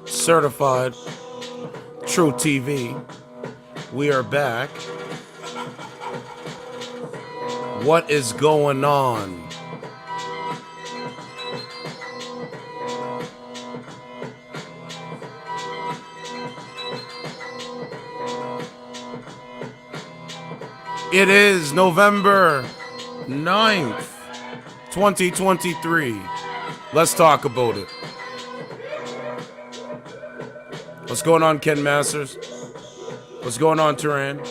Certified True TV. We are back. What is going on? It is November 9th, 2023. Let's talk about it. What's going on, Ken Masters? What's going on, Turan?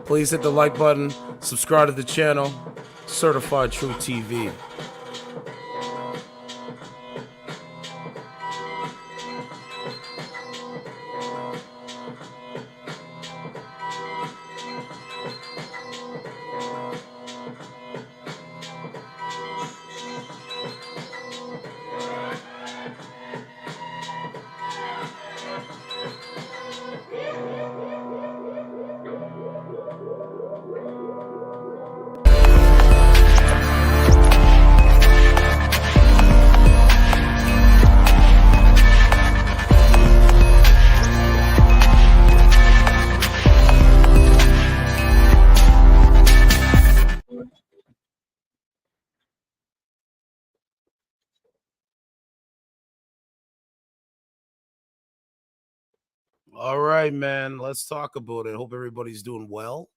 Please hit the like button, subscribe to the channel, Certified True TV. All right, man. Let's talk about it. Hope everybody's doing well.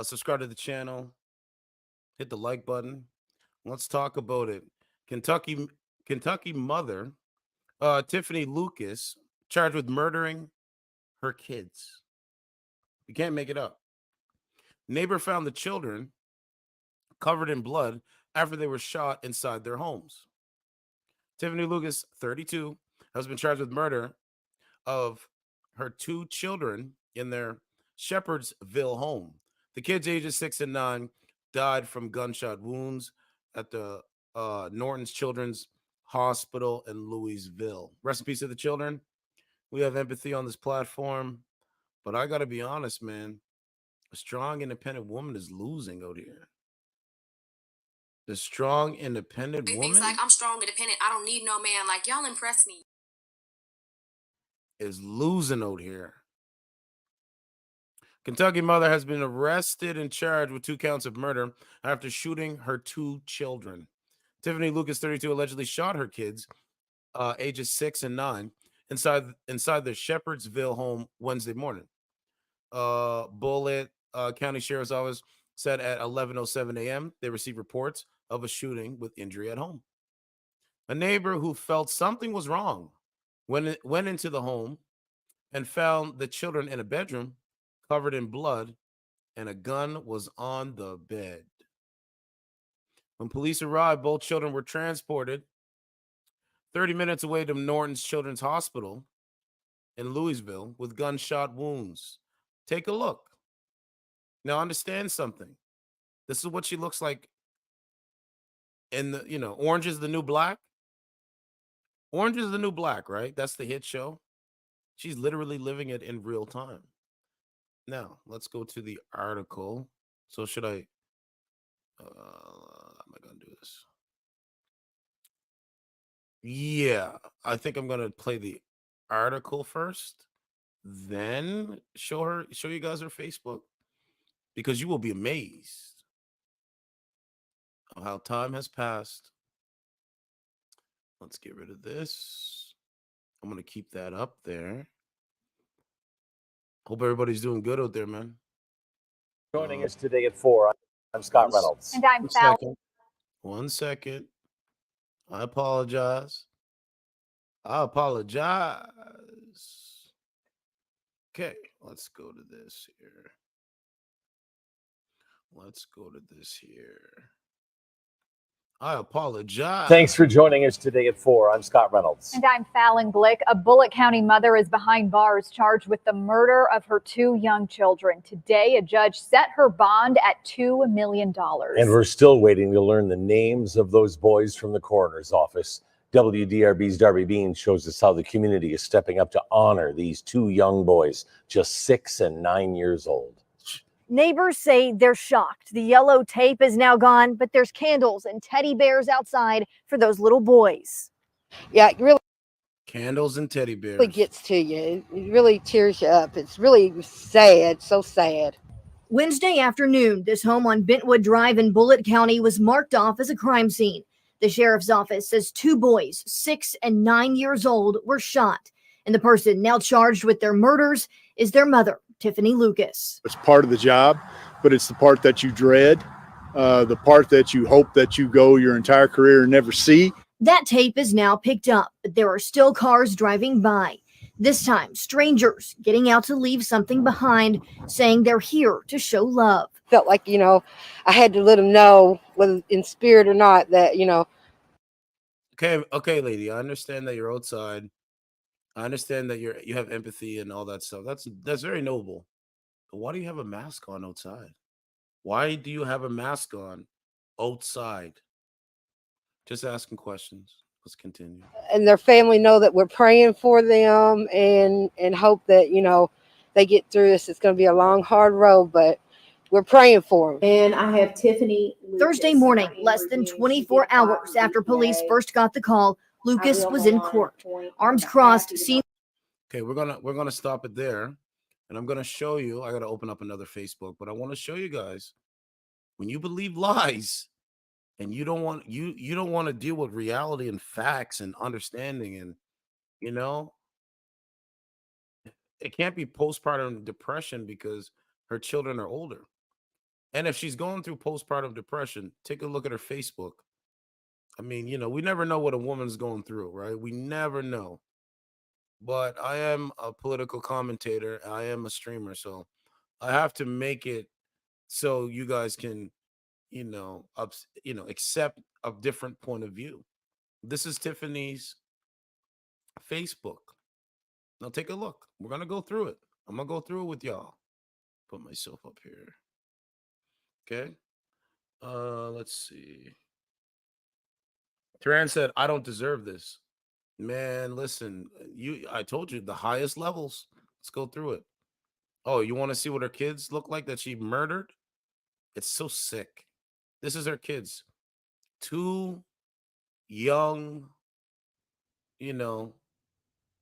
Subscribe to the channel. Hit the like button. Let's talk about it. Kentucky mother, Tiffanie Lucas, charged with murdering her kids. You can't make it up. Neighbor found the children covered in blood after they were shot inside their homes. Tiffanie Lucas, 32, has been charged with murder of her two children in their Shepherdsville home. The kids, ages 6 and 9, died from gunshot wounds at the Norton's Children's Hospital in Louisville. Rest in peace to the children. We have empathy on this platform, but I got to be honest, man. A strong, independent woman is losing out here. The strong, independent woman. Things like, I'm strong, independent. I don't need no man. Like, y'all impress me. Is losing out here. Kentucky mother has been arrested and charged with 2 counts of murder after shooting her 2 children. Tiffanie Lucas, 32, allegedly shot her kids, ages 6 and 9, inside their Shepherdsville home Wednesday morning. Bullitt County Sheriff's Office said at 11:07 a.m. they received reports of a shooting with injury at home. A neighbor who felt something was wrong went into the home and found the children in a bedroom covered in blood, and a gun was on the bed. When police arrived, both children were transported 30 minutes away to Norton's Children's Hospital in Louisville with gunshot wounds. Take a look. Now understand something. This is what she looks like in the, Orange is the New Black. Orange is the New Black, right? That's the hit show. She's literally living it in real time. Now, let's go to the article. So should I, how am I going to do this? Yeah, I think I'm going to play the article first, then show you guys her Facebook, because you will be amazed of how time has passed. Let's get rid of this. I'm going to keep that up there. Hope everybody's doing good out there, man. Joining us today at 4, I'm Scott Reynolds. And I'm Sal. 1 second. I apologize. Okay, let's go to this here. I apologize. Thanks for joining us today at 4. I'm Scott Reynolds. And I'm Fallon Glick. A Bullitt County mother is behind bars charged with the murder of her 2 young children. Today, a judge set her bond at $2 million. And we're still waiting to learn the names of those boys from the coroner's office. WDRB's Darby Bean shows us how the community is stepping up to honor these 2 young boys, just 6 and 9 years old. Neighbors say they're shocked. The yellow tape is now gone, but there's candles and teddy bears outside for those little boys. Yeah, it really Candles and teddy bears. gets to you. It really tears you up. It's really sad, so sad. Wednesday afternoon, this home on Bentwood Drive in Bullitt County was marked off as a crime scene. The sheriff's office says 2 boys, 6 and 9 years old, were shot. And the person now charged with their murders is their mother, Tiffanie Lucas. It's part of the job, but it's the part that you dread, the part that you hope that you go your entire career and never see. That tape is now picked up, but there are still cars driving by. This time, strangers getting out to leave something behind, saying they're here to show love. Felt like, I had to let them know, whether in spirit or not, that, Okay, lady. I understand that you're outside. I understand that you have empathy and all that stuff. That's very noble. But why do you have a mask on outside? Why do you have a mask on outside? Just asking questions. Let's continue. and their family know that we're praying for them and hope that, they get through this. It's going to be a long, hard road, but we're praying for them. And I have Tiffanie Lucas. Thursday morning, less than 24 hours after police first got the call, Lucas was in court. Arms crossed, seen. Okay, we're gonna stop it there, and I'm gonna show you. I gotta open up another Facebook, but I want to show you guys when you believe lies and you don't want to deal with reality and facts and understanding, and it can't be postpartum depression because her children are older. And if she's going through postpartum depression, take a look at her Facebook. I mean, we never know what a woman's going through, right? We never know. But I am a political commentator. I am a streamer, so I have to make it so you guys can, accept a different point of view. This is Tiffany's Facebook. Now take a look. We're gonna go through it. I'm gonna go through it with y'all. Put myself up here. Okay. Let's see. Taran said, "I don't deserve this." Man, listen, I told you the highest levels. Let's go through it. Oh, you want to see what her kids look like that she murdered? It's so sick. This is her kids. 2 young,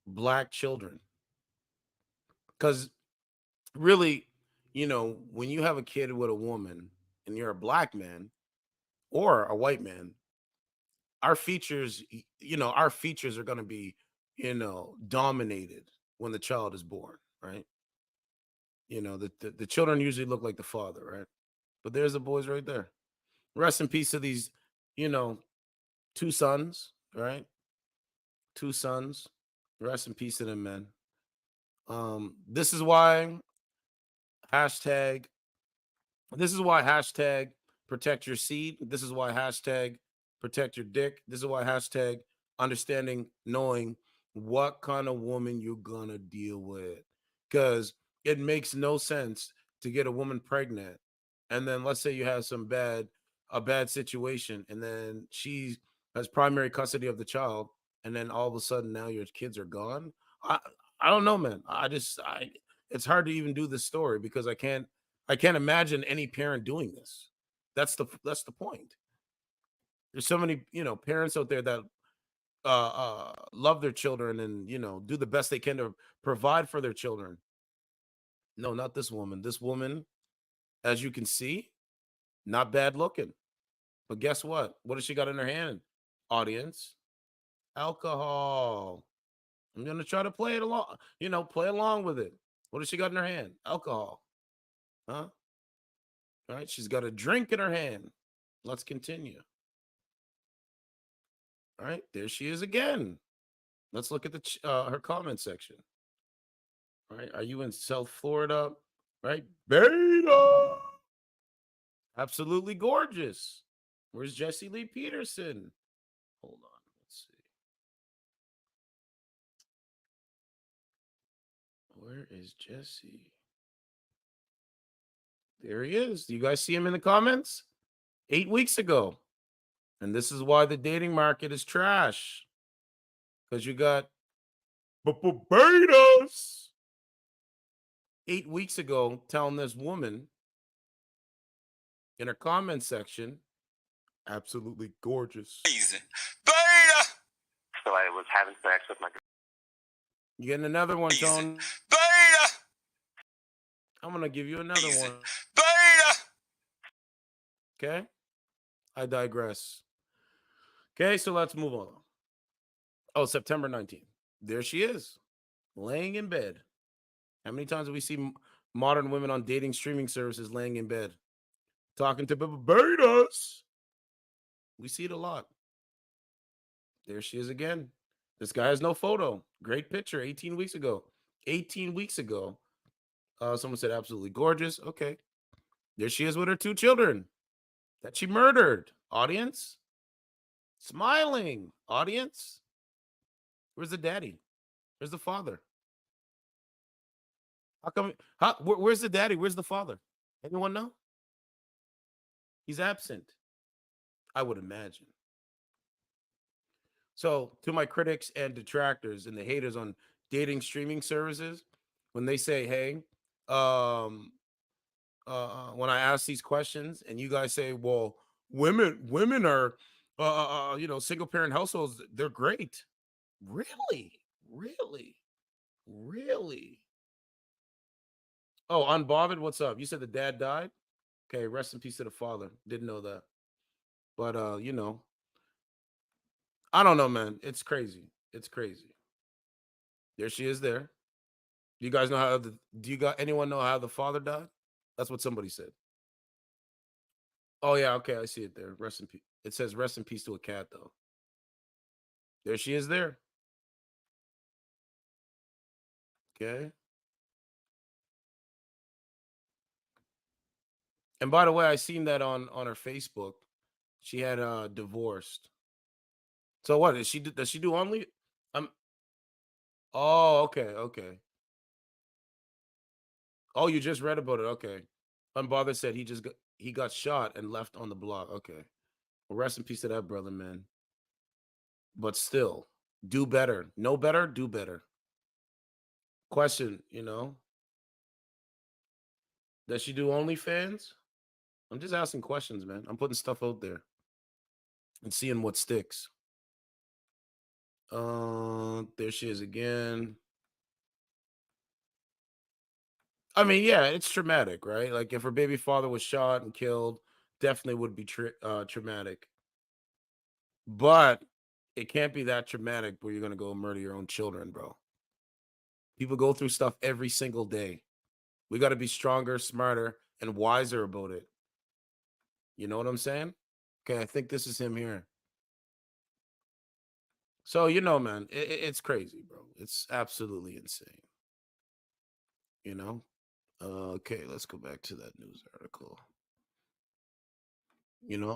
black children. Because really, when you have a kid with a woman and you're a black man or a white man, our features are going to be, dominated when the child is born, right? The children usually look like the father, right? But there's the boys right there. Rest in peace to these, 2 sons, right? 2 sons. Rest in peace to them, man. This is why hashtag protect your seed. This is why hashtag protect your dick. This is why hashtag understanding, knowing what kind of woman you're gonna deal with. Because it makes no sense to get a woman pregnant and then let's say you have a bad situation, and then she has primary custody of the child, and then all of a sudden now your kids are gone. I don't know, man. It's hard to even do this story because I can't imagine any parent doing this. That's the point. There's so many, parents out there that love their children and, do the best they can to provide for their children. No, not this woman. This woman, as you can see, not bad looking. But guess what? What has she got in her hand, audience? Alcohol. I'm going to try to play it along, play along with it. What has she got in her hand? Alcohol. Huh? All right. She's got a drink in her hand. Let's continue. All right. There she is again. Let's look at her comment section. All right. Are you in South Florida? Right. Beta. Absolutely gorgeous. Where's Jesse Lee Peterson? Hold on. Let's see. Where is Jesse? There he is. Do you guys see him in the comments? 8 weeks ago. And this is why the dating market is trash. Because you got betas 8 weeks ago telling this woman in her comment section, absolutely gorgeous. Beta. So I was having sex with my girl. You getting another one, Tone? Beta. I'm going to give you another one. Beta. Okay? I digress. Okay, so let's move on. Oh, September 19th. There she is, laying in bed. How many times do we see modern women on dating streaming services laying in bed, talking to betas? We see it a lot. There she is again. This guy has no photo. Great picture 18 weeks ago. 18 weeks ago. Someone said absolutely gorgeous. Okay. There she is with her 2 children that she murdered. Audience? Smiling. Audience? Where's the daddy? Where's the father? How come? Where's the daddy? Where's the father? Anyone know? He's absent, I would imagine. So, to my critics and detractors and the haters on dating streaming services, when they say, "Hey," when I ask these questions, and you guys say, "Well, women are, single parent households, they're great." Really? Oh, Unbothered, what's up? You said the dad died? Okay, rest in peace to the father. Didn't know that. But I don't know, man. It's crazy. It's crazy. There she is there. Do you guys know how anyone know how the father died? That's what somebody said. Oh yeah, okay, I see it there. Rest in peace. It says rest in peace to a cat, though. There she is there. Okay. And by the way, I seen that on her Facebook. She had divorced. So what does she do only? Oh, okay. Oh, you just read about it. Okay. Unbothered said he got shot and left on the block. Okay. Well, rest in peace to that brother, man. But still, do better. Know better, do better. Question, does she do OnlyFans? I'm just asking questions, man. I'm putting stuff out there and seeing what sticks. There she is again. I mean, yeah, it's traumatic, right? Like if her baby father was shot and killed, definitely would be traumatic. But it can't be that traumatic where you're going to go murder your own children, bro. People go through stuff every single day. We got to be stronger, smarter, and wiser about it. You know what I'm saying? Okay, I think this is him here. So, man, it's crazy, bro. It's absolutely insane. Okay, let's go back to that news article.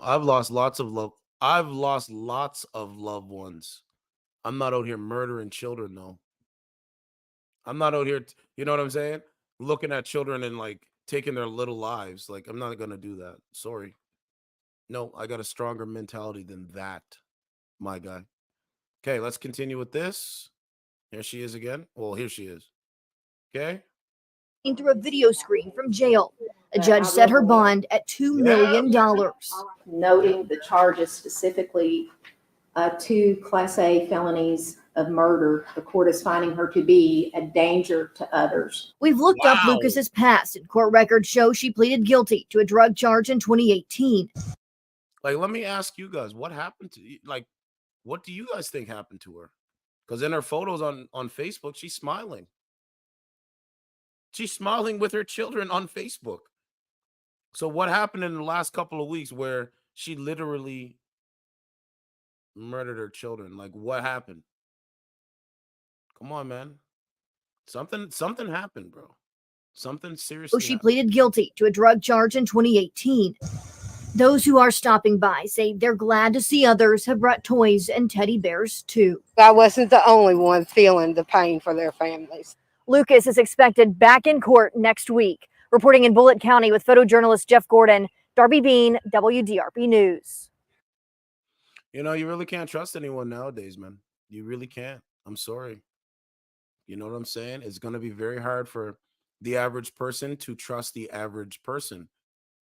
I've lost lots of love. I've lost lots of loved ones. I'm not out here murdering children, though. I'm not out here, you know what I'm saying? Looking at children and like taking their little lives. Like, I'm not going to do that. Sorry. No, I got a stronger mentality than that, my guy. Okay, let's continue with this. Here she is again. Well, here she is. Okay. Through a video screen from jail. A judge set her bond at $2 million. Noting the charges specifically 2 Class A felonies of murder, the court is finding her to be a danger to others. We've looked up Lucas's past, and court records show she pleaded guilty to a drug charge in 2018. Like, let me ask you guys, what happened to what do you guys think happened to her? Because in her photos on Facebook, she's smiling. She's smiling with her children on Facebook. So what happened in the last couple of weeks where she literally murdered her children? Like, what happened? Come on, man. Something happened, bro. Something seriously She happened. pleaded guilty to a drug charge in 2018. Those who are stopping by say they're glad to see others have brought toys and teddy bears too. I wasn't the only one feeling the pain for their families. Lucas is expected back in court next week. Reporting in Bullitt County with photojournalist Jeff Gordon, Darby Bean, WDRB News. You know, you really can't trust anyone nowadays, man. You really can't. I'm sorry. You know what I'm saying? It's going to be very hard for the average person to trust the average person.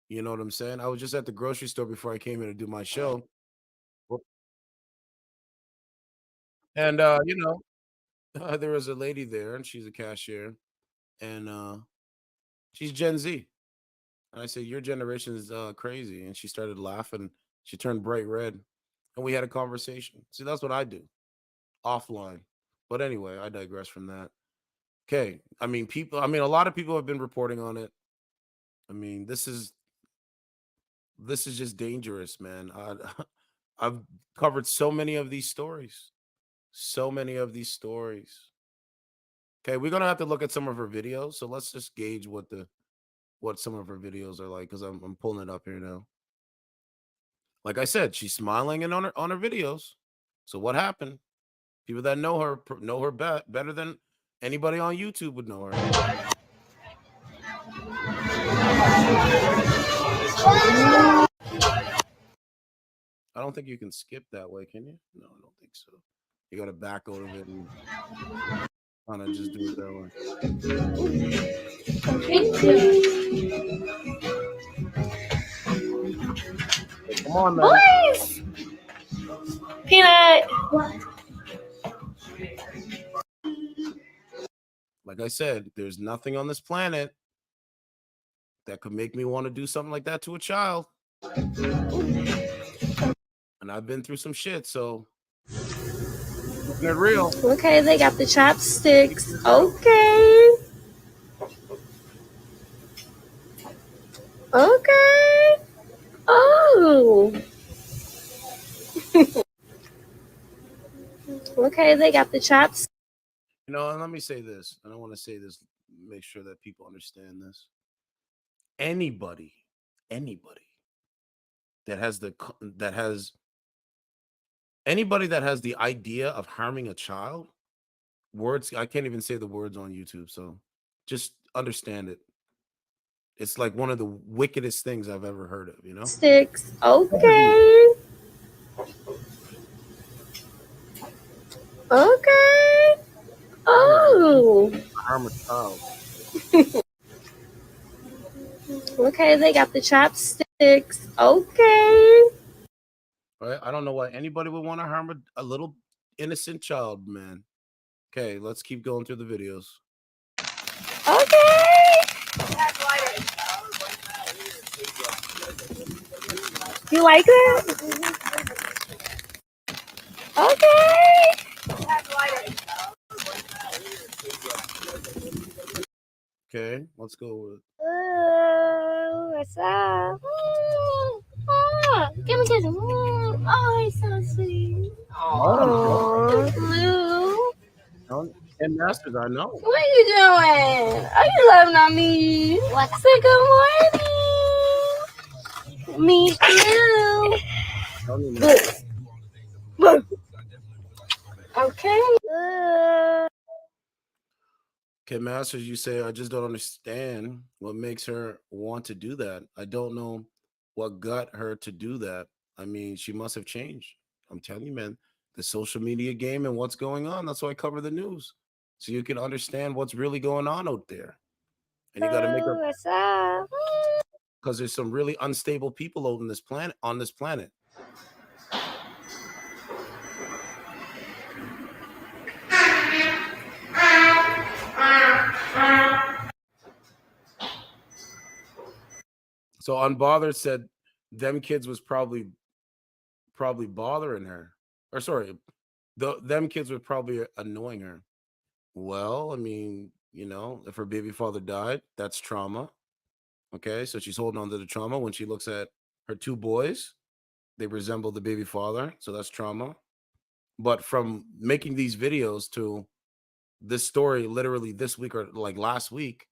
You know what I'm saying? I was just at the grocery store before I came here to do my show. And, there was a lady there, and she's a cashier, and she's Gen Z. And I said, "Your generation is crazy." And she started laughing. She turned bright red, and we had a conversation. See, that's what I do offline. But anyway, I digress from that. Okay. I mean, a lot of people have been reporting on it. I mean, this is just dangerous, man. I've covered so many of these stories. So many of these stories. Okay, we're gonna have to look at some of her videos. So let's just gauge what some of her videos are like, because I'm pulling it up here now. Like I said, she's smiling and on her videos. So what happened? People that know her better than anybody on YouTube would know her. I don't think you can skip that way, can you? No, I don't think so. You got to back out of it and kind of just do it that way. Hey, come on, man. Boys! Peanut! Like I said, there's nothing on this planet that could make me want to do something like that to a child. And I've been through some shit, so keeping it real. Okay, they got the chopsticks. Okay. Okay. Oh. Okay, they got the chopsticks. You know, and let me say this, and I want to say this, make sure that people understand this. Anybody that has the idea of harming a child, I can't even say the words on YouTube, so just understand it. It's like one of the wickedest things I've ever heard of, you know? Sticks. Okay. Okay. Oh. Harm a child. Okay, they got the chopsticks. Okay. Right? I don't know why anybody would want to harm a little innocent child, man. Okay, let's keep going through the videos. Okay. You like that? Okay. Okay, let's go with. What's up? Give me a kiss. Oh, he's so sweet. Oh, Blue. And Masters, I know. What are you doing? Are you loving on me? Say good morning. Me too. Okay. Okay, Masters, you say, I just don't understand what makes her want to do that. I don't know what got her to do that. I mean, she must have changed. I'm telling you, man, the social media game and what's going on. That's why I cover the news. So you can understand what's really going on out there. And you got to make her, What's up? because there's some really unstable people on this planet. So Unbothered said them kids was probably bothering her. Or sorry, them kids were probably annoying her. Well, I mean, you know, if her baby father died, that's trauma. Okay, so she's holding on to the trauma. When she looks at her two boys, they resemble the baby father, so that's trauma. But from making these videos to this story literally this week or like last week,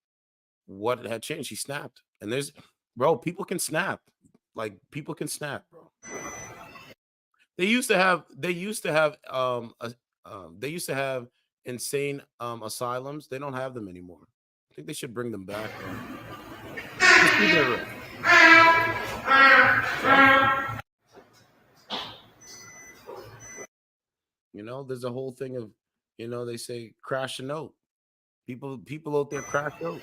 what had changed? She snapped. And people can snap. Like people can snap, bro. They used to have insane asylums. They don't have them anymore. I think they should bring them back, bro. Just keep it real. You know, there's a whole thing of, you know, they say crash a note. People out there crash out.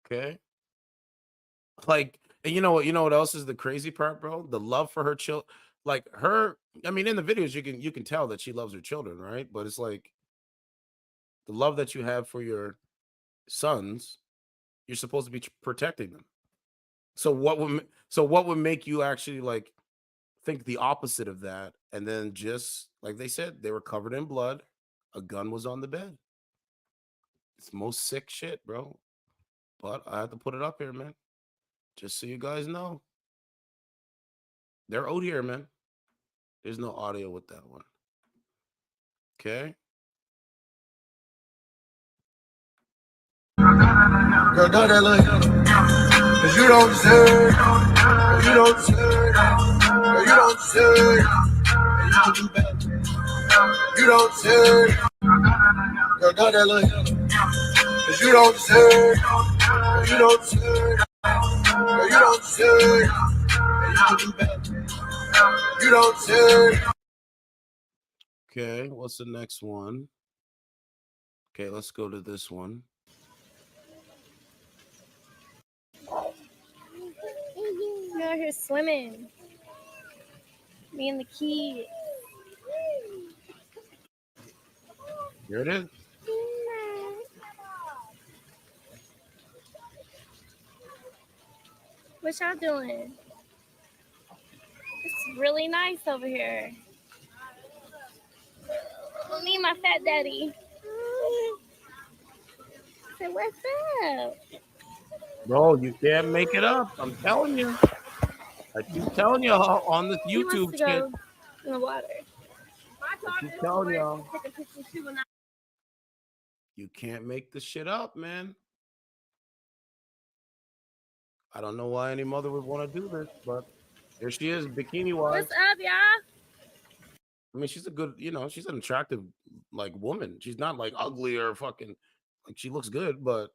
Okay. Like, and you know what else is the crazy part, bro? The love for her child, like her. I mean, in the videos, you can tell that she loves her children, right? But it's like the love that you have for your sons, you're supposed to be protecting them. So what would make you actually like think the opposite of that? And then just like they said, they were covered in blood. A gun was on the bed. It's most sick shit, bro. But I have to put it up here, man. Just so you guys know. They're out here, man. There's no audio with that one. Okay. Girl, don't that look, cause you don't deserve, you don't deserve, girl, you don't deserve, and you can do better. You don't deserve, girl, don't that look, cause you don't deserve, you don't deserve, girl, you don't deserve, and you can do better. You don't deserve. Okay, what's the next one? Okay, let's go to this one. We're out here swimming. Me and the key. Here it is. What y'all doing? It's really nice over here. Me and my fat daddy. Say, what's up? Bro, you can't make it up. I'm telling you. I keep telling y'all on this He wants YouTube to shit. go in the water. I keep telling y'all. You can't make this shit up, man. I don't know why any mother would want to do this, but here she is, bikini wise. What's up, y'all? I mean, she's a good, you know, she's an attractive, like, woman. She's not like ugly or fucking, like, she looks good, but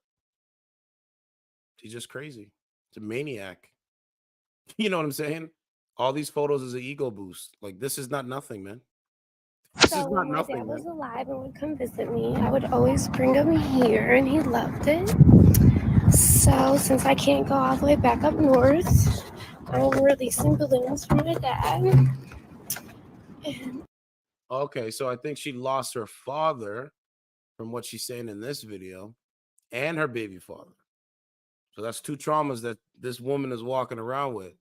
she's just crazy. It's a maniac. You know what I'm saying? All these photos is an ego boost. Like, this is not nothing, man. This is So not when my nothing, dad was man. alive and would come visit me, I would always bring him here, and he loved it. So since I can't go all the way back up north, I'm releasing balloons for my dad. And Okay, so I think she lost her father from what she's saying in this video and her baby father. So that's two traumas that this woman is walking around with.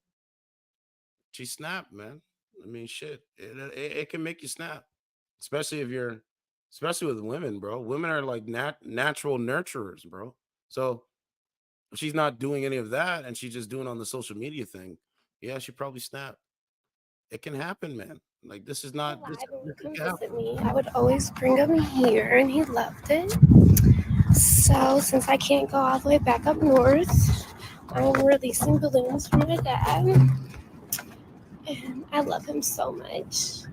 She snapped, man. I mean, shit, it can make you snap, especially with women, bro. Women are like natural nurturers, bro. So if she's not doing any of that and she's just doing on the social media thing, yeah, she probably snapped. It can happen, man. Like this is not this would come can happen. visit me, I would always bring him here, and he loved it. So since I can't go all the way back up north, I'm releasing balloons for my dad. And I love him so much.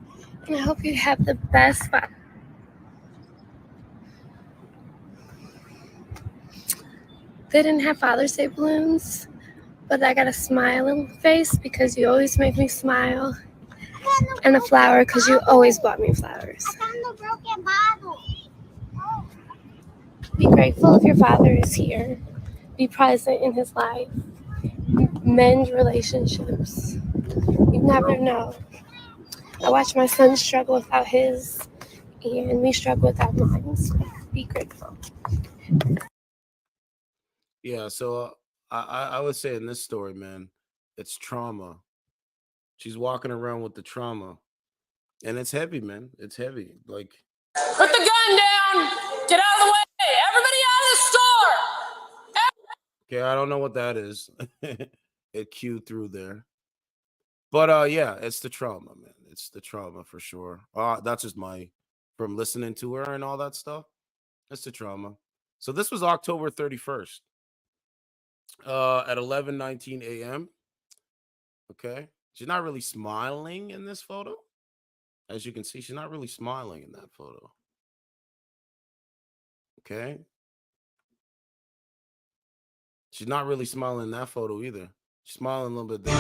And I hope you have the best Father. They didn't have Father's Day balloons, but I got a smile on my face because you always make me smile. And a flower because you always bought me flowers. I found the broken bottle. Be grateful if your father is here. Be present in his life. Mend relationships. You never know. I watch my son struggle without his, and we struggle without mine. So be grateful. Yeah, so I would say in this story, man, it's trauma. She's walking around with the trauma, and it's heavy, man. It's heavy. Like, put the gun down. Get out of the way. Everybody out of the store. okay, I don't know what that is. It cued through there, but yeah, it's the trauma, man. It's the trauma for sure. That's just from listening to her and all that stuff. It's the trauma. So this was October 31st. at 11:19 a.m. Okay. She's not really smiling in this photo. As you can see, she's not really smiling in that photo. Okay. She's not really smiling in that photo either. She's smiling a little bit there.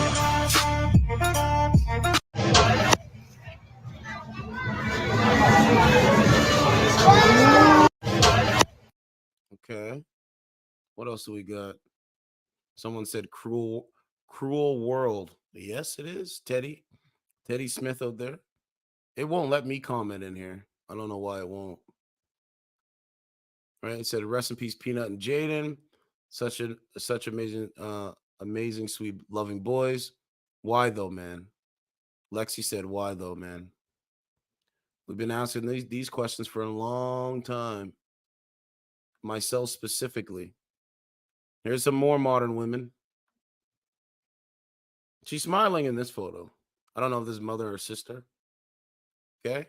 Okay. What else do we got? Someone said cruel world. Yes, it is. Teddy Smith out there. It won't let me comment in here. I don't know why it won't. Right? It said rest in peace, Peanut and Jaden. Such amazing, amazing, sweet, loving boys. Why though, man? Lexi said, why though, man? We've been asking these questions for a long time. Myself specifically. Here's some more modern women. She's smiling in this photo. I don't know if this is mother or sister. Okay.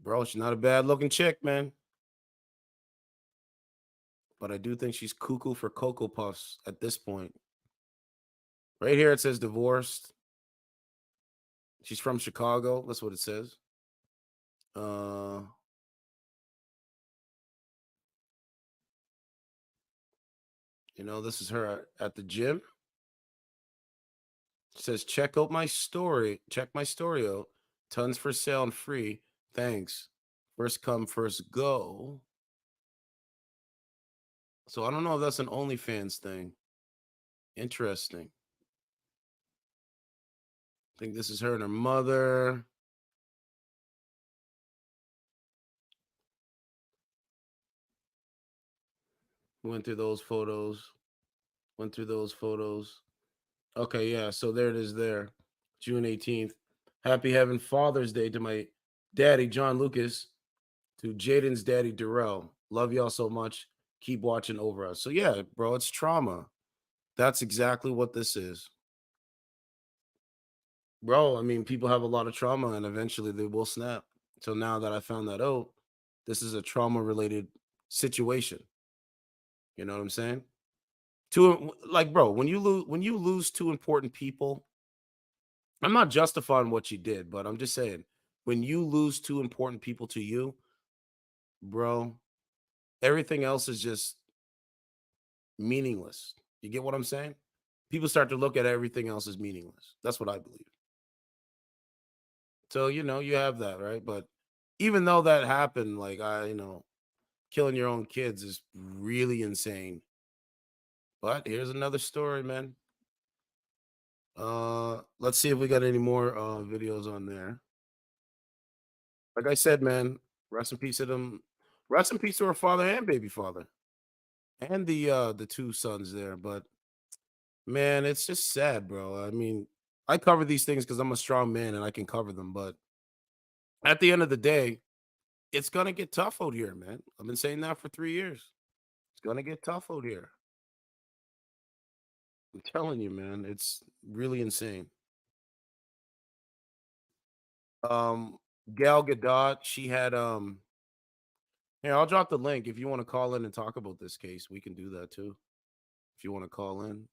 Bro, she's not a bad looking chick, man. But I do think she's cuckoo for Cocoa Puffs at this point. Right here it says divorced. She's from Chicago. That's what it says. You know, this is her at the gym. It says, check out my story. Check my story out. Tons for sale and free. Thanks. First come, first go. So I don't know if that's an OnlyFans thing. Interesting. I think this is her and her mother. Went through those photos. Okay, yeah. So there it is there. June 18th. Happy having Father's Day to my daddy, John Lucas, to Jaden's daddy, Darrell. Love y'all so much. Keep watching over us. So yeah, bro, it's trauma. That's exactly what this is. Bro, I mean, people have a lot of trauma and eventually they will snap. So now that I found that out, this is a trauma-related situation. You know what I'm saying? Bro, when you lose two important people, I'm not justifying what you did, but I'm just saying, when you lose two important people to you, bro, everything else is just meaningless. You get what I'm saying? People start to look at everything else as meaningless. That's what I believe. So, you know, you have that, right? But even though that happened, killing your own kids is really insane. But here's another story, man. Let's see if we got any more videos on there. Like I said, man, rest in peace to them. Rest in peace to her father and baby father. And the two sons there. But man, it's just sad, bro. I mean, I cover these things because I'm a strong man and I can cover them. But at the end of the day, it's gonna get tough out here, man. I've been saying that for 3 years. It's gonna get tough out here. I'm telling you, man, it's really insane. Gal Gadot, she had here, I'll drop the link. If you want to call in and talk about this case, we can do that too. If you want to call in.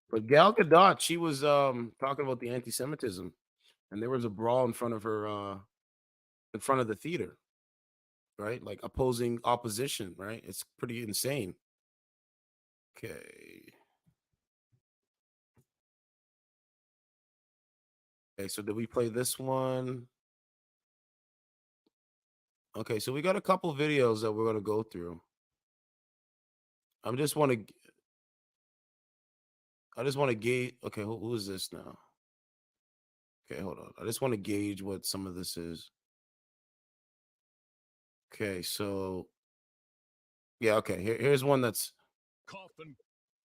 But Gal Gadot, she was talking about the anti-Semitism, and there was a brawl in front of her in front of the theater, right? Like opposition, right? It's pretty insane. Okay. Okay, so did we play this one? Okay, so we got a couple videos that we're going to go through. I just want to gauge. Okay, who is this now? Okay, hold on. I just want to gauge what some of this is. Okay, so yeah, okay. Here's one that's coughing.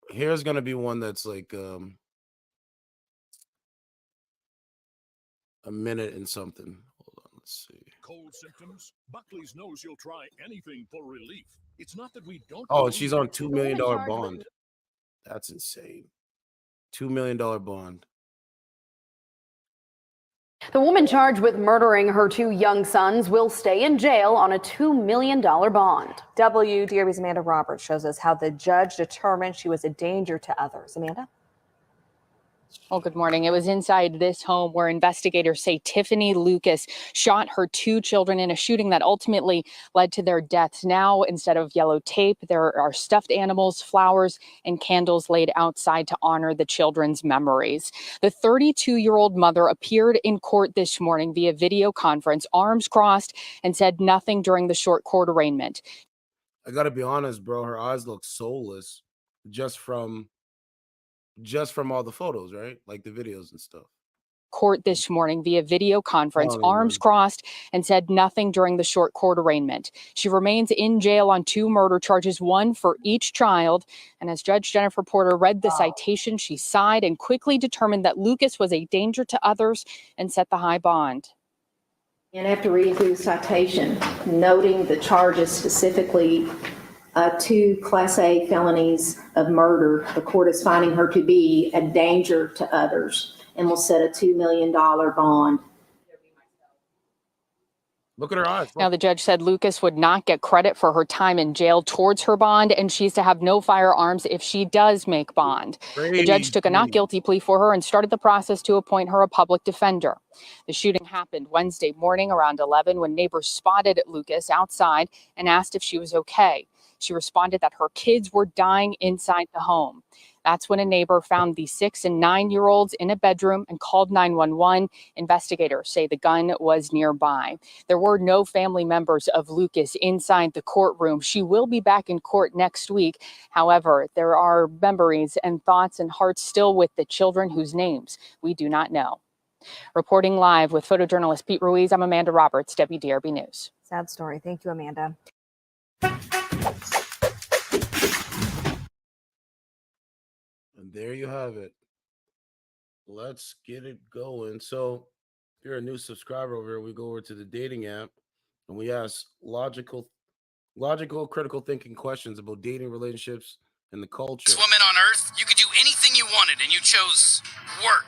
Here's gonna be one that's like a minute and something. Hold on, let's see. Cold symptoms? Buckley's knows you'll try anything for relief. It's not that we don't. Oh, and she's on $2 million bond. That's insane. $2 million bond. The woman charged with murdering her 2 young sons will stay in jail on a $2 million bond. WDRB's Amanda Roberts shows us how the judge determined she was a danger to others. Amanda? Well, good morning. It was inside this home where investigators say Tiffanie Lucas shot her 2 children in a shooting that ultimately led to their deaths. Now, instead of yellow tape, there are stuffed animals, flowers, and candles laid outside to honor the children's memories. The 32-year-old mother appeared in court this morning via video conference, arms crossed, and said nothing during the short court arraignment. I gotta be honest, bro. Her eyes look soulless just from all the photos, right? Like the videos and stuff. Court this morning via video conference, Morning, arms man. crossed, and said nothing during the short court arraignment. She remains in jail on 2 murder charges, 1 for each child. And as Judge Jennifer Porter read the citation, she sighed and quickly determined that Lucas was a danger to others and set the high bond. And after reading through the citation, noting the charges specifically 2 Class A felonies of murder, the court is finding her to be a danger to others and will set a $2 million bond. Look at her eyes. Now, the judge said Lucas would not get credit for her time in jail towards her bond, and she's to have no firearms if she does make bond. The judge took a not guilty plea for her and started the process to appoint her a public defender. The shooting happened Wednesday morning around 11 when neighbors spotted Lucas outside and asked if she was okay. She responded that her kids were dying inside the home. That's when a neighbor found the 6- and 9-year-olds in a bedroom and called 911. Investigators say the gun was nearby. There were no family members of Lucas inside the courtroom. She will be back in court next week. However, there are memories and thoughts and hearts still with the children whose names we do not know. Reporting live with photojournalist Pete Ruiz, I'm Amanda Roberts, WDRB News. Sad story. Thank you, Amanda. And there you have it. Let's get it going. So if you're a new subscriber over here, we go over to the dating app and we ask logical, critical thinking questions about dating, relationships, and the culture. Woman on Earth, you could do anything you wanted and you chose work.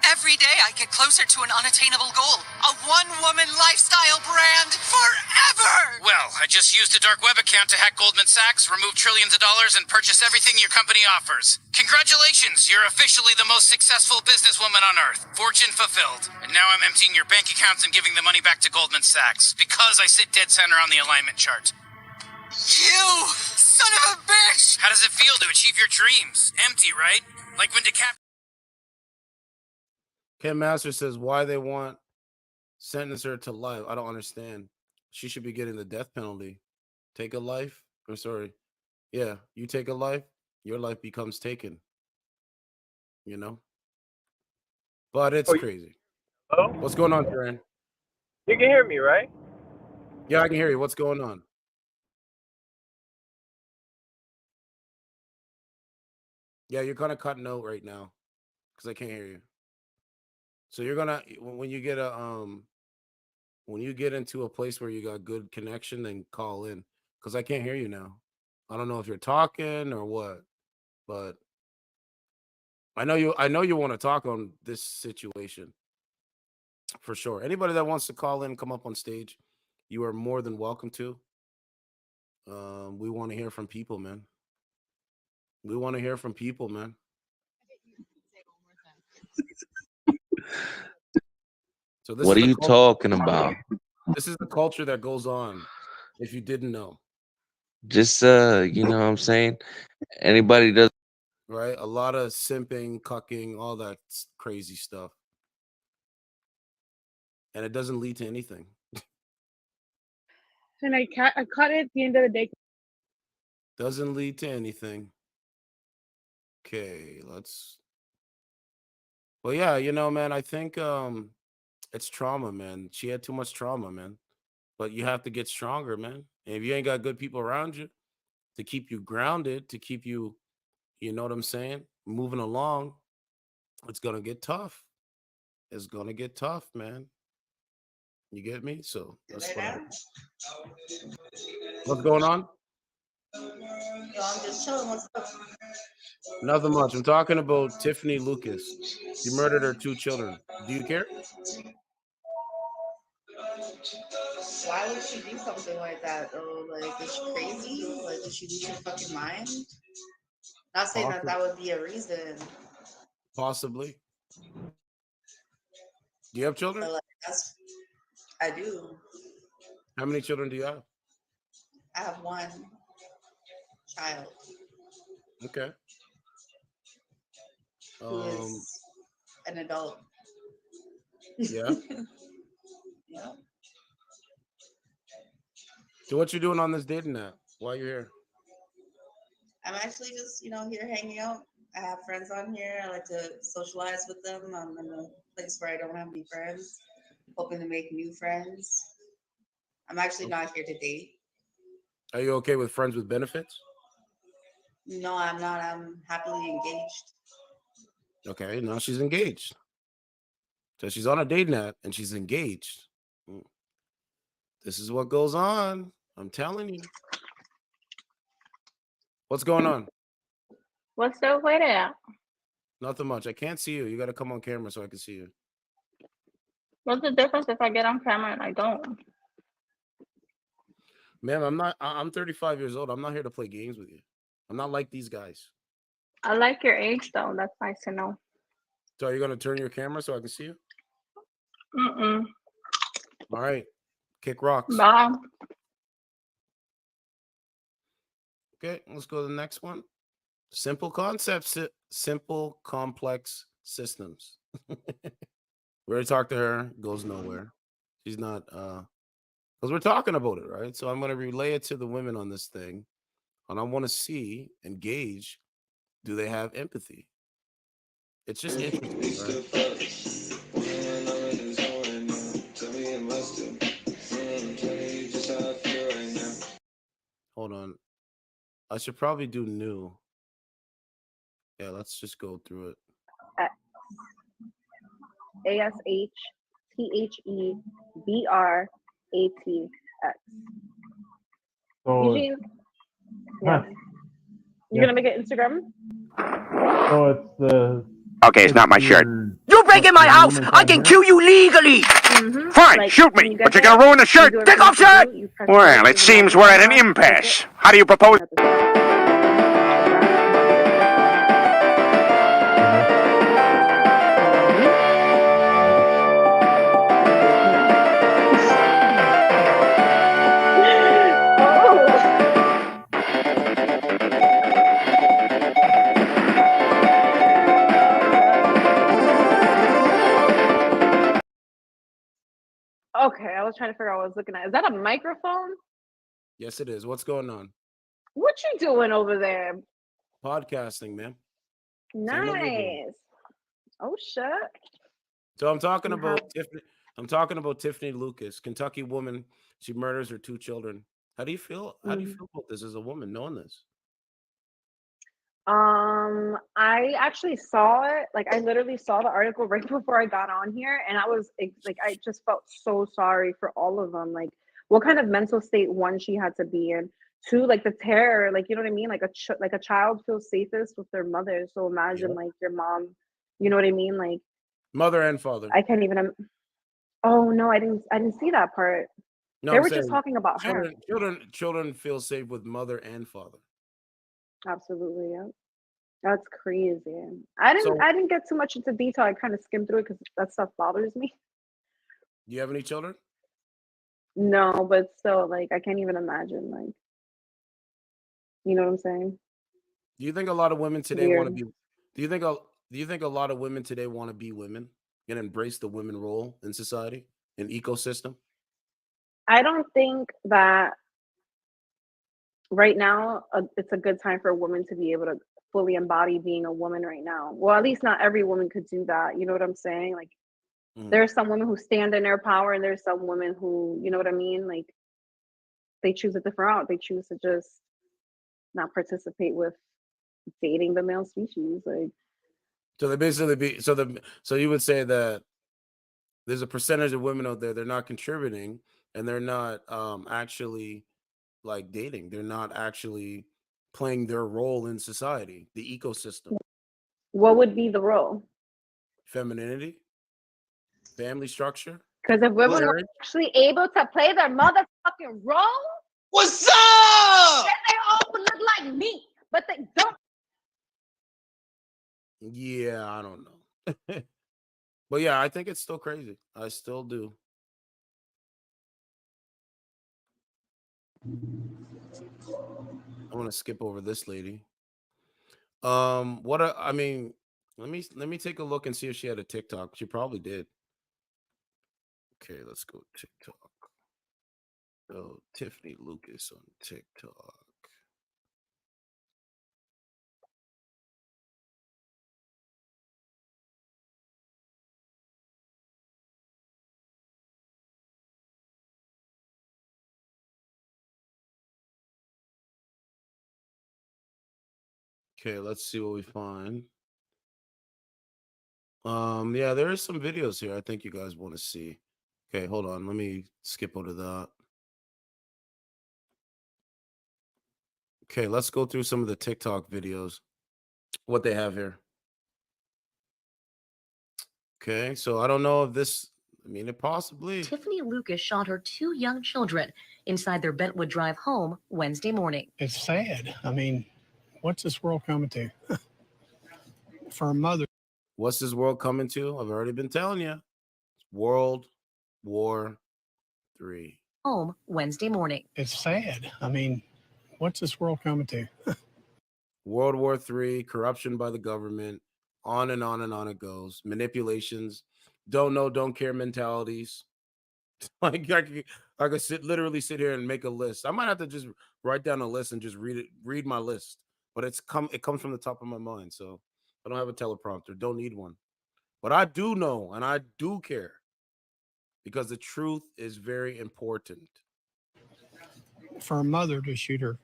Every day I get closer to an unattainable goal. A one-woman lifestyle brand forever! Well, I just used a dark web account to hack Goldman Sachs, remove trillions of dollars, and purchase everything your company offers. Congratulations, you're officially the most successful businesswoman on Earth. Fortune fulfilled. And now I'm emptying your bank accounts and giving the money back to Goldman Sachs, because I sit dead center on the alignment chart. You son of a bitch! How does it feel to achieve your dreams? Empty, right? Like when Ken Master says why they want sentence her to life. I don't understand. She should be getting the death penalty. Take a life. Or sorry. Yeah, you take a life, your life becomes taken. You know? But it's crazy. Hello? What's going on, Duran? You can hear me, right? Yeah, I can hear you. What's going on? Yeah, you're kind of cutting out right now because I can't hear you. So you're gonna when you get into a place where you got good connection, then call in because I can't hear you now. I don't know if you're talking or what, but I know you want to talk on this situation for sure. Anybody that wants to call in, come up on stage, you are more than welcome to. We want to hear from people, man. We want to hear from people, man. So this What are is the you culture- talking about? This is the culture that goes on. If you didn't know, Just you know what I'm saying? Anybody does right? A lot of simping, cucking, all that crazy stuff, and it doesn't lead to anything. And I cut it at the end of the day. Doesn't lead to anything. Okay, let's. Well, yeah, you know, man, I think it's trauma, man. She had too much trauma, man. But you have to get stronger, man. And if you ain't got good people around you to keep you grounded, to keep you, you know what I'm saying, moving along, it's gonna get tough. It's gonna get tough, man. You get me? So that's what what's going on? Yo, I'm just chilling. What's up? Nothing much. I'm talking about Tiffanie Lucas. She murdered her 2 children. Do you care? Why would she do something like that though? Like, is she crazy? Like, did she lose her fucking mind? Not saying that that would be a reason. Possibly. Do you have children? But like, I do. How many children do you have? I have one child Okay. who is an adult. Yeah. Yeah. So what you doing on this dating app? Why you here? I'm actually just, here hanging out. I have friends on here. I like to socialize with them. I'm in a place where I don't have any friends, hoping to make new friends. I'm actually not here to date. Are you okay with friends with benefits? No, I'm not. I'm happily engaged. Okay, now she's engaged. So she's on a dating app and she's engaged. This is what goes on. I'm telling you. What's going on? What's the way there? Nothing much. I can't see you. You got to come on camera so I can see you. What's the difference if I get on camera and I don't? Ma'am, I'm 35 years old. I'm not here to play games with you. I'm not like these guys. I like your age though. That's nice to know. So are you going to turn your camera so I can see you? Mm-mm. All right. Kick rocks. Bye. Okay, let's go to the next one. Simple concepts, simple complex systems. We already talked to her, goes nowhere. She's not because we're talking about it, right? So I'm going to relay it to the women on this thing, and I want to see and gauge, do they have empathy? It's just interesting, right? Hold on. I should probably do new. Yeah, let's just go through it. ASHTHEBRATX. So, Eugene? Yeah. You gonna make it Instagram? So it's the. Okay, it's not my shirt. You break in my house, I can kill you legally. Fine, Like, shoot when me, you but get you're gonna there, ruin the shirt. you do Take off everything shirt! you press Well, the it seems we're at an impasse. How do you propose? Okay, I was trying to figure out what I was looking at. Is that a microphone? Yes, it is. What's going on? What you doing over there? Podcasting, man. Nice. Oh shit. So I'm talking about Tiffany. I'm talking about Tiffanie Lucas, Kentucky woman. She murders her 2 children. How do you feel? How do you feel about this as a woman, knowing this? I actually saw it. Like, I literally saw the article right before I got on here, and I was like, I just felt so sorry for all of them. Like, what kind of mental state, one, she had to be in, 2, like the terror, like, you know what I mean? Like a child feels safest with their mother. So imagine like your mom, you know what I mean? Like mother and father. I can't even. Oh no, I didn't see that part. No, They I'm were saying just talking about her. Children feel safe with mother and father. Absolutely, yeah. That's crazy. I didn't get too much into detail. I kind of skimmed through it because that stuff bothers me. Do you have any children? No, but still, like, I can't even imagine, like, you know what I'm saying? Do you think a lot of women today Weird. want to be? Do you think a lot of women today want to be women and embrace the women role in society, in ecosystem? I don't think that right now it's a good time for a woman to be able to fully embody being a woman right now. Well, at least not every woman could do that. You know what I'm saying? Like, there's some women who stand in their power, and there's some women who, you know what I mean? Like, they choose a different route. They choose to just not participate with dating the male species. Like, So they basically so you would say that there's a percentage of women out there, they're not contributing and they're not actually like dating. They're not actually playing their role in society, the ecosystem. What would be the role? Femininity, family structure. Because if women were marriage. actually able to play their motherfucking role, What's up? then they all would look like me. But they don't. Yeah, I don't know. But yeah, I think it's still crazy. I still do. I want to skip over this lady. I mean, let me take a look and see if she had a TikTok. She probably did. Okay, let's go TikTok. Oh, Tiffanie Lucas on TikTok. Okay, let's see what we find. Yeah, there is some videos here I think you guys want to see. Okay, hold on. Let me skip over that. Okay, let's go through some of the TikTok videos. What they have here. Okay, so I don't know if this, I mean, it possibly. Tiffanie Lucas shot her 2 young children inside their Bentwood Drive home Wednesday morning. It's sad. I mean, what's this world coming to? For a mother. What's this world coming to? I've already been telling you. It's World War III. Home Wednesday morning. It's sad. I mean, what's this world coming to? World War III, corruption by the government, on and on and on it goes. Manipulations, don't know, don't care mentalities. Like I could literally sit here and make a list. I might have to just write down a list and just read my list. But it comes from the top of my mind. So I don't have a teleprompter. Don't need one. But I do know and I do care because the truth is very important. For a mother to shoot her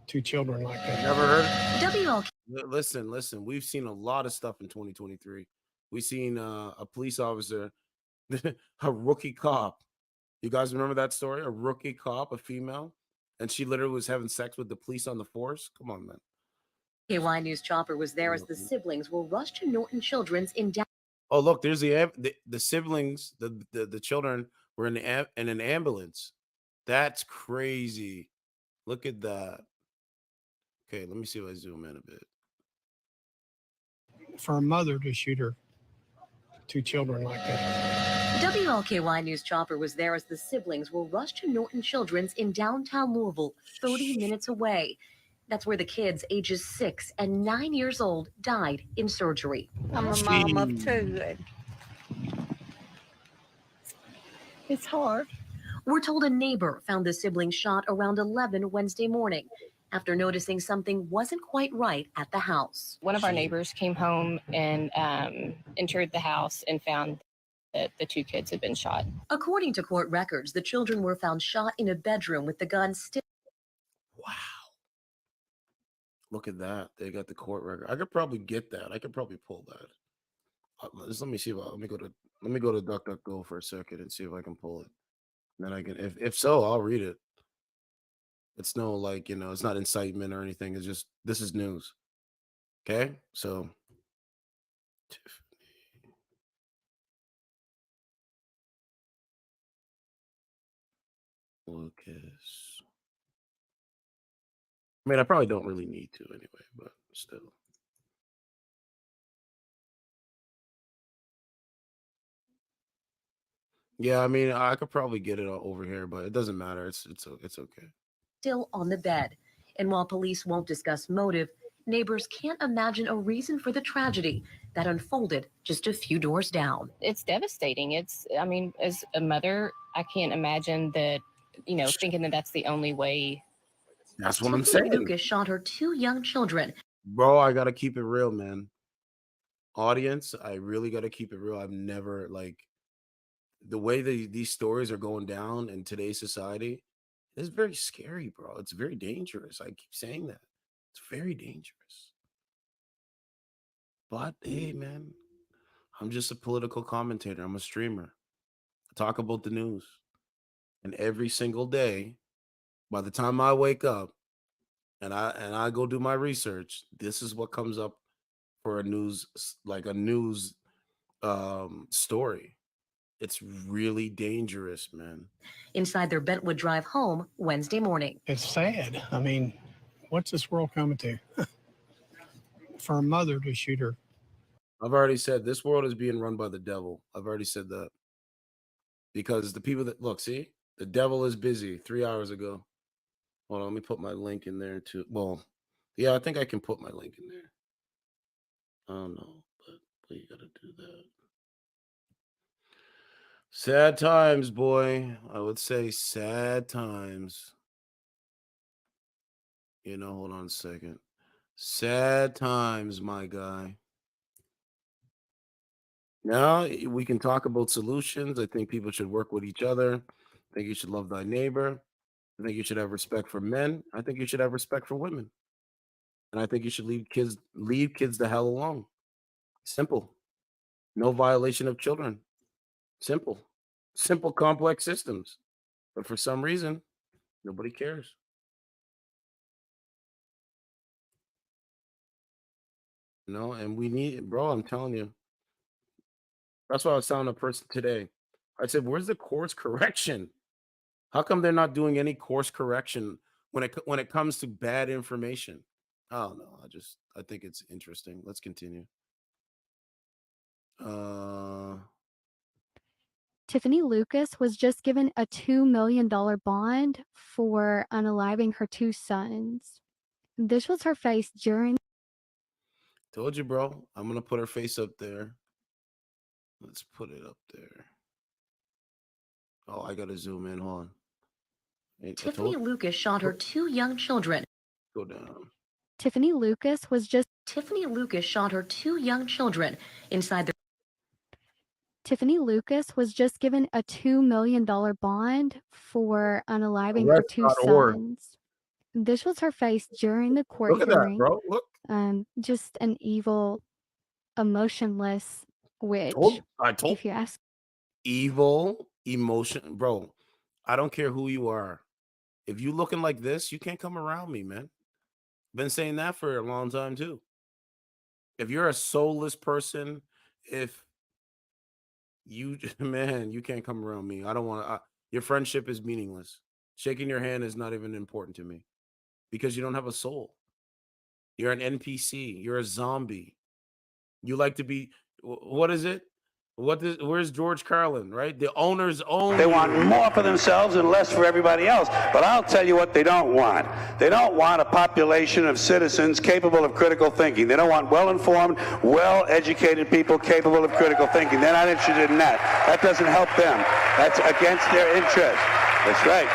2 children like that. Never heard. WLK. Listen. We've seen a lot of stuff in 2023. We've seen a police officer, a rookie cop. You guys remember that story? A rookie cop, a female, and she literally was having sex with the police on the force. Come on, man. KY News chopper was there as the siblings were rushed to Norton Children's in down. Oh, look, there's the siblings, the children were in an ambulance. That's crazy. Look at that. Okay, let me see if I zoom in a bit. For a mother to shoot her 2 children like that. WLKY News chopper was there as the siblings were rushed to Norton Children's in downtown Louisville, 30 minutes away. That's where the kids ages 6 and 9 years old died in surgery. I'm a mom of 2. It's hard. We're told a neighbor found the siblings shot around 11 Wednesday morning after noticing something wasn't quite right at the house. One of our neighbors came home and entered the house and found that the 2 kids had been shot. According to court records, the children were found shot in a bedroom with the gun still. Wow. Look at that. They got the court record. I could probably get that. I could probably pull that. Just let me see if let me go to DuckDuckGo for a second and see if I can pull it. And then I can, if so, I'll read it. It's no like, it's not incitement or anything. It's just, this is news. Okay. So Tiffanie Lucas. I mean, I probably don't really need to anyway, but still. Yeah, I mean, I could probably get it over here, but it doesn't matter. It's okay. Still on the bed. And while police won't discuss motive, neighbors can't imagine a reason for the tragedy that unfolded just a few doors down. It's devastating. I mean, as a mother, I can't imagine that, thinking that that's the only way. That's what I'm Tiffanie saying. Lucas shot her 2 young children. Bro, I got to keep it real, man. Audience, I really got to keep it real. I've never, the way these stories are going down in today's society is very scary, bro. It's very dangerous. I keep saying that. It's very dangerous. But hey, man, I'm just a political commentator. I'm a streamer. I talk about the news. And every single day, By the time I wake up and I go do my research, this is what comes up for a news story. It's really dangerous, man. Inside their Bentwood Drive home Wednesday morning. It's sad. I mean, what's this world coming to? For a mother to shoot her. I've already said this world is being run by the devil. I've already said that. Because the people that look, see, the devil is busy 3 hours ago. Hold on, let me put my link in there too. Well, yeah, I think I can put my link in there. I don't know, but you gotta do that. Sad times, boy. I would say sad times. You know, hold on a second. Sad times, my guy. Now we can talk about solutions. I think people should work with each other. I think you should love thy neighbor. I think you should have respect for men. I think you should have respect for women. And I think you should leave kids the hell alone. Simple. No violation of children. Simple. Simple, complex systems. But for some reason, nobody cares. No, and we need, bro, I'm telling you. That's why I was telling a person today. I said, where's the course correction? How come they're not doing any course correction when it comes to bad information? Oh no, I think it's interesting. Let's continue. Tiffanie Lucas was just given a $2 million bond for unaliving her 2 sons. This was her face during. Told you, bro. I'm going to put her face up there. Let's put it up there. Oh, I got to zoom in. Hold on. Tiffanie Lucas shot her 2 young children. Go down. Tiffanie Lucas shot her 2 young children inside the. Tiffanie Lucas was just given a $2 million bond for unaliving her 2 sons. This was her face during the court Look at hearing. that, bro. Look. Just an evil, emotionless witch. I told if you ask. Evil, emotion, bro. I don't care who you are. If you looking like this, you can't come around me, man. Been saying that for a long time too. If you're a soulless person, if you, man, you can't come around me. I don't want to. Your friendship is meaningless. Shaking your hand is not even important to me because you don't have a soul. You're an NPC. You're a zombie. You like to be. What is it? Where's George Carlin? Right? The owners own. They want more for themselves and less for everybody else. But I'll tell you what they don't want. They don't want a population of citizens capable of critical thinking. They don't want well-informed, well-educated people capable of critical thinking. They're not interested in that. That doesn't help them. That's against their interest. That's right.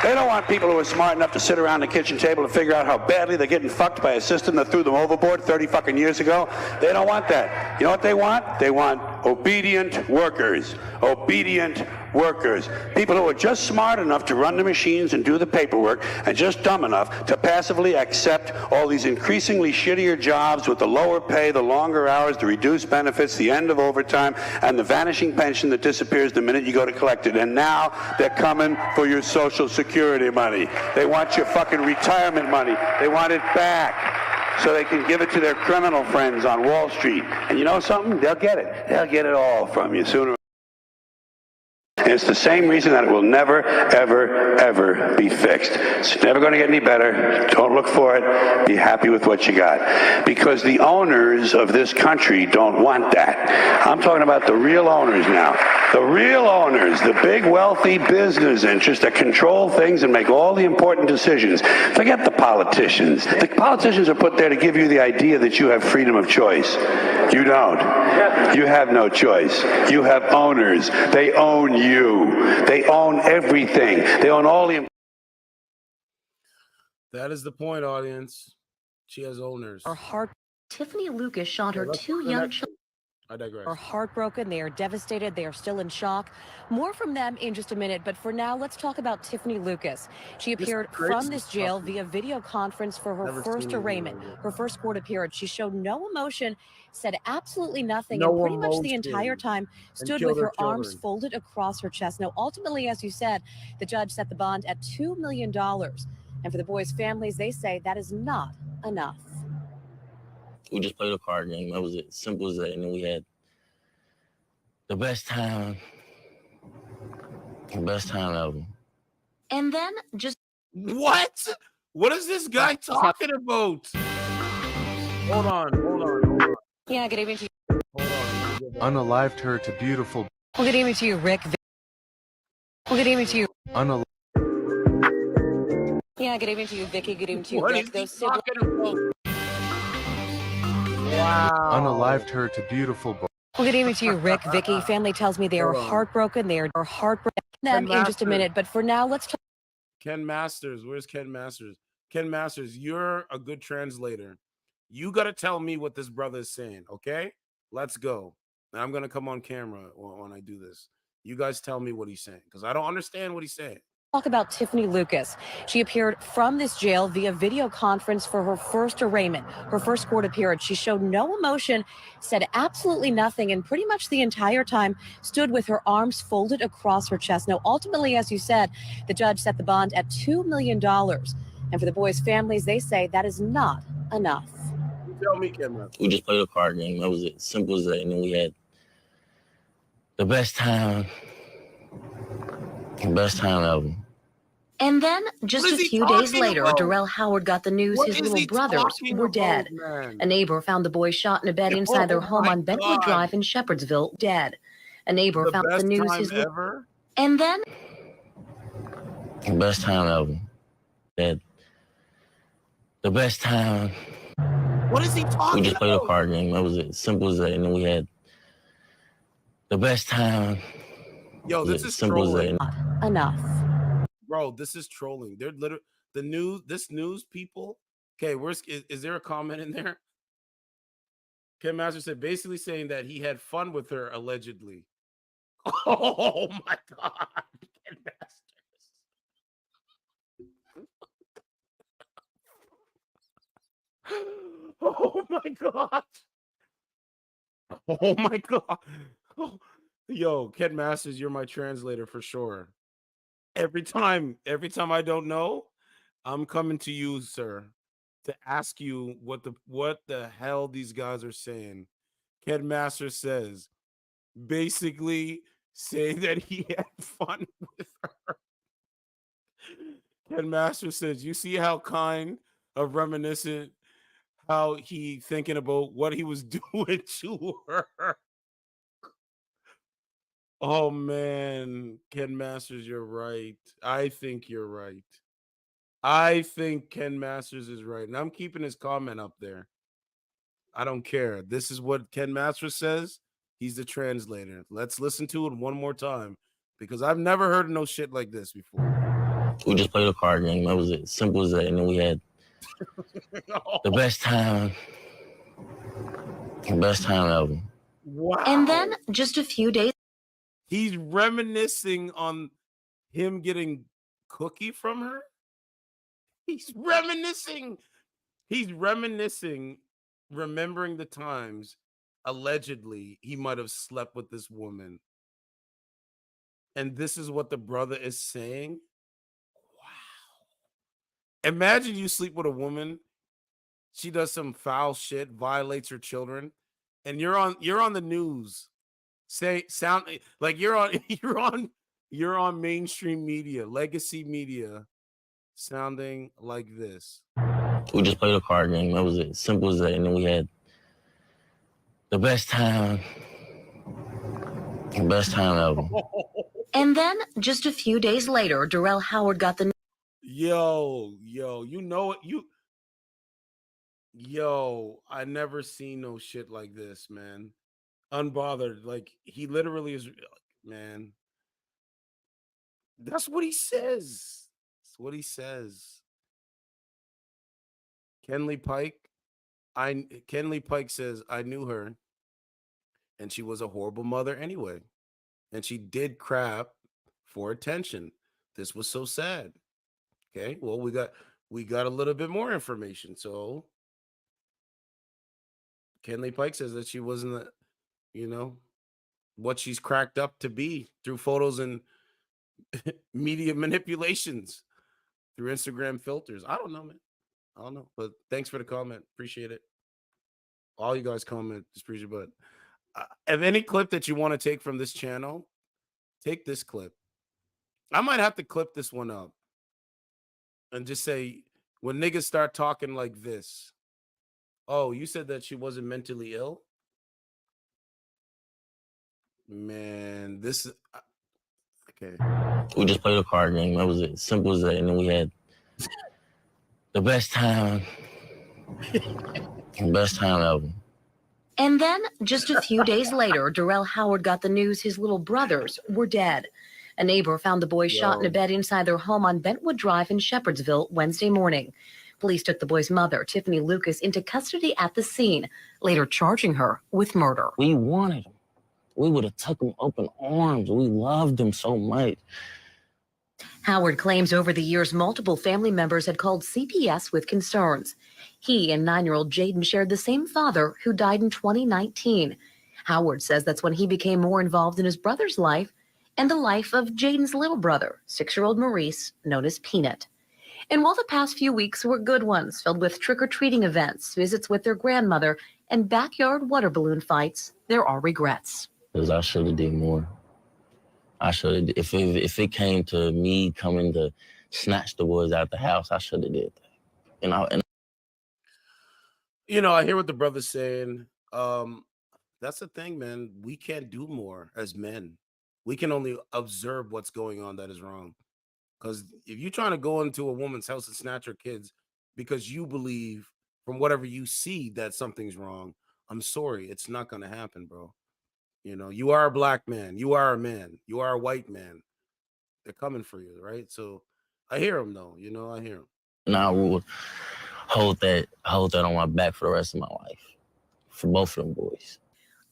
They don't want people who are smart enough to sit around the kitchen table and figure out how badly they're getting fucked by a system that threw them overboard 30 fucking years ago. They don't want that. You know what they want? They want obedient workers. Obedient workers. People who are just smart enough to run the machines and do the paperwork and just dumb enough to passively accept all these increasingly shittier jobs with the lower pay, the longer hours, the reduced benefits, the end of overtime, and the vanishing pension that disappears the minute you go to collect it. And now they're coming for your Social Security money. They want your fucking retirement money. They want it back so they can give it to their criminal friends on Wall Street. And you know something? They'll get it. They'll get it all from you sooner. And it's the same reason that it will never, ever, ever be fixed. It's never going to get any better. Don't look for it. Be happy with what you got. Because the owners of this country don't want that. I'm talking about the real owners now. The real owners, the big wealthy business interests that control things and make all the important decisions. Forget the politicians. The politicians are put there to give you the idea that you have freedom of choice. You don't. You have no choice. You have owners. They own you. They own everything. They own all the. That is the point, audience. She has owners. Tiffanie Lucas shot her 2 young children. I digress. Are heartbroken. They are devastated. They are still in shock. More from them in just a minute. But for now, let's talk about Tiffanie Lucas. She appeared from this jail via video conference for her first arraignment, her first court appearance. She showed no emotion, said absolutely nothing, and pretty much the entire time stood with her arms folded across her chest. Now, ultimately, as you said, the judge set the bond at $2 million. And for the boys' families, they say that is not enough. We just played a card game. That was it. Simple as that. And then we had the best time ever. And then just what? What is this guy talking about? Hold on. Yeah, good evening to you. Unalived her to beautiful. Well, good evening to you, Rick. Well, good evening to you. Yeah, good evening to you, Vicky. Good evening to you, What Rick. is he Those talking about? Wow. Unalived her to beautiful. Well, good evening to you, Rick. Vicky. Family tells me they are heartbroken. They are heartbroken. Them in just a minute. But for now, let's talk. Ken Masters. Where's Ken Masters? Ken Masters, you're a good translator. You got to tell me what this brother is saying, okay? Let's go. Now, I'm going to come on camera when I do this. You guys tell me what he's saying because I don't understand what he's saying. Talk about Tiffanie Lucas. She appeared from this jail via video conference for her first arraignment, her first court appearance. She showed no emotion, said absolutely nothing, and pretty much the entire time stood with her arms folded across her chest. Now, ultimately, as you said, the judge set the bond at $2 million. And for the boys' families, they say that is not enough. Tell me, Ken. We just played a card game. That was it. Simple as that. And then we had the best time ever. And then, just a few days later, Darrell Howard got the news his little brothers were dead. A neighbor found the boys shot in a bed inside their home on Bentwood Drive in Shepherdsville, dead. A neighbor found the news his ever. And then, The best time ever. Dead. The best time. What is he talking We just played about? a card game. That was it. Simple as that. And then we had the best time. Yo, this is simple trolling. as that. Enough. Bro, this is trolling. They're literally this news people. Okay, is there a comment in there? Ken Master said basically saying that he had fun with her allegedly. Oh my god, Ken Masters. Oh my god. Oh my god. Oh. Yo, Ken Masters, you're my translator for sure. Every time I don't know, I'm coming to you, sir, to ask you what the hell these guys are saying. Ken Master says, basically saying that he had fun with her. Ken Master says, you see how kind of reminiscent, how he thinking about what he was doing to her. Oh man, Ken Masters, you're right. I think you're right. I think Ken Masters is right. And I'm keeping his comment up there. I don't care. This is what Ken Masters says. He's the translator. Let's listen to it one more time because I've never heard of no shit like this before. We just played a card game. That was it. Simple as that. And then we had the best time ever. Wow. And then, just a few days. He's reminiscing on him getting cookie from her. He's reminiscing, remembering the times allegedly he might have slept with this woman. And this is what the brother is saying. Wow. Imagine you sleep with a woman, she does some foul shit, violates her children, and you're on the news. Sound like you're on mainstream media, legacy media, sounding like this. We just played a card game. That was it. Simple as that. And then we had the best time ever. And then, just a few days later, Darrell Howard got the Yo, you know it. Yo, I never seen no shit like this, man. Unbothered. Like, he literally is, man. That's what he says. That's what he says. Kenley Pike says, I knew her. and she was a horrible mother anyway. And she did crap for attention. This was so sad. Okay, well, we got a little bit more information. So Kenley Pike says that she wasn't, what she's cracked up to be through photos and media manipulations through Instagram filters. I don't know, man. I don't know. But thanks for the comment. Appreciate it. All you guys comment. Just appreciate it. But if any clip that you want to take from this channel, take this clip. I might have to clip this one up and just say, when niggas start talking like this, oh, you said that she wasn't mentally ill? Man, this is okay. We just played a card game. That was it. Simple as that. And then we had the best time. Best time ever. And then, just a few days later, Darrell Howard got the news his little brothers were dead. A neighbor found the boys shot in a bed inside their home on Bentwood Drive in Shepherdsville Wednesday morning. Police took the boys' mother, Tiffanie Lucas, into custody at the scene, later charging her with murder. We wanted them. We would have took them open arms. We loved them so much. Howard claims over the years, multiple family members had called CPS with concerns. He and 9-year-old Jaden shared the same father who died in 2019. Howard says that's when he became more involved in his brother's life and the life of Jaden's little brother, 6-year-old Maurice, known as Peanut. And while the past few weeks were good ones, filled with trick-or-treating events, visits with their grandmother, and backyard water balloon fights, there are regrets. Because I should have did more. I should have. If it came to me coming to snatch the boys out the house, I should have did that. I hear what the brother's saying. That's the thing, man. We can't do more as men. We can only observe what's going on that is wrong. Because if you're trying to go into a woman's house and snatch her kids because you believe from whatever you see that something's wrong, I'm sorry, it's not going to happen, bro. You are a black man. You are a man. You are a white man. They're coming for you, right? So I hear him, though. I hear him. And I will hold that on my back for the rest of my life, for both of them boys.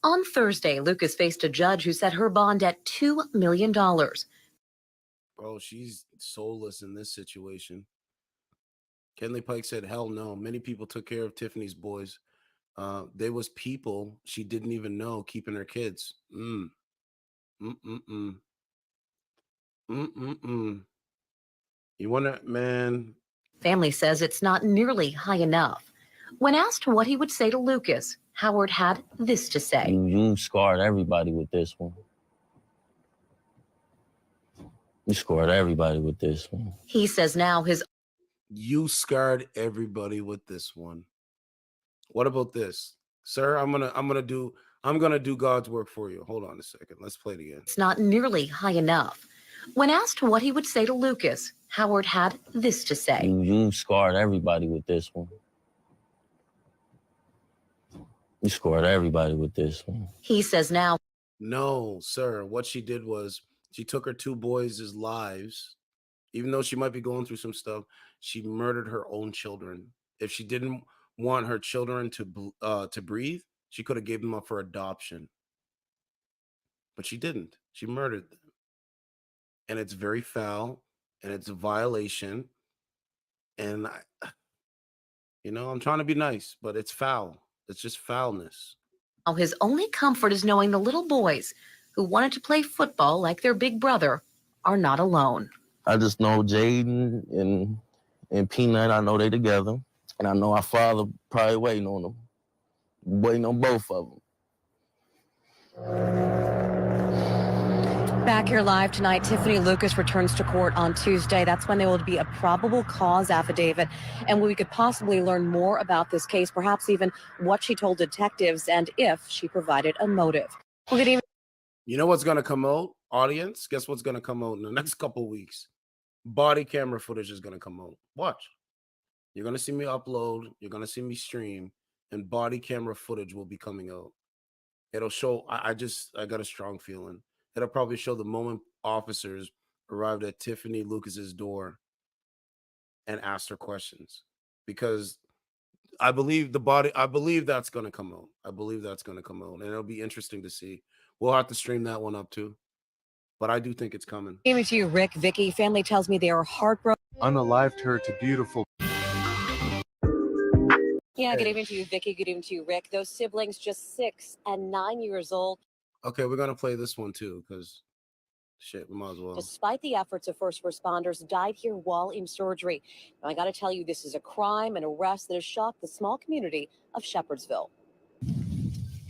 On Thursday, Lucas faced a judge who set her bond at $2 million. Bro, she's soulless in this situation. Kenley Pike said, hell no. Many people took care of Tiffany's boys. There was people she didn't even know keeping her kids. You wonder, man. Family says it's not nearly high enough. When asked what he would say to Lucas, Howard had this to say. You scarred everybody with this one. You scarred everybody with this one. He says now You scarred everybody with this one. What about this? Sir, I'm gonna do God's work for you. Hold on a second. Let's play it again. It's not nearly high enough. When asked what he would say to Lucas, Howard had this to say. You scarred everybody with this one. You scarred everybody with this one. He says now. No, sir. What she did was she took her 2 boys' lives. Even though she might be going through some stuff, she murdered her own children. If she didn't want her children to breathe, she could have gave them up for adoption. But she didn't. She murdered them. And it's very foul, and it's a violation. And I'm trying to be nice, but it's foul. It's just foulness. Now his only comfort is knowing the little boys who wanted to play football like their big brother are not alone. I just know Jaden and Peanut, I know they together. And I know our father probably waiting on them. Waiting on both of them. Back here live tonight, Tiffanie Lucas returns to court on Tuesday. That's when there will be a probable cause affidavit, and we could possibly learn more about this case, perhaps even what she told detectives and if she provided a motive. You know what's going to come out, audience? Guess what's going to come out in the next couple weeks? Body camera footage is going to come out. Watch. You're going to see me upload. You're going to see me stream, and body camera footage will be coming out. It'll show. I got a strong feeling. It'll probably show the moment officers arrived at Tiffanie Lucas's door and asked her questions, because I believe the body. I believe that's gonna come out. I believe that's gonna come out, and it'll be interesting to see. We'll have to stream that one up too, but I do think it's coming. Giving to you, Rick. Vicky, family tells me they are heartbroken. Unalived her to beautiful. Yeah, good evening to you, Vicky. Good evening to you, Rick. Those siblings, just 6 and 9 years old. Okay, we're gonna play this one too, because shit, we might as well. Despite the efforts of first responders, died here while in surgery. Now, I got to tell you, this is a crime and arrest that has shocked the small community of Shepherdsville.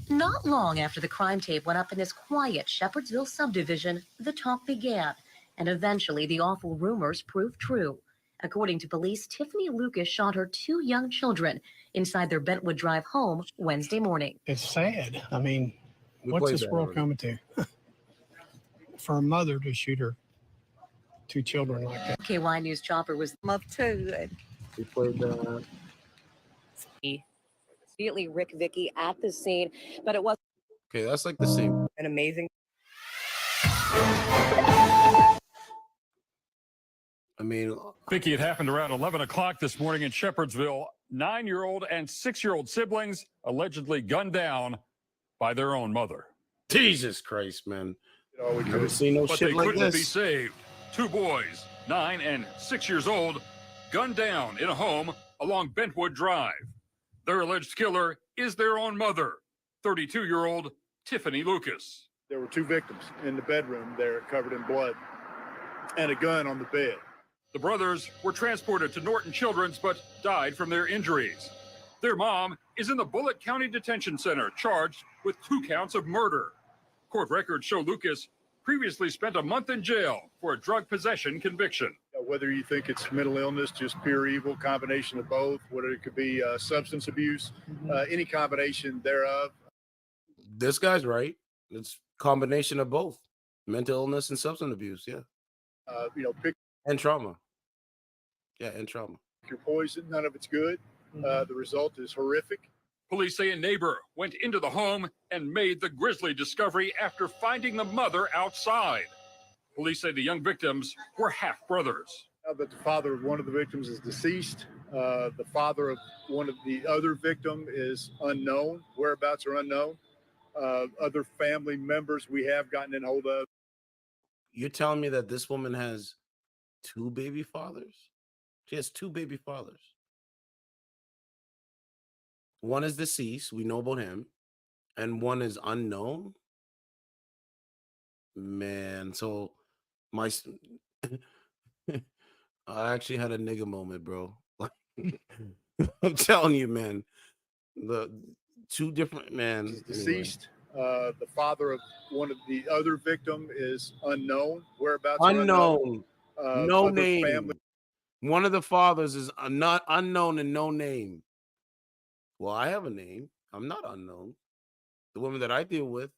Not long after the crime tape went up in this quiet Shepherdsville subdivision, the talk began, and eventually the awful rumors proved true. According to police, Tiffanie Lucas shot her 2 young children inside their Bentwood Drive home Wednesday morning. It's sad. I mean, what's this world coming to? For a mother to shoot her 2 children like that. KY News Chopper was Love too. We played that. immediately Rick Vicky at the scene, but it was Okay, that's like the same. an amazing. I mean, Vicky, it happened around 11 o'clock this morning in Shepherdsville. 9-year-old and 6-year-old siblings allegedly gunned down by their own mother. Jesus Christ, man. Never seen no But shit they like couldn't be this. saved. 2 boys, 9 and 6 years old, gunned down in a home along Bentwood Drive. Their alleged killer is their own mother, 32-year-old Tiffanie Lucas. There were 2 victims in the bedroom there covered in blood and a gun on the bed. The brothers were transported to Norton Children's but died from their injuries. Their mom is in the Bullitt County Detention Center, charged with 2 counts of murder. Court records show Lucas previously spent a month in jail for a drug possession conviction. Whether you think it's mental illness, just pure evil, combination of both, whether it could be substance abuse, any combination thereof. This guy's right. It's a combination of both. Mental illness and substance abuse, yeah. Pick And trauma. Yeah, and trauma. your poison, none of it's good. The result is horrific. Police say a neighbor went into the home and made the grisly discovery after finding the mother outside. Police say the young victims were half-brothers. Now that the father of one of the victims is deceased, the father of one of the other victim is unknown. Whereabouts are unknown. Other family members we have gotten in hold of. You're telling me that this woman has 2 baby fathers? She has 2 baby fathers. One is deceased. We know about him. And one is unknown. Man, so my I actually had a nigga moment, bro. I'm telling you, man. The 2 different man. He's deceased. The father of one of the other victim is unknown. Whereabouts are Unknown. No other name. family- One of the fathers is not unknown and no name. Well, I have a name. I'm not unknown. The women that I deal with,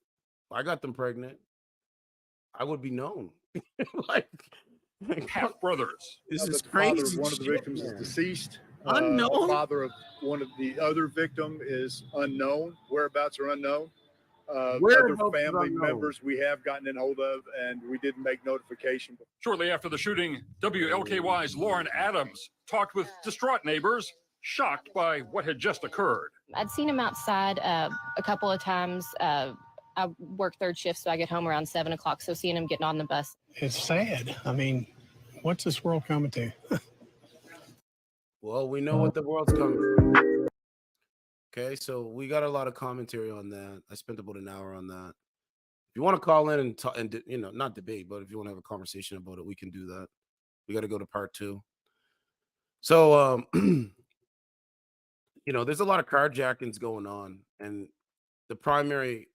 I got them pregnant. I would be known. like half-brothers. This Now is that the father crazy. of one of the shit, victims man. is deceased. Unknown? The father of one of the other victim is unknown. Whereabouts are unknown. Other Whereabouts is family unknown. members we have gotten in hold of, and we didn't make notification. Shortly after the shooting, WLKY's Lauren Adams talked with distraught neighbors, shocked by what had just occurred. I'd seen him outside a couple of times. I work 3rd shift, so I get home around 7 o'clock. So seeing him getting on the bus. It's sad. I mean, what's this world coming to? Well, we know what the world's coming. Okay, so we got a lot of commentary on that. I spent about an hour on that. If you want to call in and talk, and not debate, but if you want to have a conversation about it, we can do that. We got to go to part 2. So, there's a lot of carjackings going on, and the primary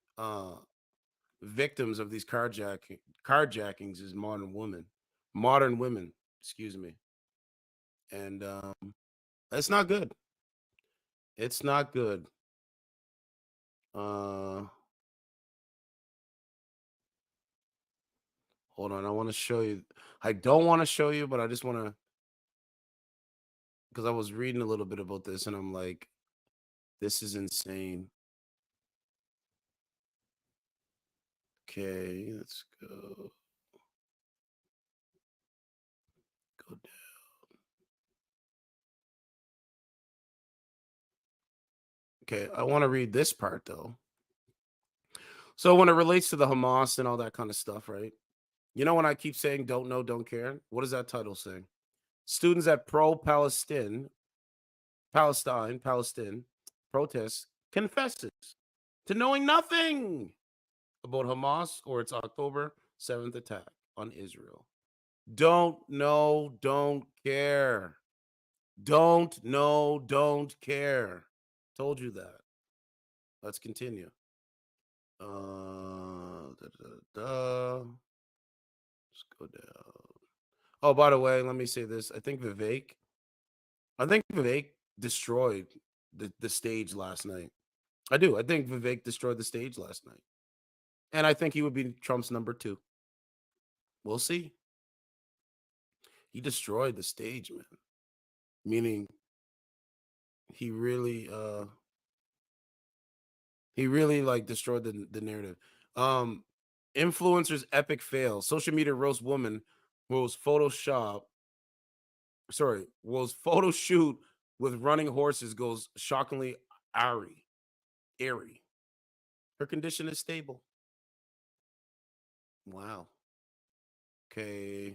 victims of these carjackings is modern women, excuse me. And it's not good. It's not good. Hold on, I want to show you. I don't want to show you, but I just want to, because I was reading a little bit about this and I'm like, this is insane. Okay, let's go. Go down. Okay, I want to read this part though. So when it relates to the Hamas and all that kind of stuff, right? You know when I keep saying don't know, don't care? What does that title say? Students at Palestine protest confesses to knowing nothing about Hamas or its October 7th attack on Israel. Don't know, don't care. Don't know, don't care. Told you that. Let's continue. Let's go down. Oh, by the way, let me say this. I think Vivek destroyed the stage last night. I do. I think Vivek destroyed the stage last night. And I think he would be Trump's number 2. We'll see. He destroyed the stage, man. Meaning he really like destroyed the narrative. Influencers epic fail. Social media roast woman was photo shoot with running horses goes shockingly airy. Her condition is stable. Wow. Okay.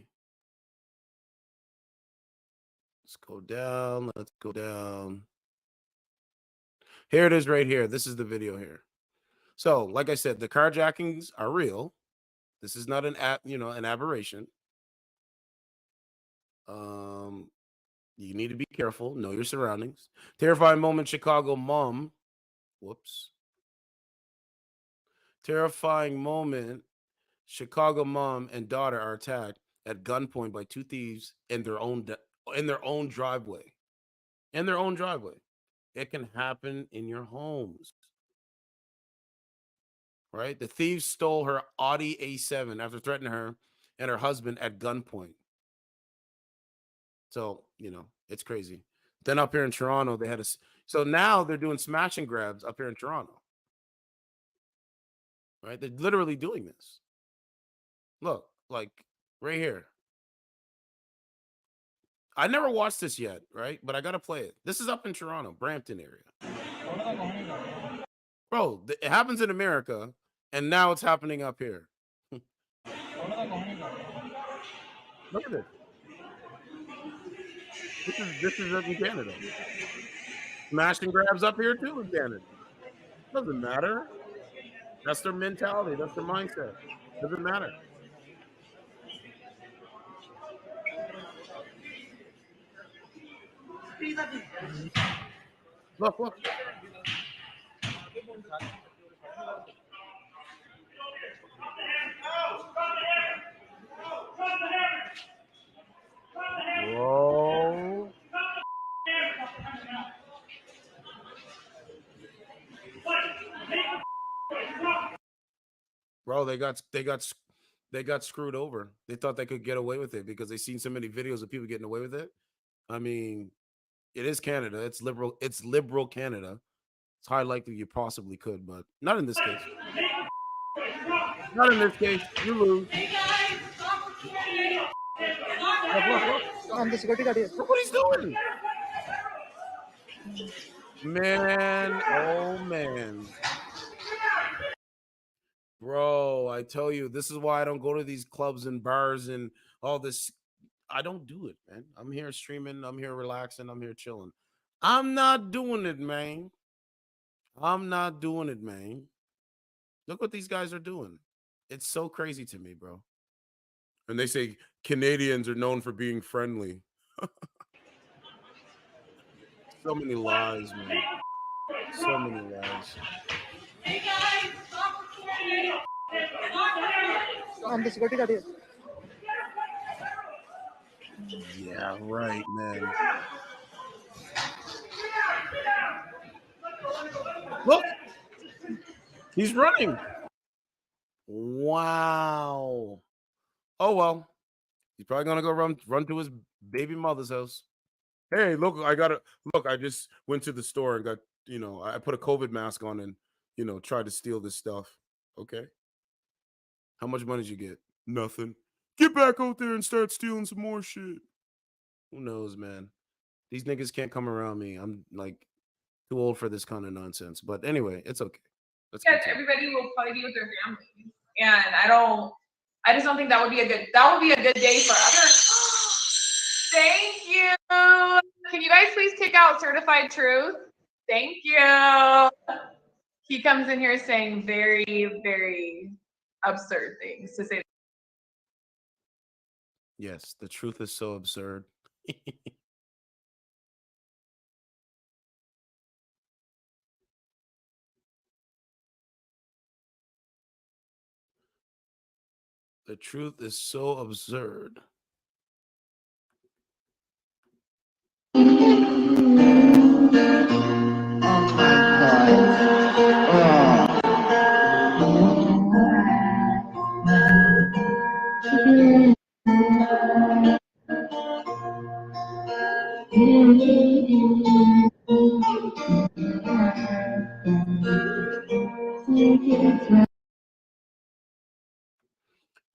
Let's go down. Let's go down. Here it is right here. This is the video here. So, like I said, the carjackings are real. This is not an aberration. You need to be careful. Know your surroundings. Terrifying moment, Chicago mom. Whoops. Terrifying moment. Chicago mom and daughter are attacked at gunpoint by 2 thieves in their own driveway. In their own driveway. It can happen in your homes. Right? The thieves stole her Audi A7 after threatening her and her husband at gunpoint. So, it's crazy. Then up here in Toronto, they had so now they're doing smash and grabs up here in Toronto. Right? They're literally doing this. Look, like right here. I never watched this yet, right? But I got to play it. This is up in Toronto, Brampton area. Bro, it happens in America, and now it's happening up here. Look at this. This is up in Canada. Smash and grabs up here too in Canada. Doesn't matter. That's their mentality. That's their mindset. Doesn't matter. Look. Whoa. Bro, they got screwed over. They thought they could get away with it because they seen so many videos of people getting away with it. I mean, it is Canada. It's liberal Canada. It's high likely you possibly could, but not in this case. Not in this case. You lose. Look what he's doing. Man, oh man. Bro, I tell you, this is why I don't go to these clubs and bars and all this. I don't do it, man. I'm here streaming. I'm here relaxing. I'm here chilling. I'm not doing it, man. I'm not doing it, man. Look what these guys are doing. It's so crazy to me, bro. And they say Canadians are known for being friendly. So many lies, man. So many lies. Yeah, right, man. Look, he's running. Wow. Oh well, he's probably gonna go run to his baby mother's house. Hey, look, I just went to the store and got, I put a COVID mask on and, tried to steal this stuff. Okay. How much money did you get? Nothing. Get back out there and start stealing some more shit. Who knows, man? These niggas can't come around me. I'm like, Too old for this kind of nonsense. But anyway, it's okay. Yes, everybody will probably be with their families, and I just don't think that would be a good day for others. Thank you. Can you guys please kick out Certified Truth? Thank you. He comes in here saying very, very absurd things to say. Yes, the truth is so absurd. The truth is so absurd.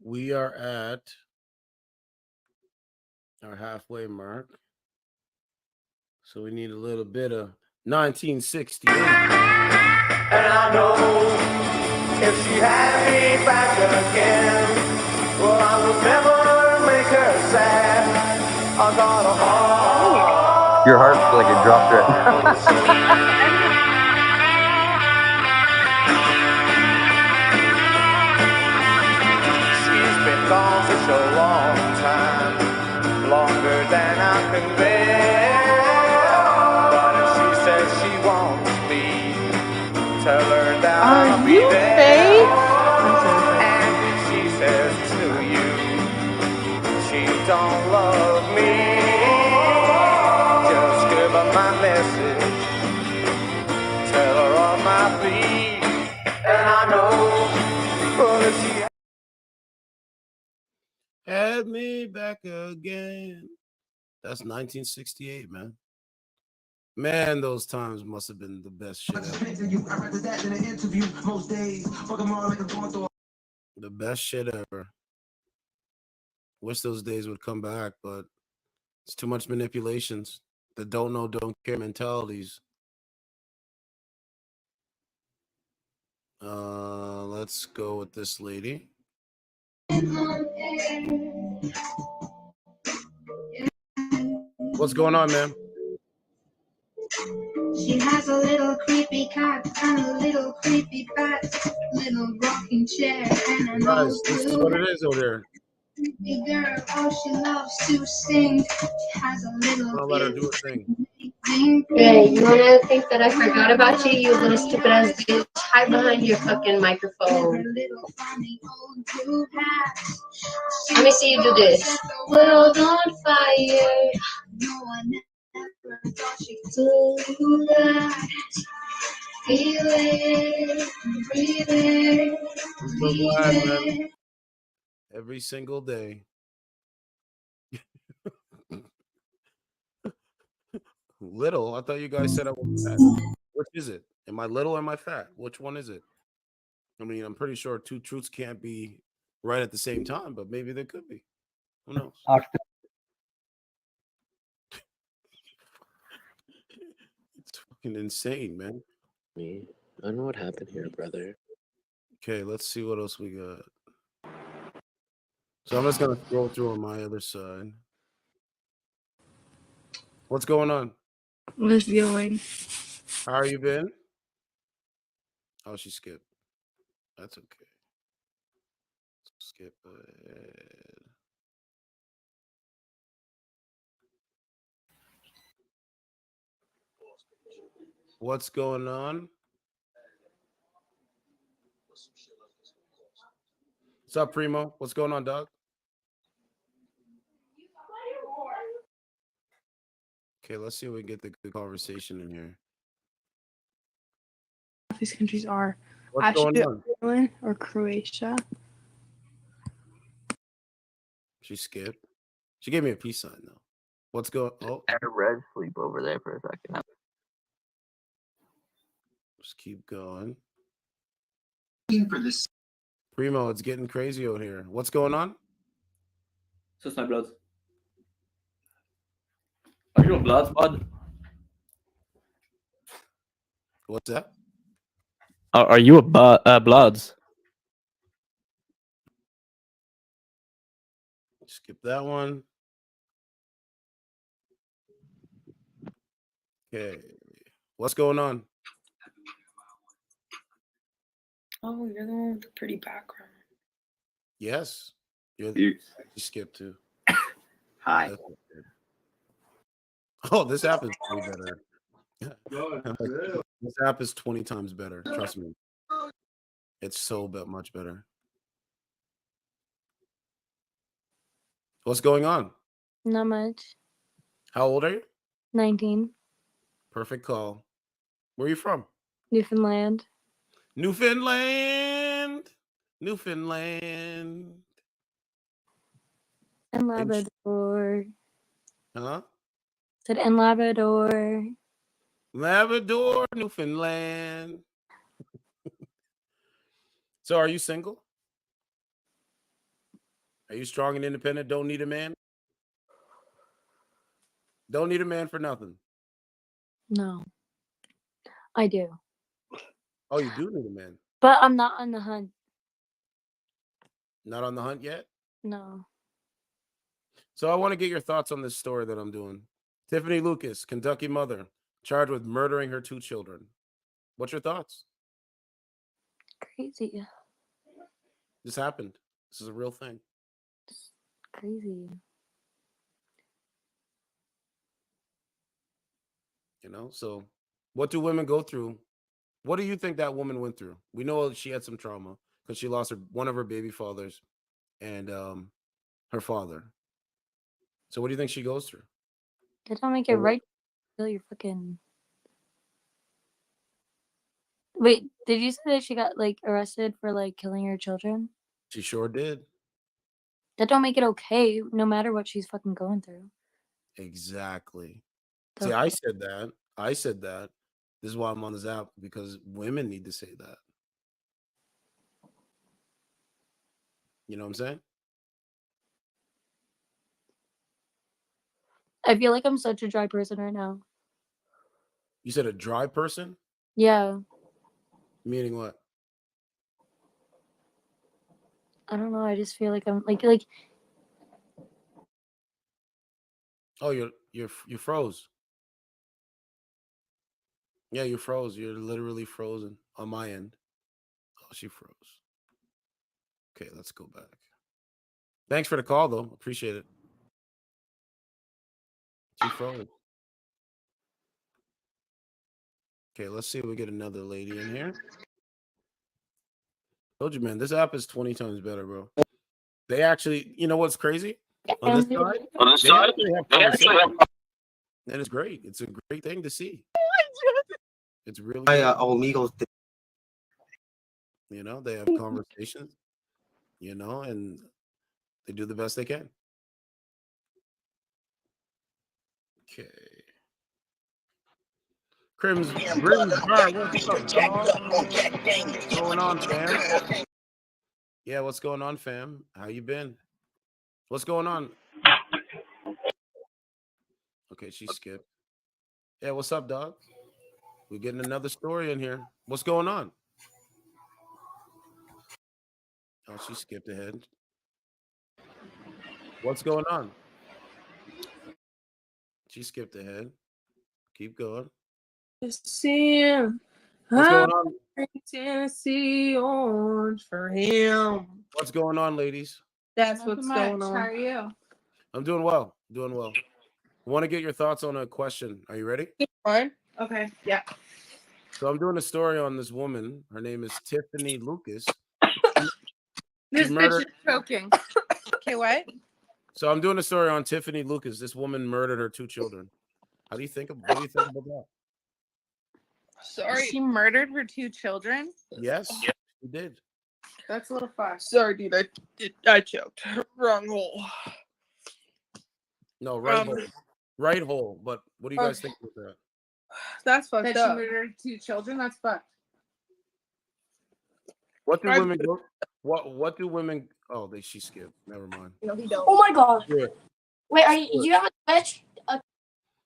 We are at our halfway mark. So we need a little bit of 1968. And I know if she had me back again, well, I would never make her sad. I got a heart. Your heart's like it dropped right now. She's been gone for so long time, longer than I can bear. But if she says she wants me, tell her that I'll be there. And if she says to you she don't love me, just give her my message, tell her all my pleas. And I know, well, if she Had me back again. That's 1968, man. Man, those times must have been the best shit ever. The best shit ever. Wish those days would come back, but it's too much manipulations. The don't know, don't care mentalities. Let's go with this lady. What's going on, man? She has a little creepy cat and a little creepy bat, little rocking chair and an Guys, old this is blue what it is over there. creepy girl. Oh, she loves to sing. She has a little I'll let her do her thing. Hey, you wanna think that I forgot about you, you little stupid ass bitch? Hide behind your fucking microphone. Let me see you do this. World on fire. No one ever thought she could do that. Feel it, breathe it, I'm so glad, man. Every single day. Little? I thought you guys said I was fat. Which is it? Am I little or am I fat? Which one is it? I mean, I'm pretty sure two truths can't be right at the same time, but maybe they could be. Who knows? It's fucking insane, man. Me, I don't know what happened here, brother. Okay, let's see what else we got. So I'm just gonna scroll through on my other side. What's going on? What's going? How you been? Oh, she skipped. That's okay. Skip ahead. What's going on? What's up, Primo? What's going on, dog? Okay, let's see if we can get the good conversation in here. These countries are What's going on? Ireland or Croatia. She skipped. She gave me a peace sign though. What's going? Oh, I had a red sleep over there for a second. just keep going. For this. Primo, it's getting crazy out here. What's going on? So it's my blood. Are you blood, bud? What's that? Are you a Bloods? Skip that one. Okay. What's going on? Oh, you're the one with the pretty background. Yes. You skipped too. Hi. Oh, this app is way better. This app is 20 times better. Trust me. It's so much better. What's going on? Not much. How old are you? 19. Perfect call. Where are you from? Newfoundland. Newfoundland. Newfoundland. And Labrador. Huh? Said and Labrador. Labrador, Newfoundland. So are you single? Are you strong and independent? Don't need a man? Don't need a man for nothing. No. I do. Oh, you do need a man. But I'm not on the hunt. Not on the hunt yet? No. So I want to get your thoughts on this story that I'm doing. Tiffanie Lucas, Kentucky mother, charged with murdering her 2 children. What's your thoughts? Crazy. This happened. This is a real thing. It's crazy. You know, so what do women go through? What do you think that woman went through? We know she had some trauma because she lost one of her baby fathers and her father. So what do you think she goes through? That don't make it right to kill your fucking. Wait, did you say that she got like arrested for like killing her children? She sure did. That don't make it okay, no matter what she's fucking going through. Exactly. See, I said that. I said that. This is why I'm on this app, because women need to say that. You know what I'm saying? I feel like I'm such a dry person right now. You said a dry person? Yeah. Meaning what? I don't know. I just feel like I'm like. Oh, you froze. Yeah, you froze. You're literally frozen on my end. Oh, she froze. Okay, let's go back. Thanks for the call, though. Appreciate it. She froze. Okay, let's see if we get another lady in here. Told you, man, this app is 20 times better, bro. They actually, you know what's crazy? On this side, they actually have and it's great. It's a great thing to see. It's really amigos. You know, they have conversations, you know, and they do the best they can. Okay. Grim's Bar, what's up, dog? What's going on, fam? Yeah, what's going on, fam? How you been? What's going on? Okay, she skipped. Yeah, what's up, dog? We're getting another story in here. What's going on? Oh, she skipped ahead. What's going on? She skipped ahead. Keep going. See him. What's going on? Tennessee orange for him. What's going on, ladies? That's what's going on. How are you? I'm doing well. Doing well. I want to get your thoughts on a question. Are you ready? Fine. Okay. Yeah. So I'm doing a story on this woman. Her name is Tiffanie Lucas. This bitch is choking. Okay, what? So I'm doing a story on Tiffanie Lucas. This woman murdered her 2 children. What do you think about that? Sorry. She murdered her 2 children? Yes, she did. That's a little fast. Sorry, dude. I choked. Wrong hole. No, right hole. Right hole. But what do you guys think about that? That's fucked That up. she murdered 2 children? That's fucked. What do women go? What do women? Oh, she skipped. Never mind. No, he don't. Oh my god. Yeah. Wait, are you have a Twitch?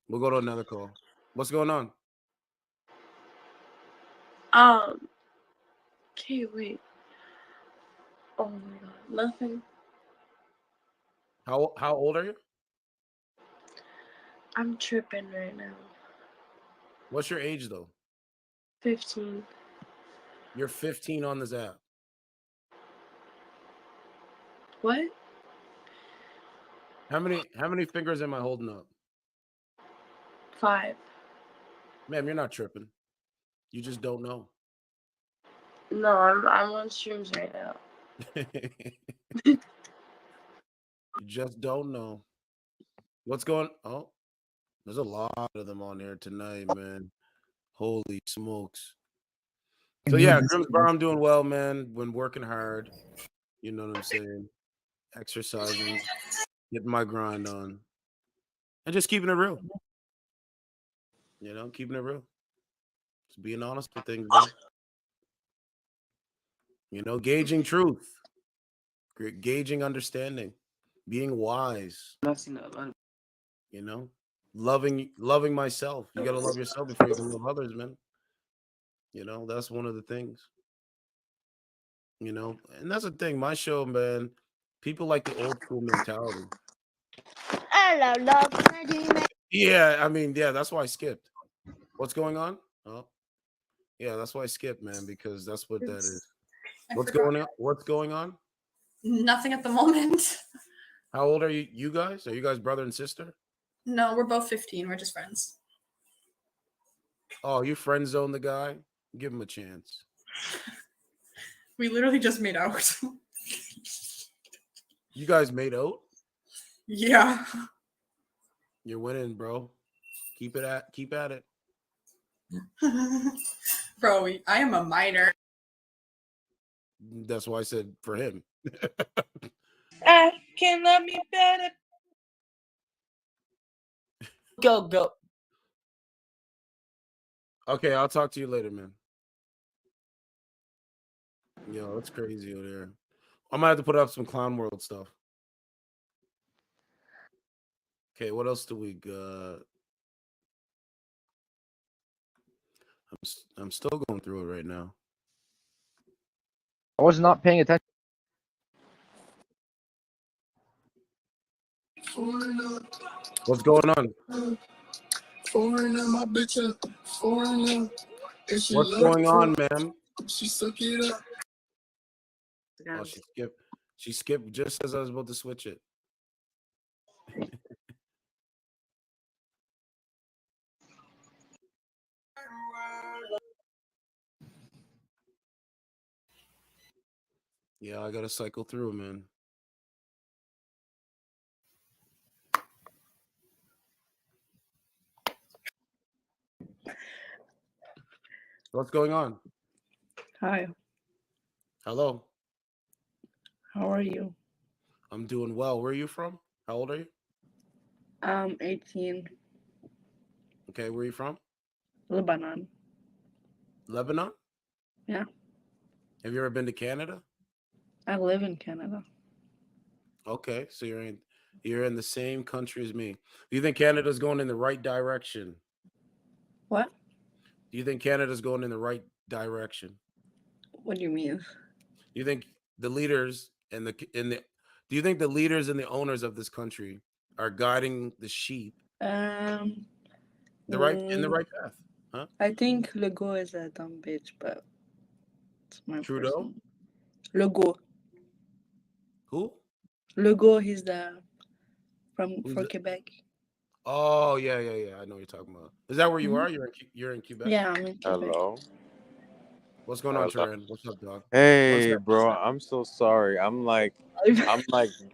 We'll go to another call. What's going on? Okay, wait. Oh my god, nothing. How old are you? I'm tripping right now. What's your age though? 15. You're 15 on this app. What? How many fingers am I holding up? 5. Ma'am, you're not tripping. You just don't know. No, I'm on shrooms right now. You just don't know. What's going? Oh, there's a lot of them on here tonight, man. Holy smokes. So yeah, Grimsborough, I'm doing well, man. Been working hard. You know what I'm saying? Exercising, getting my grind on, and just keeping it real. You know, keeping it real. Just being honest with things, bro. You know, gauging truth, gauging understanding, being wise. You know, loving myself. You gotta love yourself before you can love others, man. You know, that's one of the things. You know, and that's the thing. My show, man, people like the old school mentality. Hello, love. Yeah, I mean, yeah, that's why I skipped. What's going on? Oh, yeah, that's why I skipped, man, because that's what that is. What's going on? What's going on? Nothing at the moment. How old are you guys? Are you guys brother and sister? No, we're both 15. We're just friends. Oh, you friend zone the guy? Give him a chance. We literally just made out. You guys made out? Yeah. You're winning, bro. Keep at it. Bro, I am a minor. That's why I said for him. I can love me better. Go. Okay, I'll talk to you later, man. Yo, it's crazy over there. I might have to put up some Clown World stuff. Okay, what else do we got? I'm still going through it right now. I was not paying attention. What's going on? What's going on, ma'am? She suck it up. Oh, she skipped just as I was about to switch it. Yeah, I gotta cycle through, man. What's going on? Hi, Hello. how are you? I'm doing well. Where are you from? How old are you? 18. Okay, where are you from? Lebanon. Lebanon? Yeah, Have you ever been to Canada? I live in Canada. Okay, so you're in the same country as me. Do you think Canada's going in the right direction? What? Do you think Canada's going in the right direction? What do you mean? Do you think the leaders and do you think the leaders and the owners of this country are guiding the sheep in the right path? Huh? I think Legault is a dumb bitch, but it's my Trudeau? personal. Legault. Who? Legault, he's from Who's Quebec. Oh, yeah. I know what you're talking about. Is that where you are? You're in Quebec? Yeah, I'm in Quebec. Hello. What's going on, Turan? What's up, dog? Hey, bro. I'm so sorry. I'm like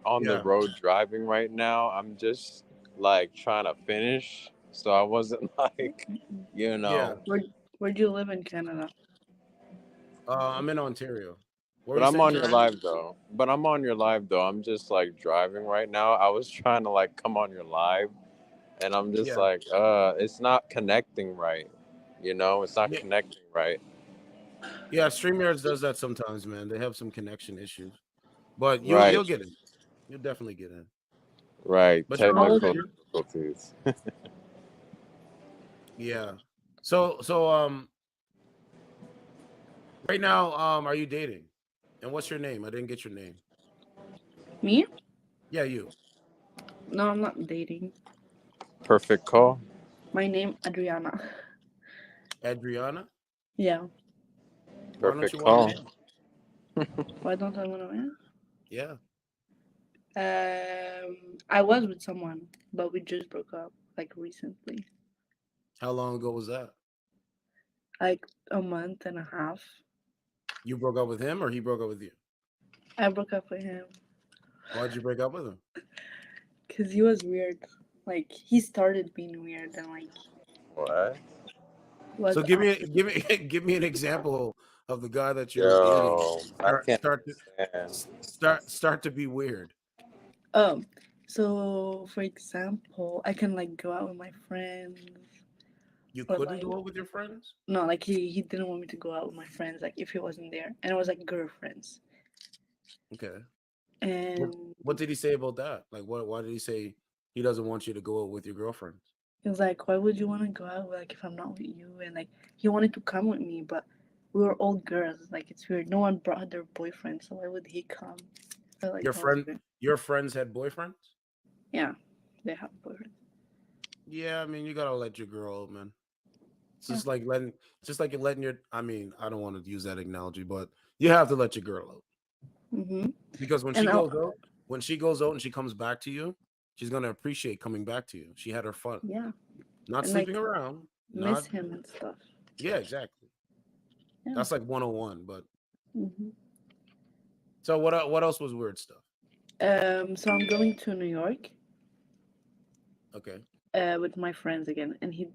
on the Yeah. road driving right now. I'm just like trying to finish, so I wasn't like, you know. Where do you live in Canada? I'm in Ontario. What were But you I'm saying, on your Turan? live though. I'm just like driving right now. I was trying to like come on your live, and I'm just Yeah. like, it's not connecting right. You know, it's not connecting right. Yeah, StreamYards does that sometimes, man. They have some connection issues. But you'll Right. get in. You'll definitely get in. Right. But Technical difficulties. yeah. So Right now, are you dating? And what's your name? I didn't get your name. Me? Yeah, you. No, I'm not dating. Perfect call. My name Adriana. Adriana? Yeah. Why don't Perfect you want call. to win? Why don't I want to win? Yeah. I was with someone, but we just broke up like recently, How long ago was that? like a month and a half. You broke up with him or he broke up with you? I broke up with him Why'd you break up with him? because he was weird. Like he started being weird and like What? was So give me an example of the guy that you're dating. Yo, I can't understand. Start to be weird. So for example, I can like go out with my friends. You Or, couldn't like, go out with your friends? No, like he didn't want me to go out with my friends, like if he wasn't there, and it was like girlfriends. Okay. And What did he say about that? Like, why did he say he doesn't want you to go out with your girlfriends? he was like, "Why would you want to go out like if I'm not with you?" And like he wanted to come with me, but we were all girls. Like it's weird. No one brought their boyfriend, so why would he come? I felt like that was weird. Your friends had boyfriends? Yeah, they have boyfriends. Yeah, I mean, you gotta let your girl out, man. It's just like letting your. I mean, I don't want to use that analogy, but you have to let your girl out because when she goes out and she comes back to you, she's gonna appreciate coming back to you. She had her fun. Yeah. Not And, sleeping like, around. Miss him and stuff. Yeah, exactly. Yeah. That's like 101. But hmm so what else was weird stuff? So I'm going to New York. Okay. With my friends again, and he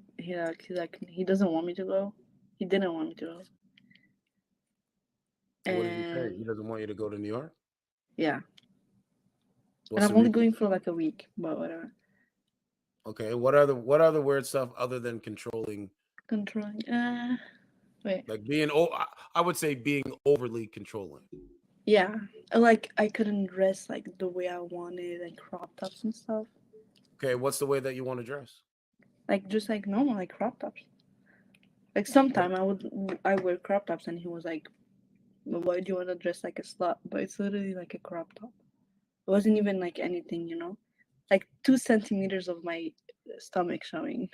doesn't want me to go. He didn't want me to go. What did he say? And He doesn't want you to go to New York? yeah. What's And the I'm only reason? going for like a week, but whatever. Okay. What other weird stuff other than controlling? Controlling. Wait. Like being I would say being overly controlling. Yeah. Like I couldn't dress like the way I wanted, like crop tops and stuff. Okay, what's the way that you want to dress? Like just like normal, like crop tops. Like sometime I wear crop tops, and he was like, "Why do you want to dress like a slut?" But it's literally like a crop top. It wasn't even like anything, like 2 centimeters of my stomach showing.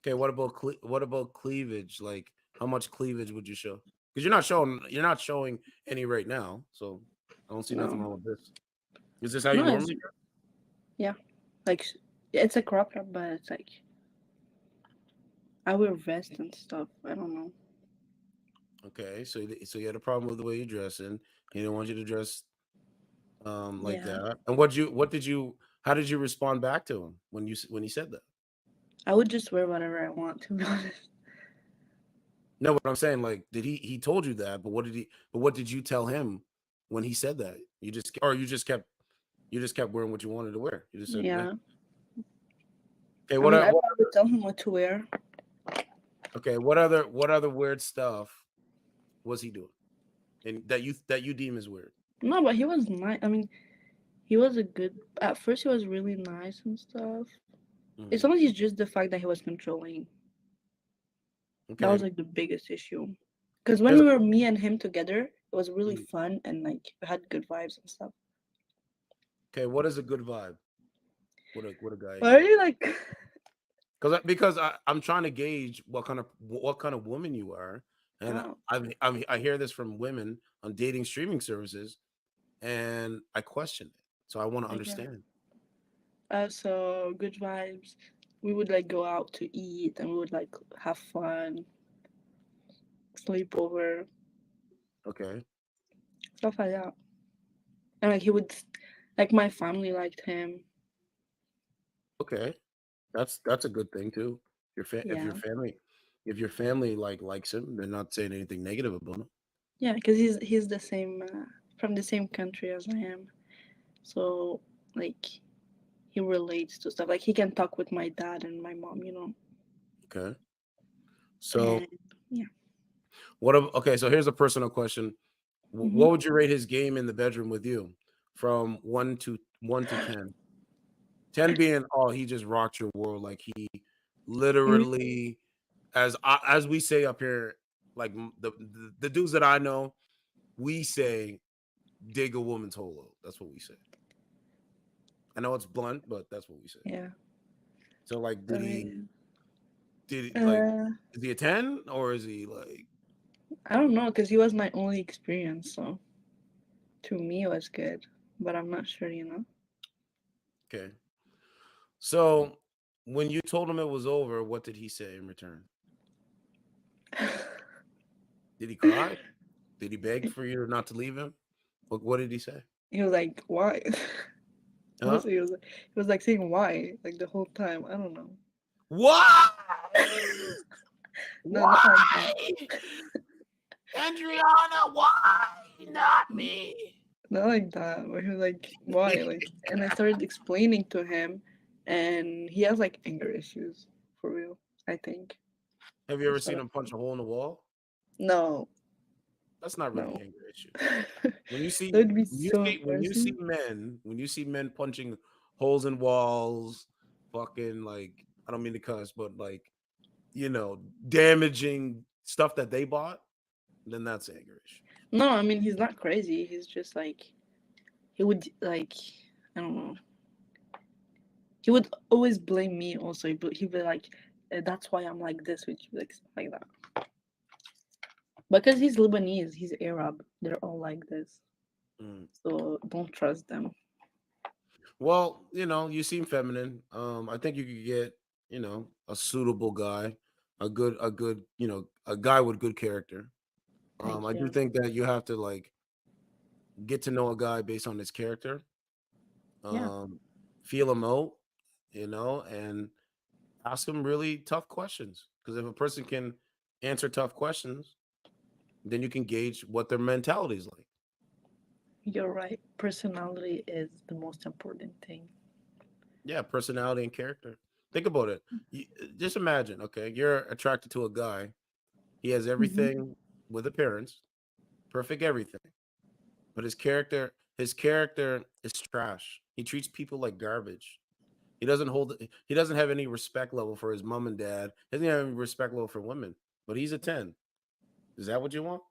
Okay, what about cleavage? Like, how much cleavage would you show? Because you're not showing any right now, so I don't see nothing No. wrong with this. Is this how you normally dress? Yeah, like it's a crop top, but it's like I wear vest and stuff. I don't know. Okay, so you had a problem with the way you dress, and he didn't want you to dress like Yeah. that. And how did you respond back to him when he said that? I would just wear whatever I want, to be honest. No, but I'm saying, like, he told you that, but what did you tell him when he said that? You just kept wearing what you wanted to wear. You just said, Yeah. Okay, I would tell him what to wear. Okay, what other weird stuff was he doing? And that you deem as weird? No, but he was nice. I mean, he was at first he was really nice and stuff. It's only just the fact that he was controlling. Okay. That was like the biggest issue. Because when we were me and him together, it was really fun and like we had good vibes and stuff. Okay, what is a good vibe? What a guy. Why are you like? Because I'm trying to gauge what kind of woman you are, and I hear this from women on dating streaming services, and I question it. So I want to understand. So good vibes. We would like go out to eat and we would like have fun, sleep over. Okay. Stuff like that. And like he would, like my family liked him. Okay, that's a good thing too. If your family likes him, they're not saying anything negative about him. Yeah, because he's the same from the same country as I am, so like he relates to stuff. Like he can talk with my dad and my mom, Okay. So And, yeah. Okay, so here's a personal question. What would you rate his game in the bedroom with you, from 1 to 10? 10 being, oh, he just rocked your world, like he literally, as we say up here, Like the dudes that I know, we say dig a woman's hole. That's what we say. I know it's blunt, but that's what we say. Yeah. So like, did he Uh, is he a 10 or is he like? I don't know, because he was my only experience, so to me it was good, but I'm not sure, you know. Okay. So when you told him it was over, what did he say in return? Did he cry? Did he beg for you not to leave him? What did he say? He was like, "Why?" Huh? Honestly, he was like saying why like the whole time. I don't know. Why? No, not like that. Adriana, why not me? Not like that. Where he was like, "Why?" Like, and I started explaining to him, and he has like anger issues for real. I think. Have you ever That's what seen him punch a hole in the wall? No. That's not really No. anger issues. When you see That would be when you see embarrassing. men punching holes in walls, fucking like, I don't mean to cuss, but like, you know, damaging stuff that they bought, then that's anger issue. No, I mean he's not crazy. He's just like he would like I don't know. He would always blame me. Also, he'd be like, "That's why I'm like this with you," like stuff like that. Because he's Lebanese, he's Arab. They're all like this. So don't trust them. Well, you know, you seem feminine. I think you could get, you know, a suitable guy, a good, you know, a guy with good character. Thank I do you. think that you have to like get to know a guy based on his character. Yeah. Feel him out, you know, and ask him really tough questions. Because if a person can answer tough questions, then you can gauge what their mentality is like. You're right. Personality is the most important thing. Yeah, personality and character. Think about it. Just imagine, okay, you're attracted to a guy. He has everything with appearance, perfect everything. But his character is trash. He treats people like garbage. He doesn't have any respect level for his mom and dad. He doesn't have any respect level for women. But he's a 10. Is that what you want?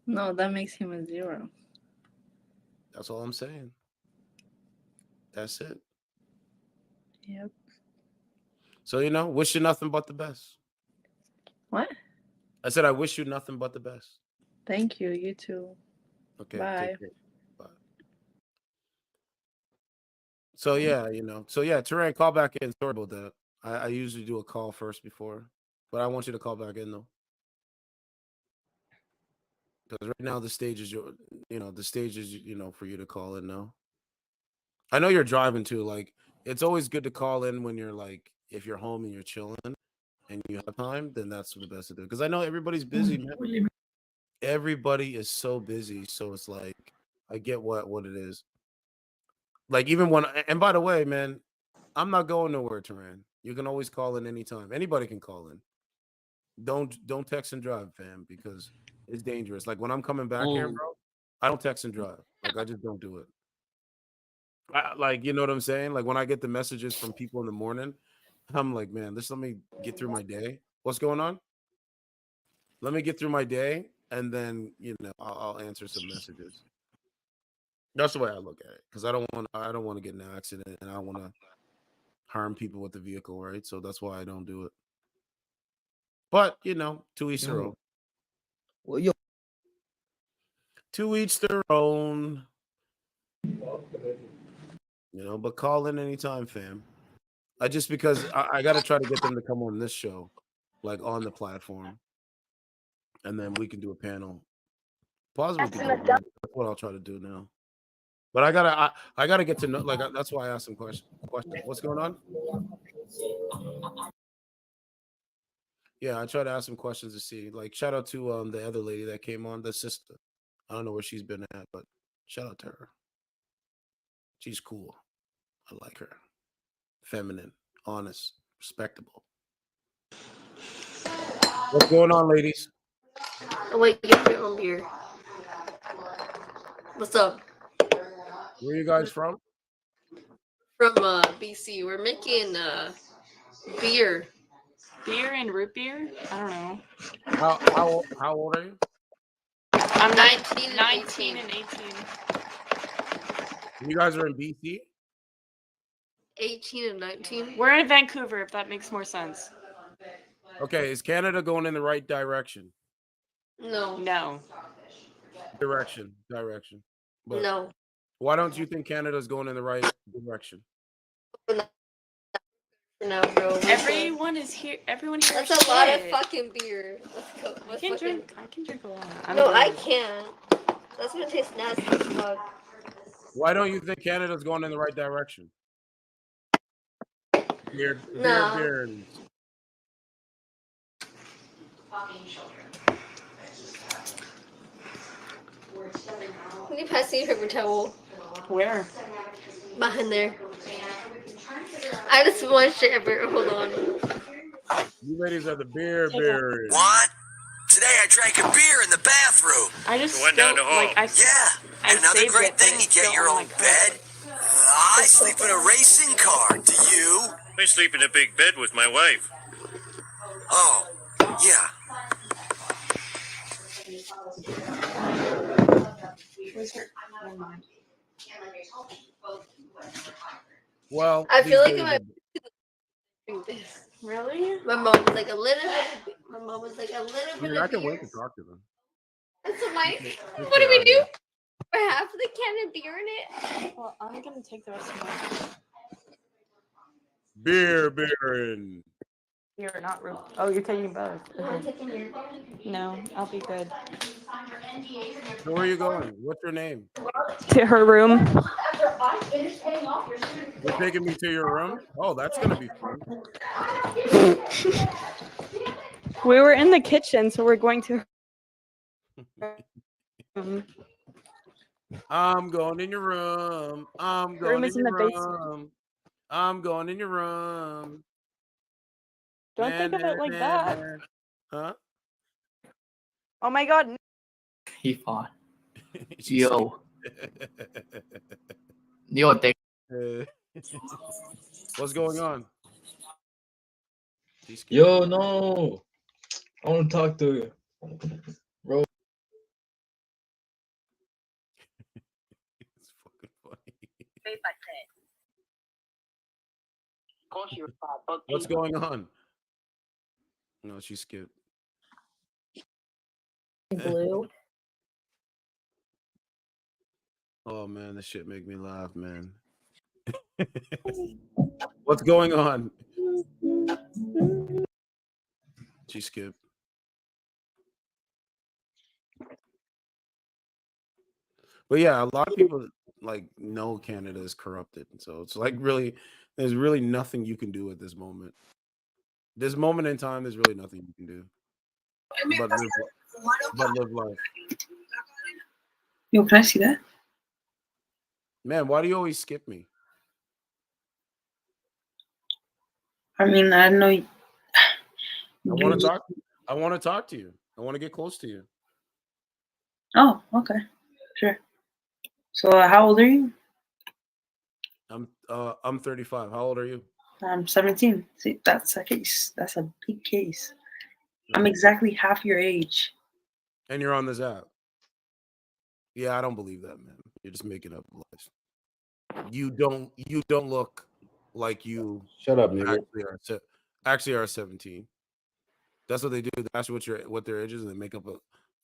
No, that makes him a 0. That's all I'm saying. That's it. Yep. So, you know, wish you nothing but the best. What? I said I wish you nothing but the best. Thank you. You too. Okay. Bye. Take care. Bye. So yeah, you know. So yeah, Terrain, call back in. Sorry about that. I usually do a call first before, but I want you to call back in though. Because right now the stage is for you to call in now. I know you're driving too. Like, it's always good to call in when you're like, if you're home and you're chilling and you have time, then that's the best to do. Because I know everybody's busy, man. Everybody is so busy. So it's like, I get what it is. Like, even when, and by the way, man, I'm not going nowhere, Turan. You can always call in anytime. Anybody can call in. Don't text and drive, fam, because it's dangerous. Like, when I'm coming back here, bro, I don't text and drive. Like, I just don't do it. Like, you know what I'm saying? Like, when I get the messages from people in the morning, I'm like, man, let me get through my day. What's going on? Let me get through my day, and then, you know, I'll answer some messages. That's the way I look at it, because I don't want to get in an accident, and I don't want to harm people with the vehicle, right? So that's why I don't do it. But, you know, to each their own. Well, yo. To each their own. You know, but call in anytime, fam. Because I got to try to get them to come on this show, like on the platform, and then we can do a panel. Possibly, that's what I'll try to do now. But I gotta get to know. Like, that's why I asked some questions. What's going on? Yeah, I try to ask some questions to see. Like, shout out to the other lady that came on, the sister. I don't know where she's been at, but shout out to her. She's cool. I like her. Feminine, honest, respectable. What's going on, ladies? Oh wait, you have your own beer. What's up? Where are you guys from? From BC. We're making beer beer and root beer? I don't know. How old are you? I'm 19 19 and 18. You guys are in BC? 18 and 19. We're in Vancouver, if that makes more sense. Okay, is Canada going in the right direction? No. No. Direction. But No. why don't you think Canada's going in the right direction? No, bro. Everyone is here. Everyone here. That's a lot of fucking beer. Let's go. I can drink. I can drink a lot. No, I can't. That's gonna taste nasty as fuck. Why don't you think Canada's going in the right direction? Beer. Can you pass me your paper towel? Where? Behind there. I just want shit ever. Hold on. You ladies are the beer barons. What? Today I drank a beer in the bathroom. I just went down to home. like I Another saved great it, thing, but you it's get still your on my own cup. bed. I sleep in a racing car. Do you? I sleep in a big bed with my wife. Oh, yeah. Well, I feel like these my days- Really? My mom was like a little bit. My mom was like a little bit. Dude, I of can beer. wait to talk to them. And so my, Okay, what do we do? For half the can of beer in it. Well, I'm gonna take the rest of my Beer baron. beer, not root. Oh, you're taking both. I'm taking your. No, I'll be good. So where are you going? What's your name? To her room. You're taking me to your room? Oh, that's gonna be fun. We were in the kitchen, so we're going to. I'm going in your room. I'm Room going is in in your the basement. room. I'm going in your room. Don't think of it like that. Huh? Oh my god. He fought. Yo. Yo, te. What's going on? Yo, no. I want to talk to you. Bro. It's fucking funny. What's going on? No, she skipped. Blue. Oh man, this shit make me laugh, man. What's going on? She skipped. But yeah, a lot of people like know Canada is corrupted. So it's like really, there's really nothing you can do at this moment. This moment in time, there's really nothing you can do. But live life. Yo, can I see that? Man, why do you always skip me? I mean, I know. I want to talk. I want to talk to you. I want to get close to you. Oh, okay, sure. So, how old are you? I'm 35. How old are you? I'm 17. See, that's a case. That's a big case. I'm exactly half your age. And you're on this app. Yeah, I don't believe that, man. You're just making up lies. You don't look like you. Shut up, nigga. Actually are 17. That's what they do. They ask you what their age is, and they make up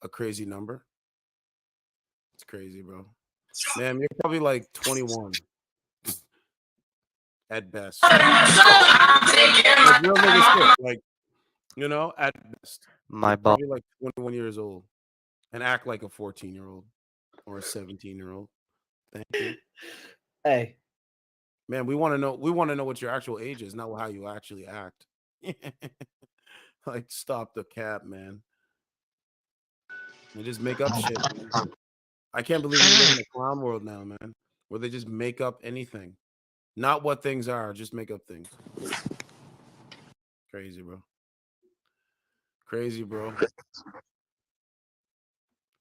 a crazy number. It's crazy, bro. Man, you're probably like 21 at best. Like real nigga shit. Like, you know, at best. My ball. You're like 21 years old and act like a 14-year-old or a 17-year-old. Thank you. Hey. Man, we want to know what your actual age is, not how you actually act. Like, stop the cap, man. They just make up shit. Man. I can't believe we live in a clown world now, man, where they just make up anything. Not what things are, just make up things. Crazy, bro. Crazy, bro.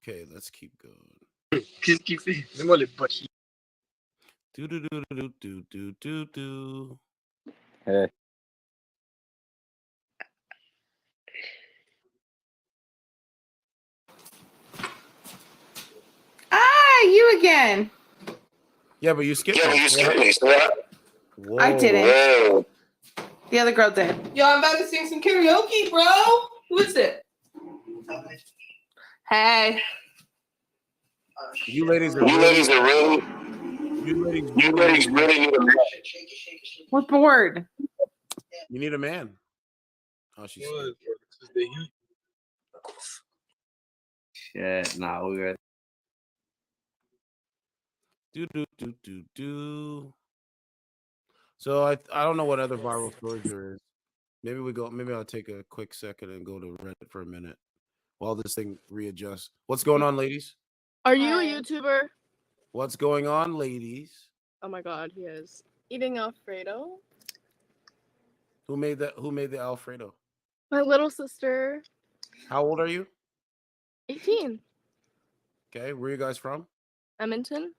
Okay, let's keep going. Qu'est-ce qu'il fait? Dis-moi les poches. Do. Hey. you again. Yeah, but you skipped me. Whoa. I didn't. The other girl did. Yo, I'm about to sing some karaoke, bro. Who is it? Hey. You ladies are really. You ladies really need a man. We're bored. You need a man. Oh, she's. Shit, nah, we good. Do. So I don't know what other viral stories there is. Maybe I'll take a quick second and go to Reddit for a minute while this thing readjusts. What's going on, ladies? Are you a YouTuber? What's going on, ladies? Oh my god, he is. Eating Alfredo? Who made the Alfredo? My little sister. How old are you? 18. Okay, where are you guys from? Edmonton?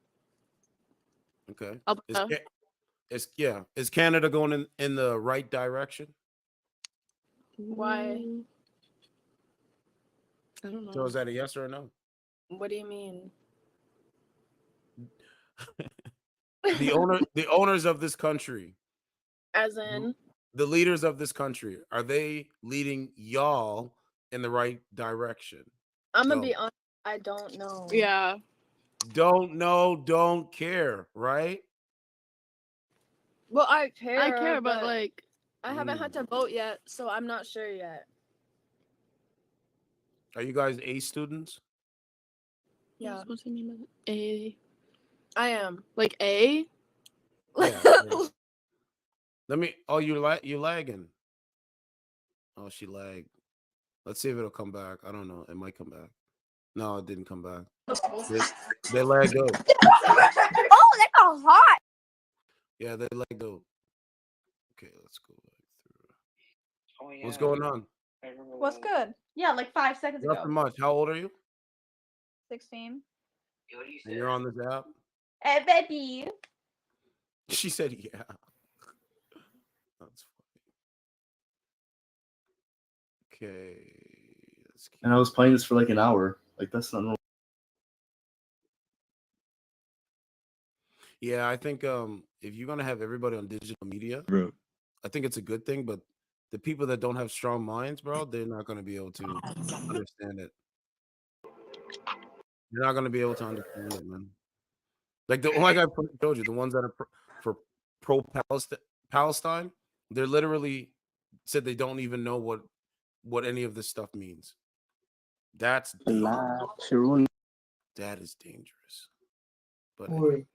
Okay. Alberta. Is Canada going in the right direction? Why? I don't know. So is that a yes or a no? What do you mean? The owners of this country, As in? the leaders of this country, are they leading y'all in the right direction? I'm gonna be honest, I don't know. Yeah. Don't know, don't care, right? Well, I care, but like I haven't had to vote yet, so I'm not sure yet. Are you guys A students? Yeah. What's the name of it? A. I am. Like A? Yeah. Let me. Oh, you lagging? Oh, she lagged. Let's see if it'll come back. I don't know. It might come back. No, it didn't come back. They lagged out. Oh, that got hot. Yeah, they lagged out. Okay, let's go back through. What's going on? What's good? Yeah, like 5 seconds ago. Nothing much. How old are you? 16. And you're on this app? Hey, baby. She said, yeah. That's funny. Okay. And I was playing this for like an hour. Like, that's not normal. Yeah, I think if you're gonna have everybody on digital media, Bro. I think it's a good thing. But the people that don't have strong minds, bro, they're not gonna be able to understand it. You're not gonna be able to understand it, man. Like I told you, the ones that are for pro Palestine, they're literally said they don't even know what any of this stuff means. That is dangerous. But anyway.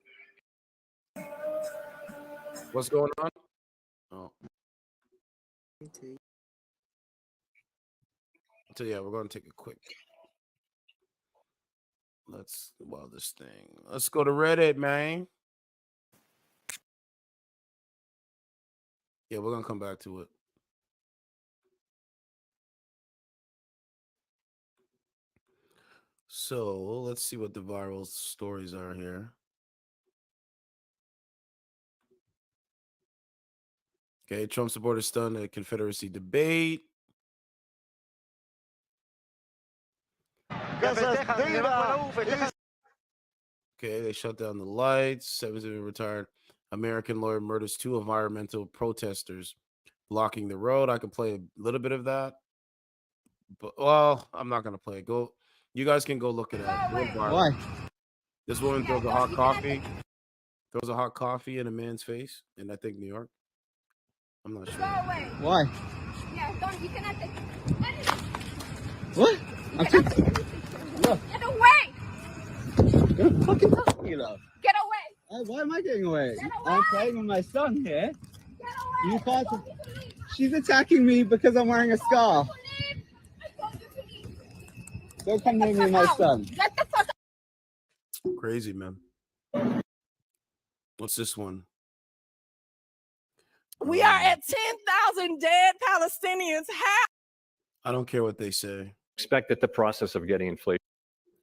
What's going on? Oh. So yeah, we're gonna take a quick. Let's go to Reddit, man. Yeah, we're gonna come back to it. So let's see what the viral stories are here. Okay, Trump supporters stunned at Confederacy debate. Okay, they shut down the lights. 7 retired American lawyer murders 2 environmental protesters blocking the road. I can play a little bit of that. But I'm not gonna play it. You guys can go look it up. Why? This woman throws a hot coffee in a man's face in, I think, New York. I'm not sure. Why? Yeah, you cannot take anything. What? Get away! What are you fucking talking about? Get away! Why am I getting away? I'm playing with my son here. You can't. She's attacking me because I'm wearing a scarf. Don't come near me and my son. Get the fuck out! Crazy, man. What's this one? We are at 10,000 dead Palestinians. How? I don't care what they say. Expected the process of getting inflation.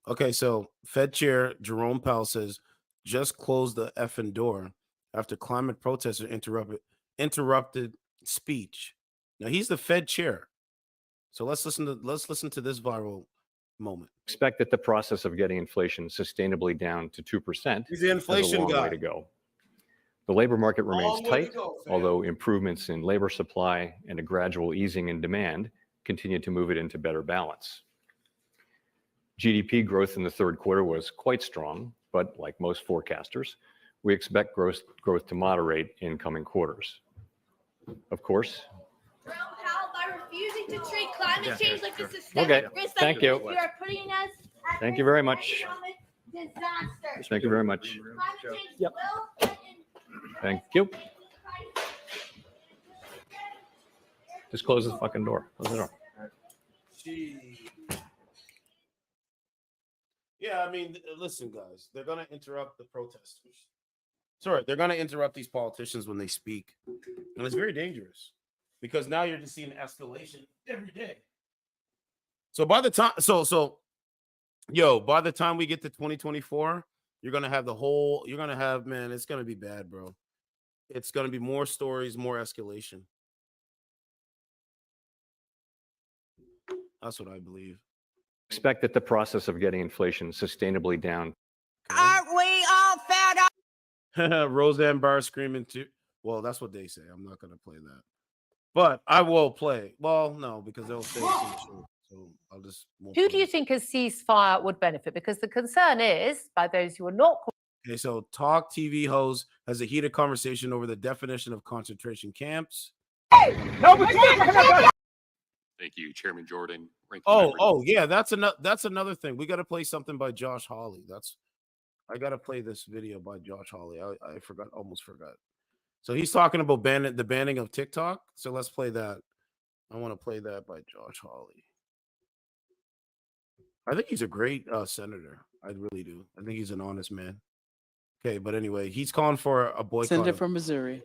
Okay, so Fed Chair Jerome Powell says, just close the effing door after climate protesters interrupted speech. Now he's the Fed chair. So let's listen to this viral moment. Expect that the process of getting inflation sustainably down to 2% He's the has inflation a long guy. way to go. The labor market remains Long way to tight, go, fam. although improvements in labor supply and a gradual easing in demand continue to move it into better balance. GDP growth in the third quarter was quite strong, but like most forecasters, we expect growth to moderate in coming quarters. Of course. By refusing to treat climate change like a systemic Okay, risk, thank you. You are putting us at Thank you risk very of much. economic disaster. Thank you very much. Climate change Yep. will threaten Thank you. Just close the fucking door. Close the door. Yeah, I mean, listen, guys, they're gonna interrupt the protesters. Sorry, they're gonna interrupt these politicians when they speak, and it's very dangerous because now you're just seeing escalation every day. So by the time, by the time we get to 2024, you're gonna have man, it's gonna be bad, bro. It's gonna be more stories, more escalation. That's what I believe. Expect that the process of getting inflation sustainably down. Aren't we all fed up? Roseanne Barr screaming too. Well, that's what they say. I'm not gonna play that, but I will play. Well, no, because they'll say some shit. So I'll just. Who do you think a ceasefire would benefit? Because the concern is, by those who are not. Okay, so Talk TV host has a heated conversation over the definition of concentration camps. Thank you, Chairman Jordan. Oh, yeah, that's another thing. We got to play something by Josh Hawley. I got to play this video by Josh Hawley. I almost forgot. So he's talking about the banning of TikTok. So let's play that. I want to play that by Josh Hawley. I think he's a great senator. I really do. I think he's an honest man. Okay, but anyway, he's calling for a boycott. Senator from Missouri.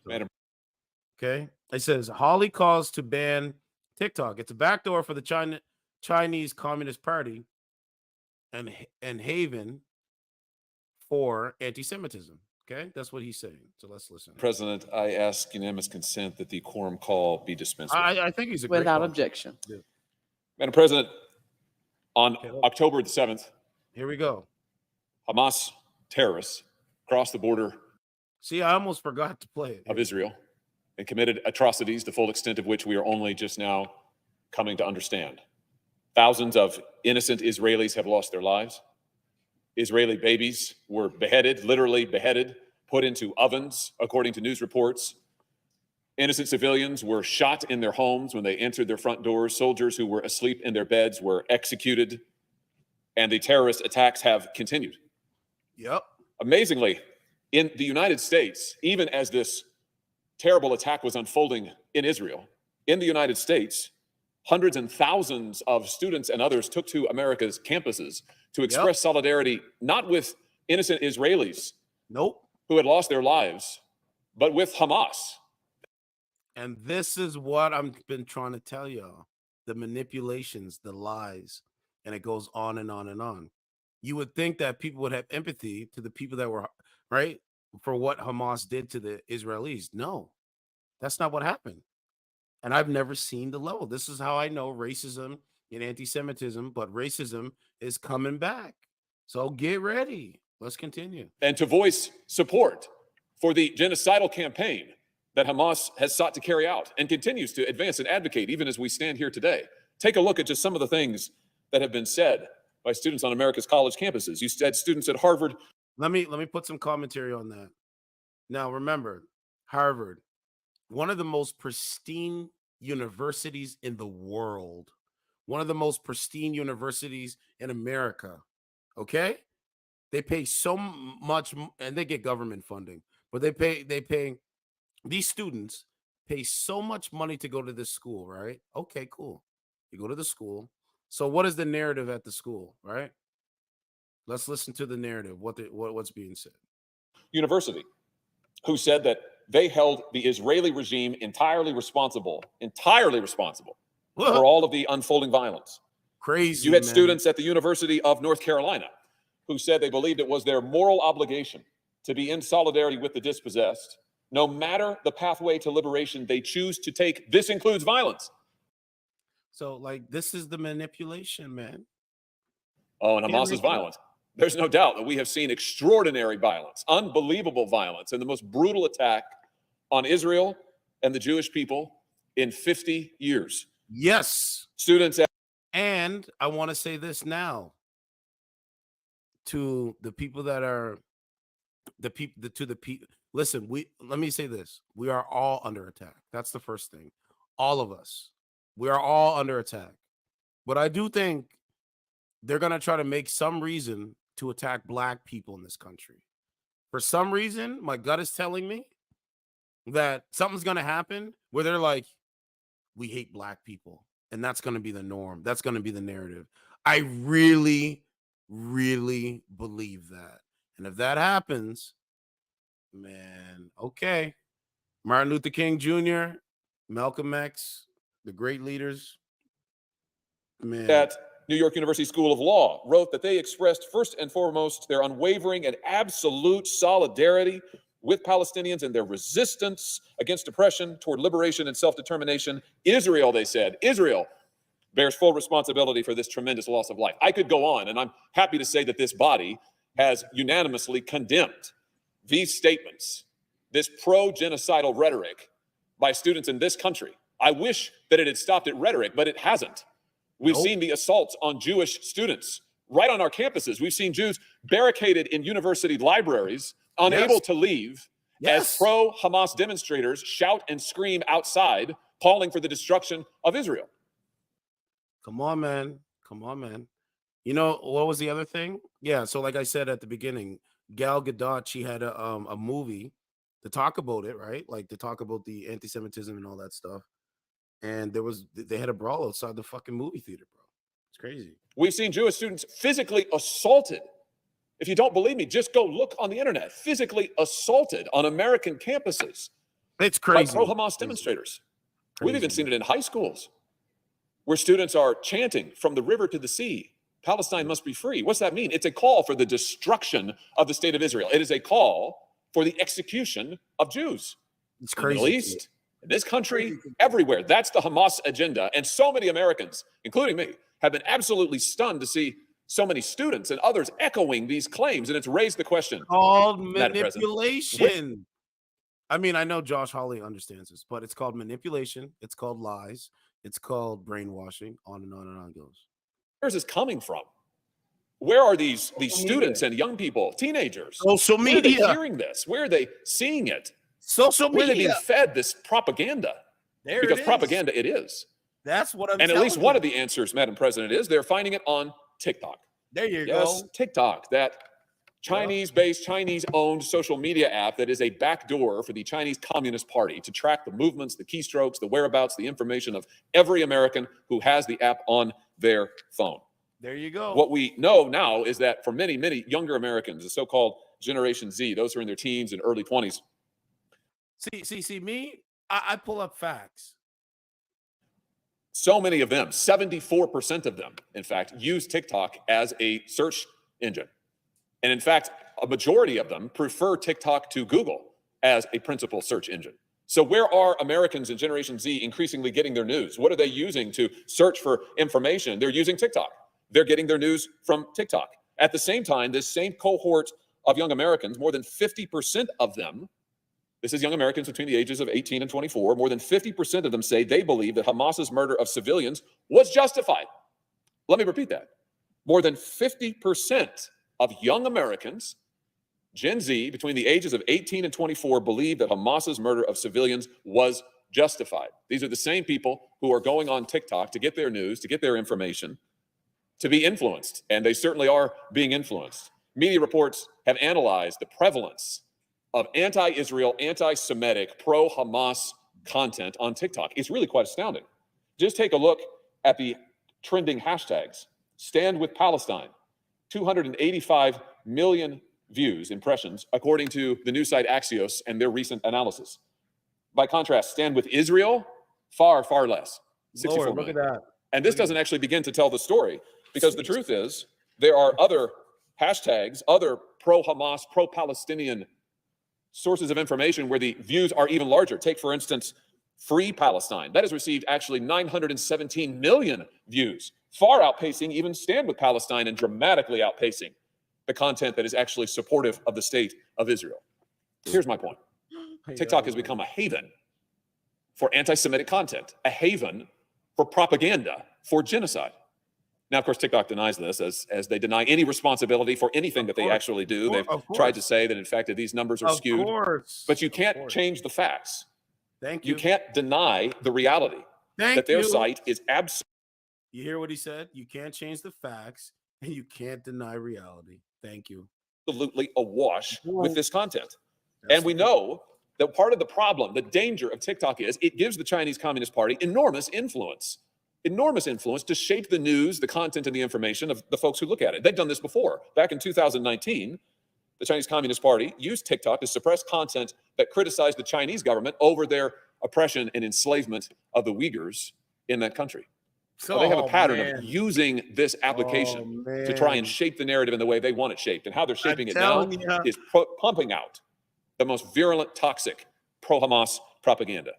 Okay, it says Hawley calls to ban TikTok. It's a backdoor for the Chinese Communist Party and haven for anti-Semitism. Okay, that's what he's saying. So let's listen. President, I ask unanimous consent that the quorum call be dispensed with. I think he's a great Without call. objection. Yeah. Madam President, on October the 7th, here we go. Hamas terrorists crossed the border. See, I almost forgot to play it. Of Israel and committed atrocities, the full extent of which we are only just now coming to understand. Thousands of innocent Israelis have lost their lives. Israeli babies were beheaded, literally beheaded, put into ovens, according to news reports. Innocent civilians were shot in their homes when they entered their front doors. Soldiers who were asleep in their beds were executed. And the terrorist attacks have continued. Yep. Amazingly, in the United States, even as this terrible attack was unfolding in Israel, in the United States, hundreds and thousands of students and others took to America's campuses to express solidarity, not with innocent Israelis who had lost their lives, but with Hamas. And this is what I've been trying to tell y'all. The manipulations, the lies, and it goes on and on and on. You would think that people would have empathy to the people that were, right, for what Hamas did to the Israelis. No, that's not what happened. And I've never seen the level. This is how I know racism and anti-Semitism, but racism is coming back. So get ready. Let's continue. And to voice support for the genocidal campaign that Hamas has sought to carry out and continues to advance and advocate even as we stand here today. Take a look at just some of the things that have been said by students on America's college campuses. You said students at Harvard. Let me put some commentary on that. Now, remember, Harvard, one of the most pristine universities in the world, one of the most pristine universities in America. Okay, they pay so much, and they get government funding, but they pay these students pay so much money to go to this school, right? Okay, cool. You go to the school. So what is the narrative at the school, right? Let's listen to the narrative. What's being said. University, who said that they held the Israeli regime entirely responsible for all of the unfolding violence. Crazy. You had man. students at the University of North Carolina who said they believed it was their moral obligation to be in solidarity with the dispossessed, no matter the pathway to liberation they choose to take. This includes violence. So, like, this is the manipulation, man. Oh, and Can't Hamas is make it up. violent. There's no doubt that we have seen extraordinary violence, unbelievable violence, and the most brutal attack on Israel and the Jewish people in 50 years. Yes. Students. And I want to say this now to the people that are listen, let me say this. We are all under attack. That's the first thing. All of us. We are all under attack. But I do think they're going to try to make some reason to attack black people in this country. For some reason, my gut is telling me that something's going to happen where they're like, we hate black people. And that's going to be the norm. That's going to be the narrative. I really, really believe that. And if that happens, man, okay. Martin Luther King Jr., Malcolm X, the great leaders, man. At New York University School of Law wrote that they expressed first and foremost their unwavering and absolute solidarity with Palestinians and their resistance against oppression toward liberation and self-determination. Israel, they said, Israel bears full responsibility for this tremendous loss of life. I could go on, and I'm happy to say that this body has unanimously condemned these statements, this pro-genocidal rhetoric by students in this country. I wish that it had stopped at rhetoric, but it hasn't. We've seen the assaults on Jewish students right on our campuses. We've seen Jews barricaded in university libraries, unable to leave, as pro-Hamas demonstrators shout and scream outside, calling for the destruction of Israel. Come on, man. Come on, man. You know, what was the other thing? Yeah, so like I said at the beginning, Gal Gadot, she had a movie to talk about it, right? Like to talk about the anti-Semitism and all that stuff. And they had a brawl outside the fucking movie theater, bro. It's crazy. We've seen Jewish students physically assaulted. If you don't believe me, just go look on the internet. Physically assaulted on American campuses. It's crazy. By pro-Hamas demonstrators. We've even seen it in high schools where students are chanting from the river to the sea, Palestine must be free. What's that mean? It's a call for the destruction of the state of Israel. It is a call for the execution of Jews. It's crazy. crazy. In the Middle East, in this country, everywhere. That's the Hamas agenda. And so many Americans, including me, have been absolutely stunned to see so many students and others echoing these claims. And it's raised the question. Called Madam President, manipulation. I mean, I know Josh Hawley understands this, but it's called manipulation. It's called lies. It's called brainwashing. On and on and on it goes. Where's this coming from? Where are these students and young people, teenagers? Social Where are they media. hearing this? Where are they seeing it? Social Where are they being media. fed this propaganda? There Because it is. propaganda it is. That's what I'm And at telling least one you. of the answers, Madam President, is they're finding it on TikTok. There you Yes, go. TikTok, that Chinese-based, Chinese-owned social media app that is a backdoor for the Chinese Communist Party to track the movements, the keystrokes, the whereabouts, the information of every American who has the app on their phone. There you go. What we know now is that for many, many younger Americans, the so-called Generation Z, those who are in their teens and early 20s, See, me, I pull up facts. so many of them, 74% of them, in fact, use TikTok as a search engine. And in fact, a majority of them prefer TikTok to Google as a principal search engine. So where are Americans in Generation Z increasingly getting their news? What are they using to search for information? They're using TikTok. They're getting their news from TikTok. At the same time, this same cohort of young Americans, more than 50% of them, this is young Americans between the ages of 18 and 24, more than 50% of them say they believe that Hamas's murder of civilians was justified. Let me repeat that. More than 50% of young Americans, Gen Z, between the ages of 18 and 24, believe that Hamas's murder of civilians was justified. These are the same people who are going on TikTok to get their news, to get their information, to be influenced, and they certainly are being influenced. Media reports have analyzed the prevalence of anti-Israel, anti-Semitic, pro-Hamas content on TikTok. It's really quite astounding. Just take a look at the trending hashtags. Stand with Palestine, 285 million views, impressions, according to the news site Axios and their recent analysis. By contrast, stand with Israel, far, far less, 64 Lord, look million. at that. And this doesn't actually begin to tell the story, because the truth is there are other hashtags, other pro-Hamas, pro-Palestinian sources of information where the views are even larger. Take, for instance, Free Palestine. That has received actually 917 million views, far outpacing even Stand With Palestine and dramatically outpacing the content that is actually supportive of the state of Israel. Here's my point. TikTok has become a haven for anti-Semitic content, a haven for propaganda, for genocide. Now, of course, TikTok denies this as they deny any responsibility for anything that they actually do. They've tried to say that, in fact, that these numbers are skewed. But you can't change the facts. Thank you. You can't deny the reality that their site is absolutely. You hear what he said? You can't change the facts and you can't deny reality. Thank you. Absolutely awash with this content. And we know that part of the problem, the danger of TikTok is it gives the Chinese Communist Party enormous influence to shape the news, the content, and the information of the folks who look at it. They've done this before. Back in 2019, the Chinese Communist Party used TikTok to suppress content that criticized the Chinese government over their oppression and enslavement of the Uyghurs in that country. So they have a pattern of using this application to try and shape the narrative in the way they want it shaped. And how they're shaping it now is pumping out the most virulent, toxic, pro-Hamas propaganda.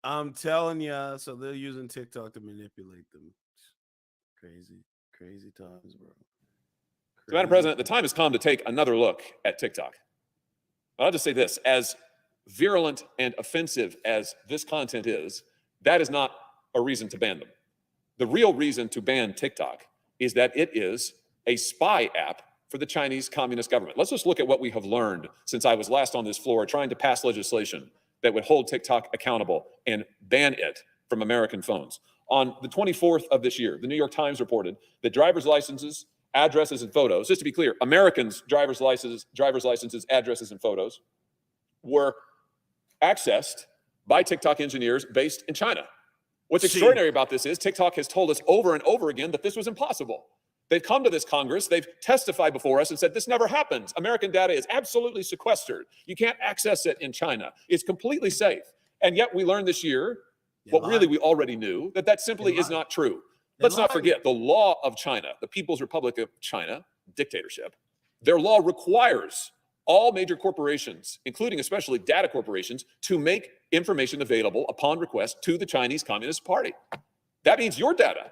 I'm telling you, so they're using TikTok to manipulate them. Crazy times, bro. So, Madam President, the time has come to take another look at TikTok. I'll just say this, as virulent and offensive as this content is, that is not a reason to ban them. The real reason to ban TikTok is that it is a spy app for the Chinese Communist government. Let's just look at what we have learned since I was last on this floor trying to pass legislation that would hold TikTok accountable and ban it from American phones. On the 24th of this year, the New York Times reported that driver's licenses, addresses, and photos, just to be clear, Americans' driver's licenses, addresses, and photos were accessed by TikTok engineers based in China. What's extraordinary about this is TikTok has told us over and over again that this was impossible. They've come to this Congress, they've testified before us and said this never happens. American data is absolutely sequestered. You can't access it in China. It's completely safe. And yet we learned this year, what really we already knew, that simply is not true. Let's not forget the law of China, the People's Republic of China, dictatorship. Their law requires all major corporations, including especially data corporations, to make information available upon request to the Chinese Communist Party. That means your data.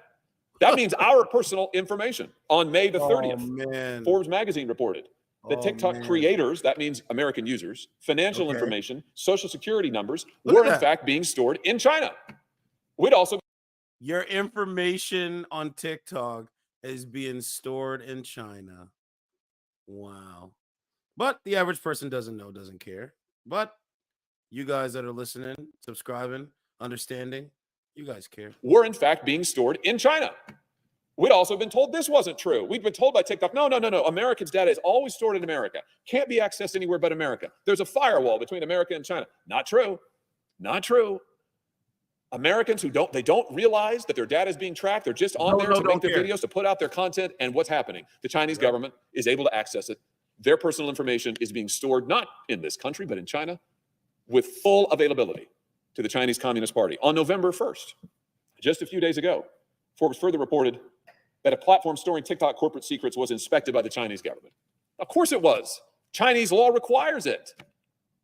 That means our personal information. On May the 30th, Forbes magazine reported that TikTok creators, that means American users, financial information, social security numbers, were in fact being stored in China. We'd also... Your information on TikTok is being stored in China. Wow. But the average person doesn't know, doesn't care. But you guys that are listening, subscribing, understanding, you guys care. Were in fact being stored in China. We'd also been told this wasn't true. We'd been told by TikTok, no. Americans' data is always stored in America. Can't be accessed anywhere but America. There's a firewall between America and China. Not true. Not true. Americans who don't realize that their data is being tracked. They're just on there to make their videos, to put out their content. And what's happening? The Chinese government is able to access it. Their personal information is being stored not in this country, but in China with full availability to the Chinese Communist Party. On November 1st, just a few days ago, Forbes further reported that a platform storing TikTok corporate secrets was inspected by the Chinese government. Of course it was. Chinese law requires it.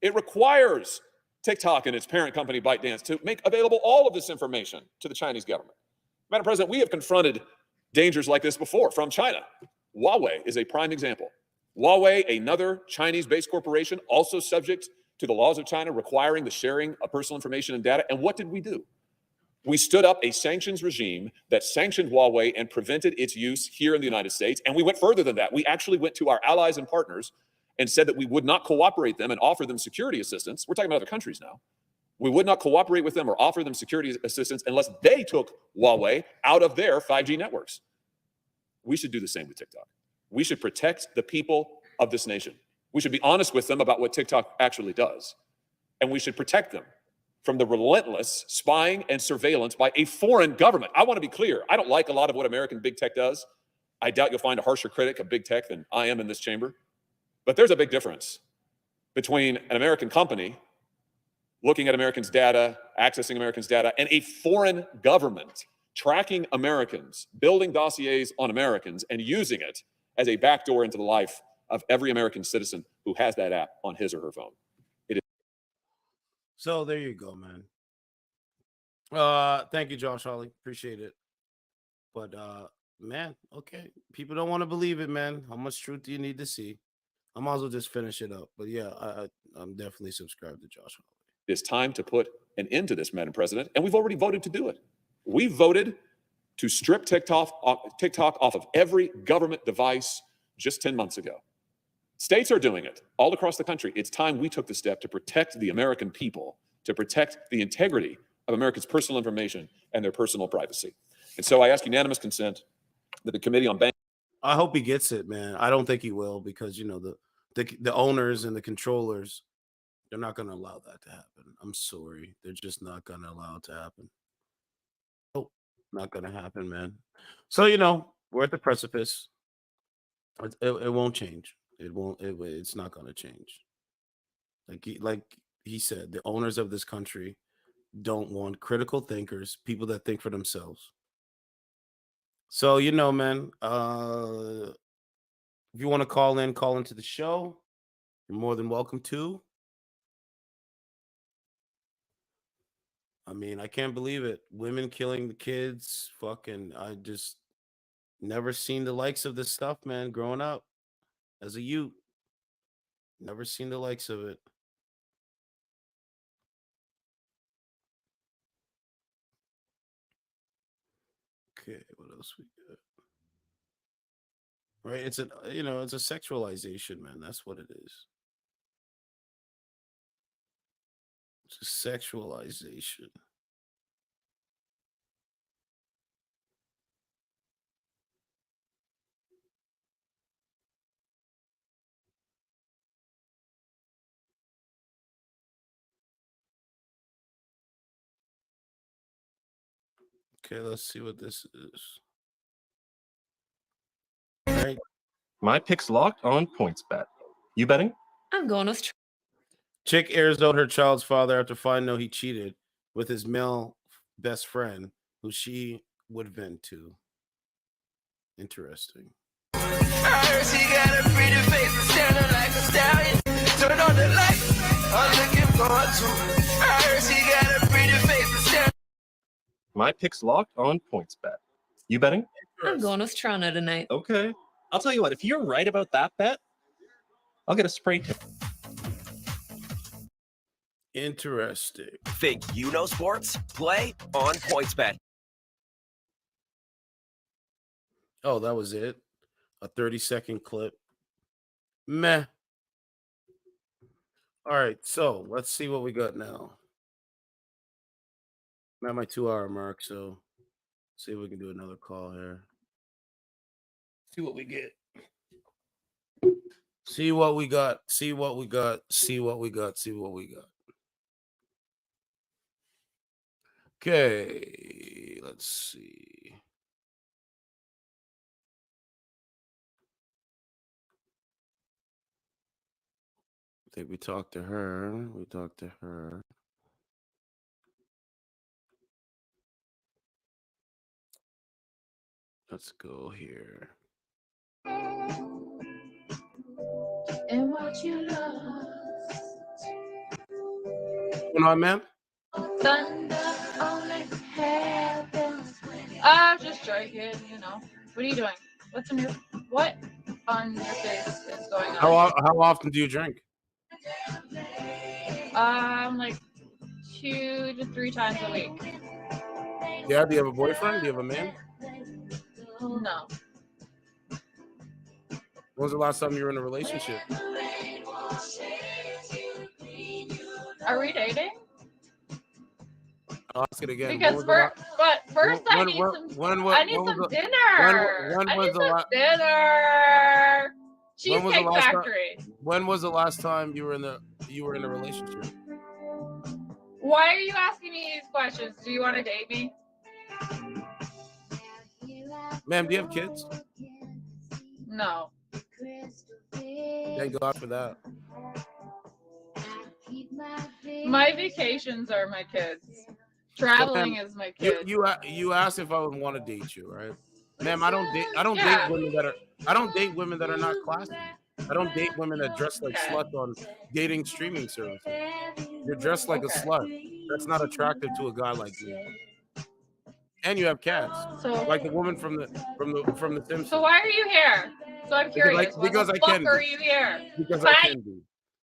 It requires TikTok and its parent company ByteDance to make available all of this information to the Chinese government. Madam President, we have confronted dangers like this before from China. Huawei is a prime example. Huawei, another Chinese-based corporation, also subject to the laws of China requiring the sharing of personal information and data. And what did we do? We stood up a sanctions regime that sanctioned Huawei and prevented its use here in the United States. And we went further than that. We actually went to our allies and partners and said that we would not cooperate them and offer them security assistance. We're talking about other countries now. We would not cooperate with them or offer them security assistance unless they took Huawei out of their 5G networks. We should do the same with TikTok. We should protect the people of this nation. We should be honest with them about what TikTok actually does. And we should protect them from the relentless spying and surveillance by a foreign government. I want to be clear. I don't like a lot of what American big tech does. I doubt you'll find a harsher critic of big tech than I am in this chamber. But there's a big difference between an American company looking at Americans' data, accessing Americans' data, and a foreign government tracking Americans, building dossiers on Americans, and using it as a backdoor into the life of every American citizen who has that app on his or her phone. So there you go, man. Thank you, Josh Holly. Appreciate it. But man, okay. People don't want to believe it, man. How much truth do you need to see? I might as well just finish it up. But yeah, I'm definitely subscribed to Josh Holly. It's time to put an end to this, Madam President, and we've already voted to do it. We voted to strip TikTok off of every government device just 10 months ago. States are doing it all across the country. It's time we took the step to protect the American people, to protect the integrity of Americans' personal information and their personal privacy. And so I ask unanimous consent that the Committee on Bank. I hope he gets it, man. I don't think he will because, you know, the owners and the controllers, they're not going to allow that to happen. I'm sorry. They're just not going to allow it to happen. Oh, not going to happen, man. So, you know, we're at the precipice. It won't change. It's not going to change. Like he said, the owners of this country don't want critical thinkers, people that think for themselves. So, you know, man, if you want to call into the show, you're more than welcome to. I mean, I can't believe it. Women killing the kids. Fucking, I just never seen the likes of this stuff, man, growing up as a youth. Never seen the likes of it. Okay, what else we got? Right, it's a it's a sexualization, man. That's what it is. It's a sexualization. Okay, let's see what this is. Right. My pick's locked on PointsBet. You betting? I'm going with. Chick airs out her child's father after finding out he cheated with his male best friend, who she would vent to. Interesting. I heard she got a pretty face and standing like a stallion. Turn on the lights, I'm looking forward to it. I heard she got a pretty face and standing. My pick's locked on PointsBet. You betting? I'm going with Toronto tonight. Okay. I'll tell you what, if you're right about that bet, I'll get a spray tan. Interesting. Think you know sports? Play on PointsBet. Oh, that was it? A 30-second clip? Meh. All right, so let's see what we got now. I'm at my 2-hour mark, so see if we can do another call here. See what we get. See what we got. See what we got. See what we got. See what we got. Okay, let's see. I think we talked to her. Let's go here. And what you lost. What's going on, man? Thunder only happens. Just drinking, you know. What are you doing? What on your face is going on? How often do you drink? Like 2 to 3 times a week. Yeah, do you have a boyfriend? Do you have a man? No. When was the last time you were in a relationship? Are we dating? I'll ask it again. Because first I need some dinner. Dinner. Cheesecake Factory. When was the last time you were in a relationship? Why are you asking me these questions? Do you want to date me? Ma'am, do you have kids? No. Thank God for that. My vacations are my kids. Traveling is my kids. You asked if I would want to date you, right? Ma'am, I don't date women that are not classy. I don't date women that dress like sluts on dating streaming services. You're dressed like a slut. That's not attractive to a guy like you. And you have cats, like the woman from the Simpsons. So why are you here? So I'm curious. Because I can are be. you here? Because I can be.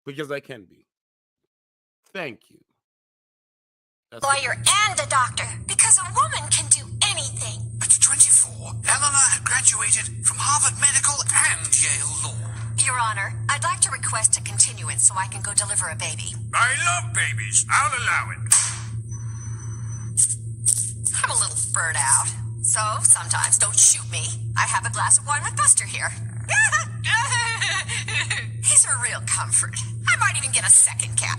Because I can be. Thank you. That's Lawyer and a doctor, because a woman can do anything. At 24, Eleanor had graduated from Harvard Medical and Yale Law. Your Honor, I'd like to request a continuance so I can go deliver a baby. I love babies. I'll allow it. I'm a little furred out, so sometimes don't shoot me. I have a glass of wine with Buster here. He's a real comfort. I might even get a second cat.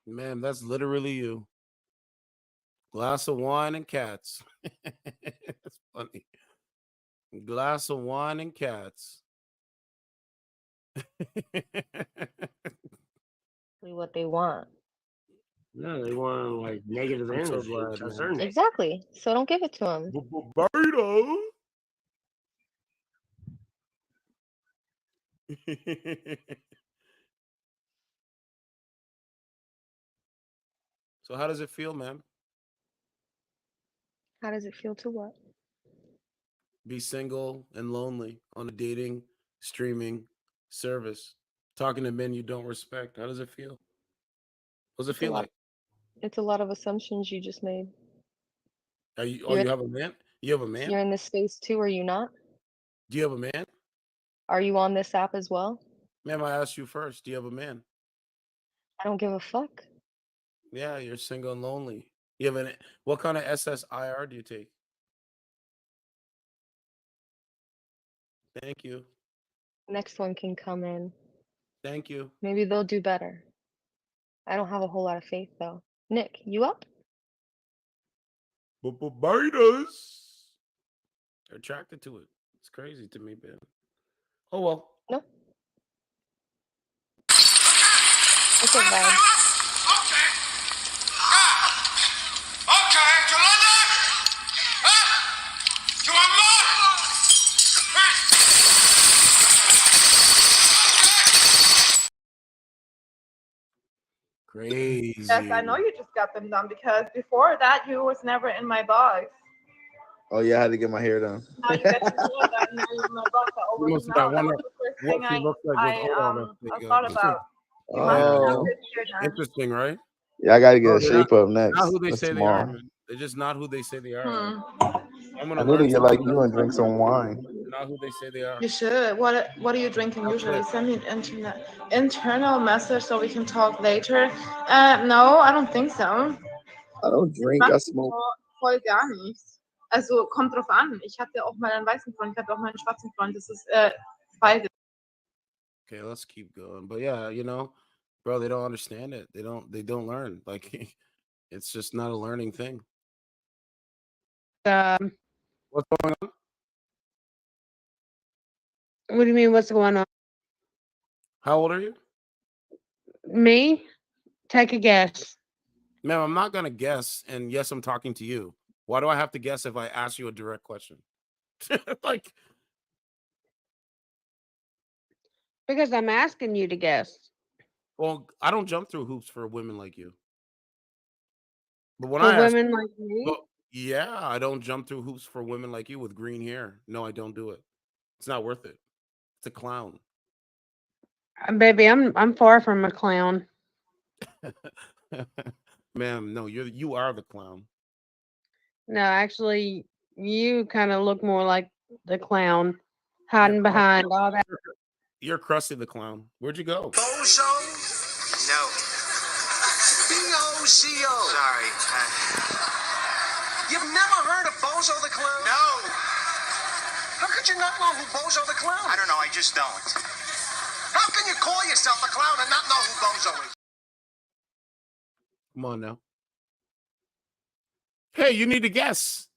Man, that's literally you. Glass of wine and cats. That's funny. Glass of wine and cats. What they want. No, they want like negative I'm so energy. glad, That's man. their name. Exactly. So don't give it to them. Burrito. So how does it feel, man? How does it feel to what? Be single and lonely on a dating streaming service, talking to men you don't respect. How does it feel? What does it feel like? It's a lot of assumptions you just made. Are you? Oh, you have a man? You have a man? You're in this space too, are you not? Do you have a man? Are you on this app as well? Ma'am, I asked you first. Do you have a man? I don't give a fuck. Yeah, you're single and lonely. You have an. What kind of SSIR do you take? Thank you. Next one can come in. Thank you. Maybe they'll do better. I don't have a whole lot of faith though. Nick, you up? Barbados. They're attracted to it. It's crazy to me, man. Oh well. No. What's up, guys? Okay, to London! To Crazy. Yes, I know you just got them done because before that you was never in my box. Oh yeah, I had to get my hair done. Now you get to know that now you're in my box. I already must- know. I That wonder was the first what thing she looks like with all that I thing thought on. about. You must Oh. have this year done. Interesting, right? Yeah, I got to get Oh, a they're shape up next. Not who they That's say they are, tomorrow. man. They're just not who they say they are. I'm I gonna need to learn get like something you and drink some wine. Not who they say they are. You should. What are you drinking usually? Send me an internal message so we can talk later. No, I don't think so. I don't drink, I smoke. Voll gar nichts. Also kommt drauf an. Ich hatte auch mal einen weißen Freund, ich hatte auch mal einen schwarzen Freund. Das ist beides. Okay, let's keep going. But yeah, you know, bro, they don't understand it. They don't learn. Like it's just not a learning thing. What's going on? What do you mean? What's going on? How old are you? Me? Take a guess. Ma'am, I'm not gonna guess, and yes, I'm talking to you. Why do I have to guess if I ask you a direct question? Like, Because I'm asking you to guess. well, I don't jump through hoops for women like you. But when For I ask, women like me? well, yeah, I don't jump through hoops for women like you with green hair. No, I don't do it. It's not worth it. It's a clown. Baby, I'm far from a clown. Ma'am, no, you are the clown. No, actually, you kind of look more like the clown, hiding behind all that. You're Krusty the Clown. Where'd you go? Bozo? No. B-O-Z-O. Sorry. You've never heard of Bozo the Clown? No. How could you not know who Bozo the Clown is? I don't know, I just don't. How can you call yourself a clown and not know who Bozo is? Come on now. Hey, you need to guess.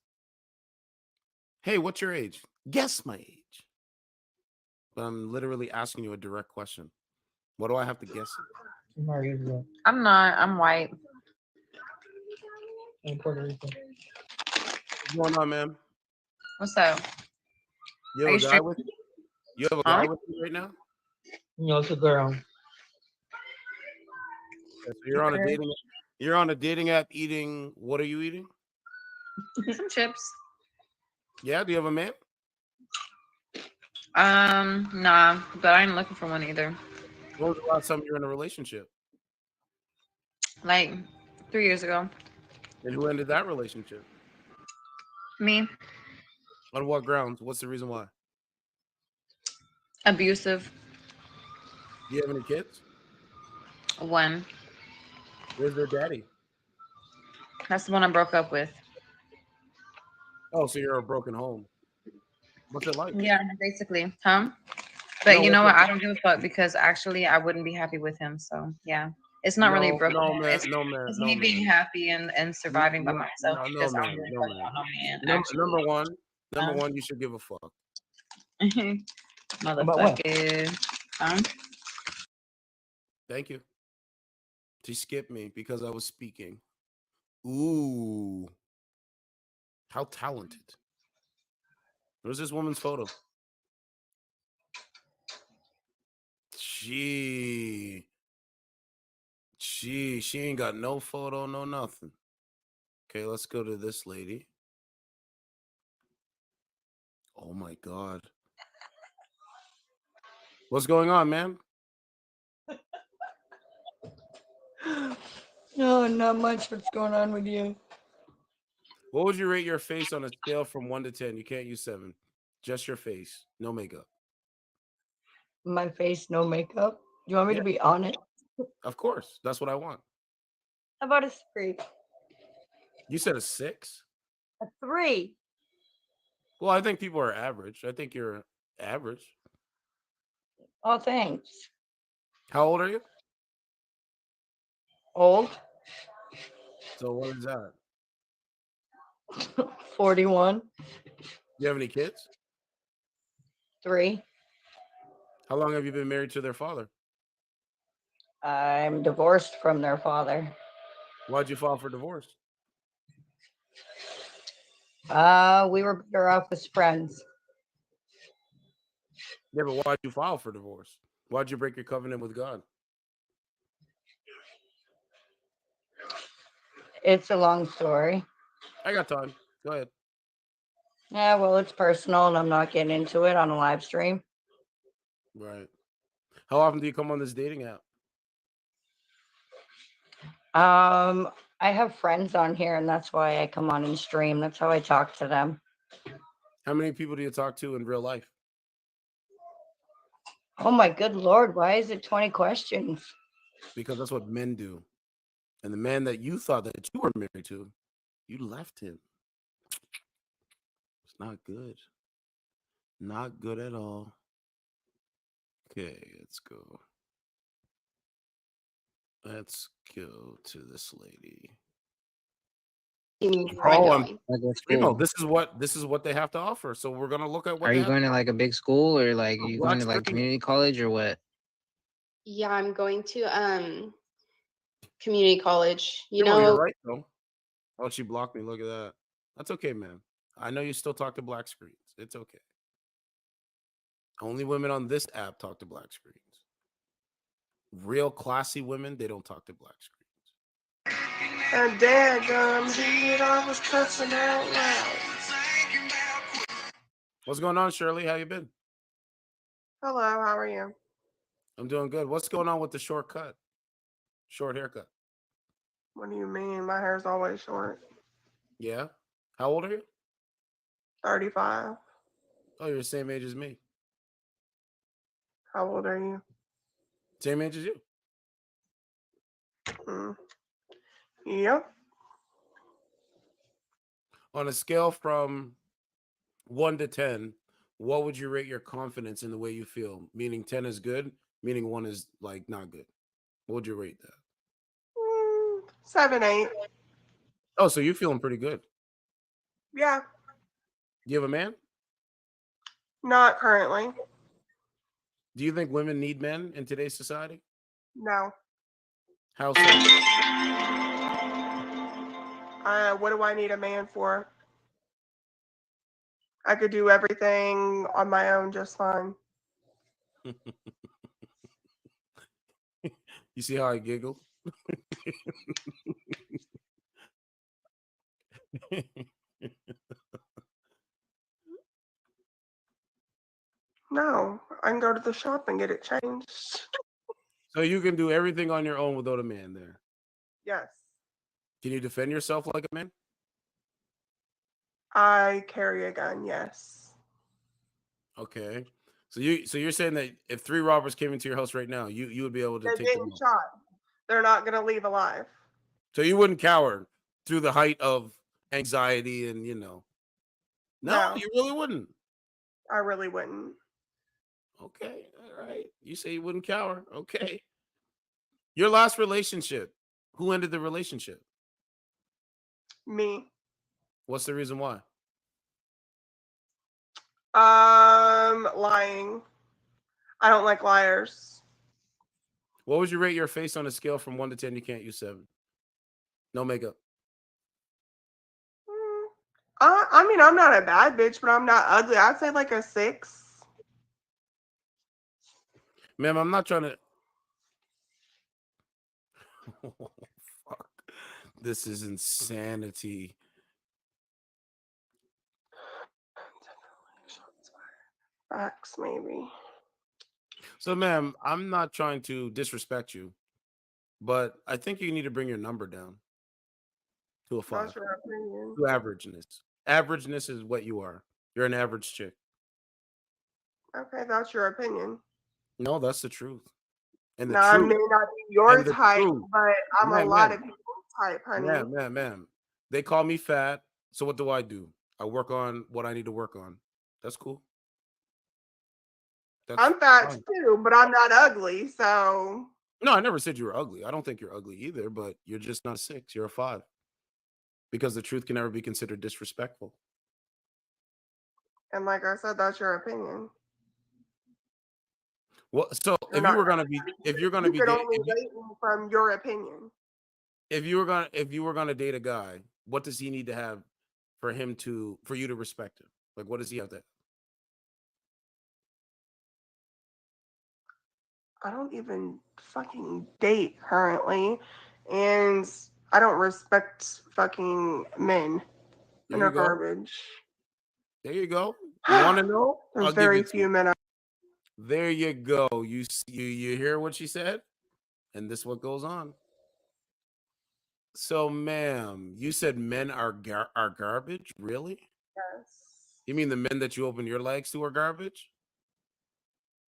Hey, what's your age? Guess my age. But I'm literally asking you a direct question. What do I have to guess? I'm not. I'm white. What's going on, man? What's up? You have a guy with you? You have a guy with you right now? No, it's a girl. Okay, so you're on a dating. You're on a dating app eating. What are you eating? Some chips. Yeah. Do you have a man? Nah, but I ain't looking for one either. When was the last time you were in a relationship? Like 3 years ago. And who ended that relationship? Me, On what grounds? What's the reason why? abusive. Do you have any kids? One. Where's their daddy? That's the one I broke up with. Oh, so you're a broken home. What's it like? Yeah, basically. Huh? But No, you know what's what? it- I don't give a fuck because actually I wouldn't be happy with him. So yeah. It's not really a broken No, home. man, It's, no, man, it's no, me being man. happy and surviving by myself No, because I'm man, really no, fucking man. on no man. Number one, you should give a fuck. Motherfucker. Huh? Thank you. She skipped me because I was speaking. Ooh. How talented. Where's this woman's photo? She ain't got no photo, no nothing. Okay, let's go to this lady. Oh my God. What's going on, man? No, not much. What's going on with you? What would you rate your face on a scale from 1 to 10? You can't use 7. Just your face. No makeup. My face, no makeup. You want me Yeah. to be honest? Of course. That's what I want. How about a 3? You said a 6? A 3. Well, I think people are average. I think you're average. Oh, thanks. How old are you? Old. So what is that? 41. You have any kids? 3. How long have you been married to their father? I'm divorced from their father. Why'd you file for divorce? We were better off as friends. Yeah, but why'd you file for divorce? Why'd you break your covenant with God? It's a long story. I got time. Go ahead. Yeah, well, it's personal and I'm not getting into it on a live stream. Right. How often do you come on this dating app? I have friends on here and that's why I come on and stream. That's how I talk to them. How many people do you talk to in real life? Oh my good Lord, why is it 20 questions? Because that's what men do. And the man that you thought that you were married to, you left him. It's not good. Not good at all. Okay, let's go. Let's go to this lady. This is what they have to offer. So we're gonna look at what Are they you have going to to like a big school or like you going to like Black community college or what? Yeah, I'm going to community college. You Well, you're know, right though. Oh, she blocked me. Look at that. That's okay, man. I know you still talk to black screens. It's okay. Only women on this app talk to black screens. Real classy women, they don't talk to black screens. And dadgum, dude, I was cussing out loud. What's going on, Shirley? How you been? Hello, how are you? I'm doing good. What's going on with the short haircut? What do you mean? My hair's always short. Yeah. How old are you? 35. Oh, you're the same age as me. How old are you? Same age as you. Yep. On a scale from 1 to 10, what would you rate your confidence in the way you feel? Meaning 10 is good, meaning 1 is like not good. What would you rate that? 7, 8. Oh, so you're feeling pretty good. Yeah, Do you have a man? not currently. Do you think women need men in today's society? No. How so? What do I need a man for? I could do everything on my own just fine. You see how I giggle? No, I can go to the shop and get it changed. So you can do everything on your own without a man there. Yes, Can you defend yourself like a man? I carry a gun. Yes. Okay. So you're saying that if 3 robbers came into your house right now, you would be able to They're take them getting out. shot. They're not gonna leave alive. So you wouldn't cower through the height of anxiety and No, No. you really wouldn't. I really wouldn't. Okay, all right. You say you wouldn't cower. Okay. Your last relationship. Who ended the relationship? Me. What's the reason why? Lying. I don't like liars. What would you rate your face on a scale from 1 to 10? You can't use 7. No makeup. I mean, I'm not a bad bitch, but I'm not ugly. I'd say like a 6. Ma'am, I'm not trying to. Oh, fuck. This is insanity. Facts, maybe. So, ma'am, I'm not trying to disrespect you, but I think you need to bring your number down to a 5. That's your opinion. To averageness. Averageness is what you are. You're an average chick. Okay, that's your opinion. No, that's the truth. And the Now, I truth. may not be your and the type, truth. but I'm a Ma'am, lot ma'am. of people's type, honey. Ma'am. They call me fat. So what do? I work on what I need to work on. That's cool. That's I'm fat fine. too, but I'm not ugly, so No, I never said you were ugly. I don't think you're ugly either, but you're just not a 6. You're a 5. Because the truth can never be considered disrespectful. and like I said, that's your opinion. Well, so You're if not you were gonna be, if you're gonna you be, could date, only rate me from your opinion. if you were gonna date a guy, what does he need to have for you to respect him? Like, what does he have to? I don't even fucking date currently, and I don't respect fucking men. There Men are you go. garbage. There you go. You want to know? There's I'll give very it to few you. men. There you go. You hear what she said, and this is what goes on. So, ma'am, you said men are garbage. Really? Yes. You mean the men that you open your legs to are garbage?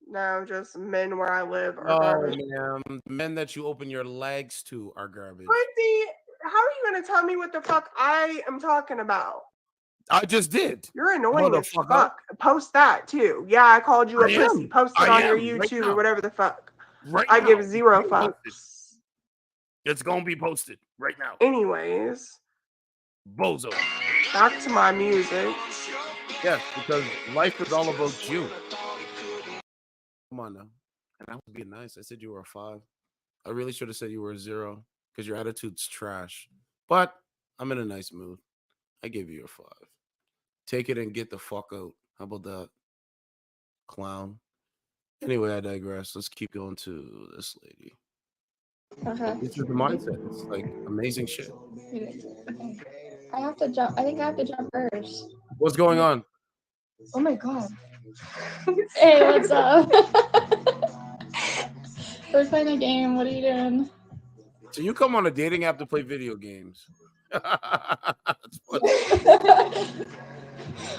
No, just men where I live are Oh, garbage. ma'am, men that you open your legs to are garbage. Quincy, how are you gonna tell me what the fuck I am talking about? I just did. You're annoying Hold the as fuck fuck. up. Post that too. Yeah, I called you a I pussy. am. Post it I on your am right YouTube now. or whatever the fuck. Right I now. give 0 It's being fucks. posted. It's gonna be posted right now. Anyways, Bozo. back to my music. Yes, because life is all about you. Come on now. And I was being nice. I said you were a 5. I really should have said you were a 0 because your attitude's trash. But I'm in a nice mood. I gave you a 5. Take it and get the fuck out. How about that? Clown. Anyway, I digress. Let's keep going to this lady. This is the mindset. It's like amazing shit. Okay. I have to jump. I think I have to jump first. What's going on? Oh my god. Hey, what's up? We're playing a game. What are you doing? So you come on a dating app to play video games. That's funny.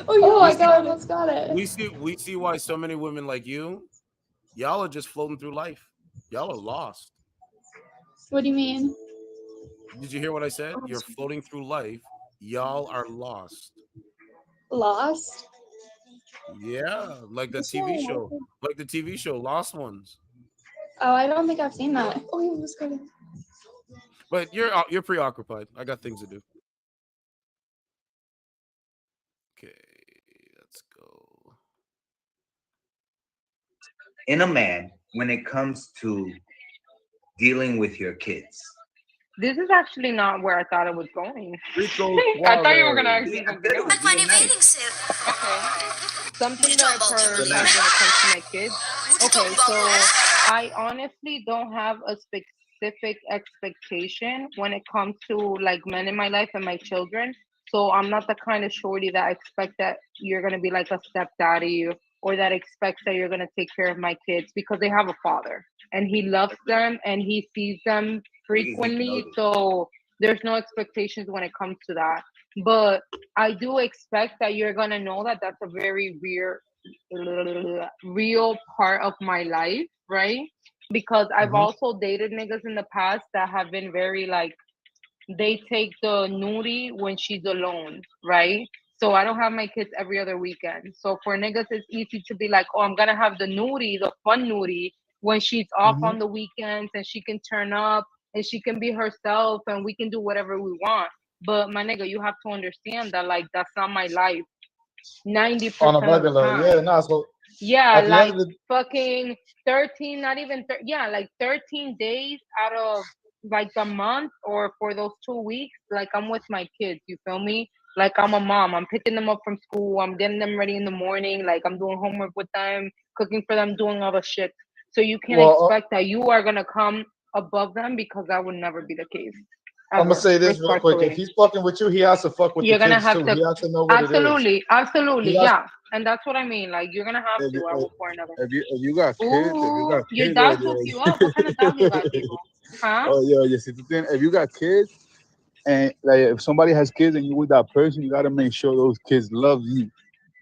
Oh my god, almost got it. We see why so many women like you, y'all are just floating through life. Y'all are lost. What do you mean? Did you hear what I said? You're floating through life. Y'all are lost. Lost? Yeah, like the TV show. Like the TV show, Lost Ones. Oh, I don't think I've seen that. Oh, he was good. But you're preoccupied. I got things to do. Okay, let's go. In a man, when it comes to dealing with your kids, This is actually not where I thought it was going. Rico I thought you were gonna Suarez. ask me something else. Okay. Something that I've heard like when it comes to my kids. Okay, so I honestly don't have a specific expectation when it comes to like men in my life and my children. So I'm not the kind of shorty that expect that you're gonna be like a stepdaddy or that expects that you're gonna take care of my kids because they have a father and he loves them and he sees them frequently. So there's no expectations when it comes to that. But I do expect that you're gonna know that that's a very real part of my life, right? Because I've also dated niggas in the past that have been very like they take the nudie when she's alone, right? So I don't have my kids every other weekend. So for niggas, it's easy to be like, oh, I'm gonna have the nudie, the fun nudie, when she's off on the weekends and she can turn up and she can be herself and we can do whatever we want. But my nigga, you have to understand that like that's not my life. 90% On a of the regular, yeah, time. no. So Yeah, at the like end of the fucking 13, not even yeah, like 13 days out of like the month or for those 2 weeks, like I'm with my kids, you feel me? Like I'm a mom. I'm picking them up from school. I'm getting them ready in the morning. Like I'm doing homework with them, cooking for them, doing all the shit. So you can't well, expect that you are gonna come above them because that would never be the case. I'm gonna Ever, say this real quick. If respectfully. he's fucking with you, he has to fuck with the You're gonna kids have too. to He has to know what it is. absolutely, absolutely, He has, yeah. And that's what I mean. Like you're gonna have if, to you, at one point or another. if you got kids, Ooh, your dog hooked you up. What kind of dog you got, Diego? Huh? oh yeah, si tú tienes, if you got kids, and like if somebody has kids and you with that person, you gotta make sure those kids love you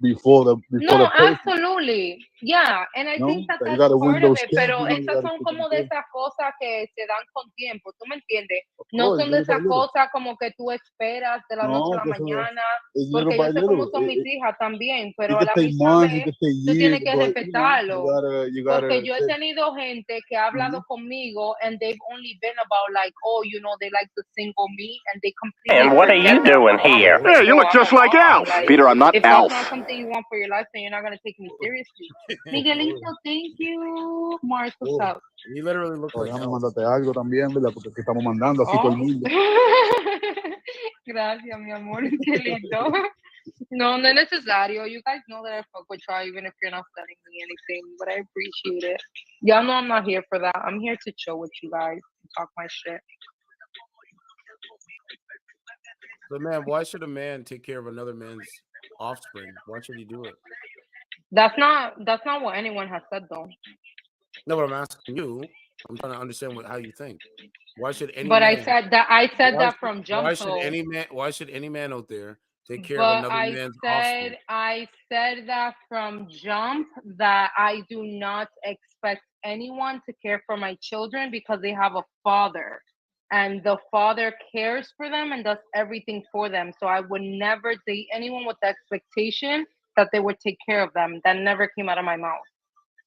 before the No, person. absolutely. Yeah, and I No, think that like you that's gotta win part of those it, kids. pero You know, you esas gotta son keep them como de good. esas cosas que se dan con tiempo, ¿tú me entiendes? Of No course, son de little by esas little. cosas como que tú esperas de la noche a No, la que eso mañana, it's little porque by yo sé cómo little. son mis hijas también, It pero a could la take misma months, it vez could take tú years, tienes que but respetarlo. you Porque gotta. yo he tenido gente que ha hablado conmigo and they've only been about like, oh, you know, they like the single me and they completely And what are forget you that I'm doing a mom. here? Like, Yeah, you no, look I'm just a like mom. Alf. Like, Peter, I'm not if that's Alf. not something you want for your life, then you're not gonna take me seriously. Miguelito, thank you. Mars, what's up? You literally look like Déjame Elf. mandarte algo también, ¿verdad? Porque aquí estamos mandando aquí todo el mundo. Gracias, mi amor. Qué lindo. No, no es necesario. You guys know that I fuck with y'all even if you're not sending me anything, but I appreciate it. Y'all know I'm not here for that. I'm here to chill with you guys and talk my shit. But man, why should a man take care of another man's offspring? Why should he do it? That's not what anyone has said though. No, but I'm asking you. I'm trying to understand how you think. Why should any But man? I said that from jump. Why should any man? Why should any man out there take care of But another man's offspring? I said that from jump that I do not expect anyone to care for my children because they have a father and the father cares for them and does everything for them. So I would never date anyone with the expectation that they would take care of them. That never came out of my mouth.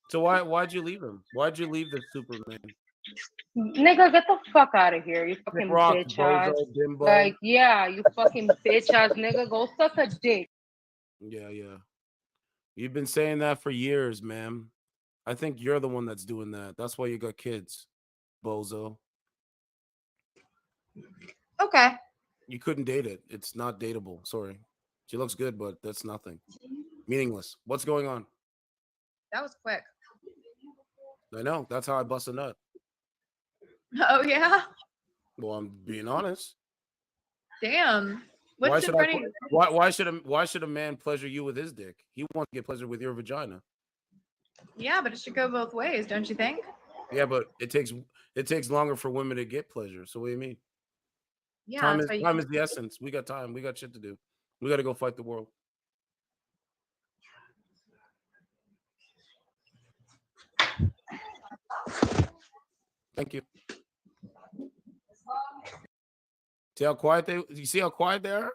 So why'd you leave him? Why'd you leave the Superman? Nigga, get the fuck out of here, you fucking Rock, bitch ass. bozo, bimbo. Like, yeah, you fucking bitch ass nigga. Go suck a dick. Yeah. You've been saying that for years, ma'am. I think you're the one that's doing that. That's why you got kids, bozo. Okay. You couldn't date it. It's not dateable. Sorry. She looks good, but that's nothing. Meaningless. What's going on? That was quick. I know. That's how I bust a nut. Oh yeah. Well, I'm being honest. Damn. Why What's should the I? pretty? Why should a man pleasure you with his dick? He wants to get pleasure with your vagina. Yeah, but it should go both ways, don't you think? Yeah, but it takes longer for women to get pleasure. So what do you mean? Yeah. Time that's why is the essence. We got time. We got shit to do. We got to go fight the world. Thank you. See how quiet you see how quiet they are?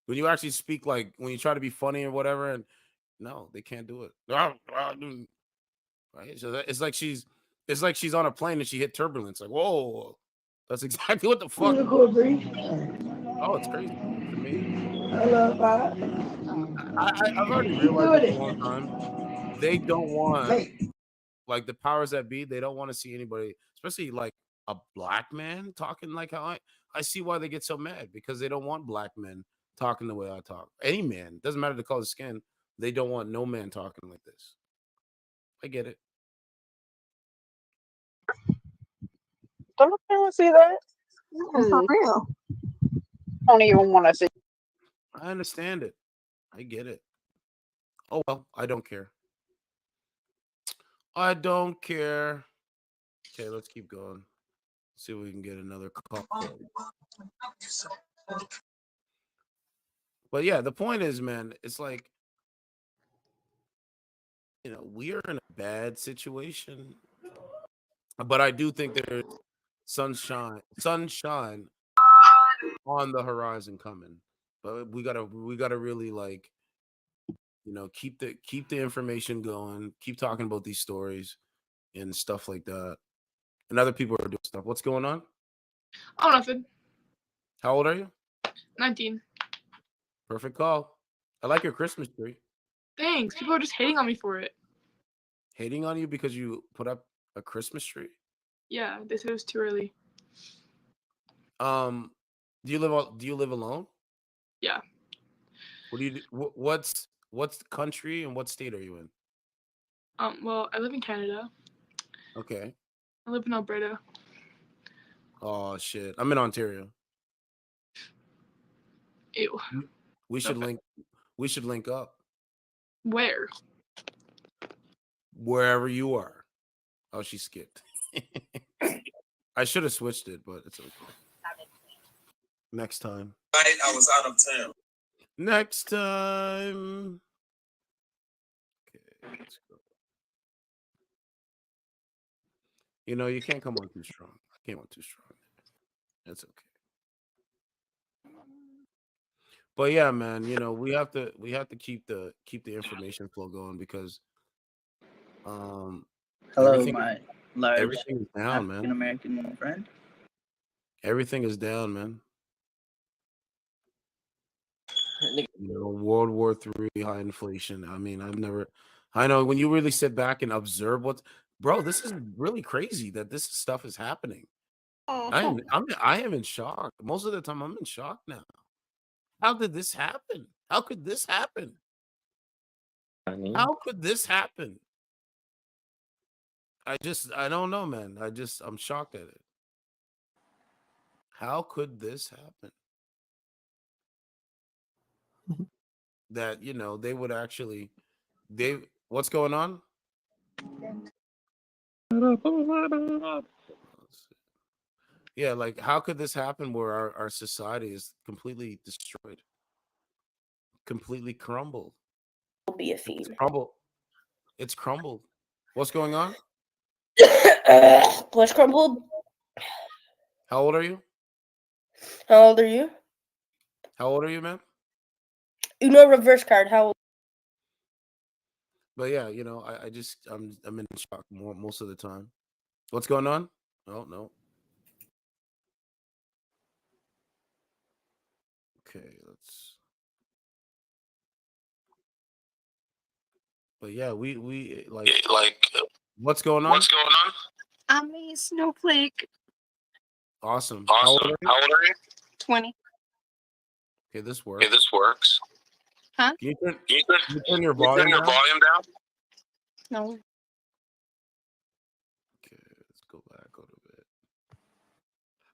When you actually speak, like when you try to be funny or whatever, and no, they can't do it. Right? So it's like she's on a plane and she hit turbulence. Like, whoa, that's exactly what the fuck. Oh, it's crazy for me. I love that. I've already realized this a long time. They don't want, like the powers that be, they don't want to see anybody, especially like a black man talking like how I see why they get so mad, because they don't want black men talking the way I talk. Any man, doesn't matter the color of skin, they don't want no man talking like this. I get it. Don't want to see that. For real. Don't even want to see. I understand it. I get it. Oh well, I don't care. I don't care. Okay, let's keep going. See if we can get another call. But yeah, the point is, man, it's like, we are in a bad situation. But I do think there's sunshine on the horizon coming. But we gotta really, like, keep the information going, keep talking about these stories and stuff like that. And other people are doing stuff. What's going on? Oh, nothing. How old are you? 19. Perfect call. I like your Christmas tree. Thanks. People are just hating on me for it. Hating on you because you put up a Christmas tree? Yeah, they said it was too early. Do you live alone? Yeah. What do you do? What's the country and what state are you in? Well, I live in Canada. Okay. I live in Alberta. Oh shit. I'm in Ontario. Ew. We should link up. Where? Wherever you are. Oh, she skipped. I should have switched it, but it's okay. Next time. I was out of town. Next time. Okay, let's go. You can't come on too strong. I came on too strong. That's okay. But yeah, man, we have to keep the information flow going, because Hello, everything my large everything is down, African man. American friend. Everything is down, man. World War III, high inflation. I mean, I know when you really sit back and observe bro, this is really crazy that this stuff is happening. I am in shock. Most of the time I'm in shock now. How did this happen? How could this happen? How could this happen? I don't know, man. I'm shocked at it. How could this happen? That, they would actually, what's going on? Yeah, like, how could this happen where our society is completely destroyed, completely crumbled? Will be a theme. It's crumbled. What's going on? What's crumbled? How old are you? How old are you? How old are you, man? Reverse card. How old? But yeah, I'm in shock most of the time. What's going on? Oh no. Okay, But yeah, we like what's going on? What's going on? I'm a snowflake. Awesome. How old are you? 20. Okay, this works. Okay, this works. Huh? Can you turn your volume down? No. Okay, let's go back a little bit.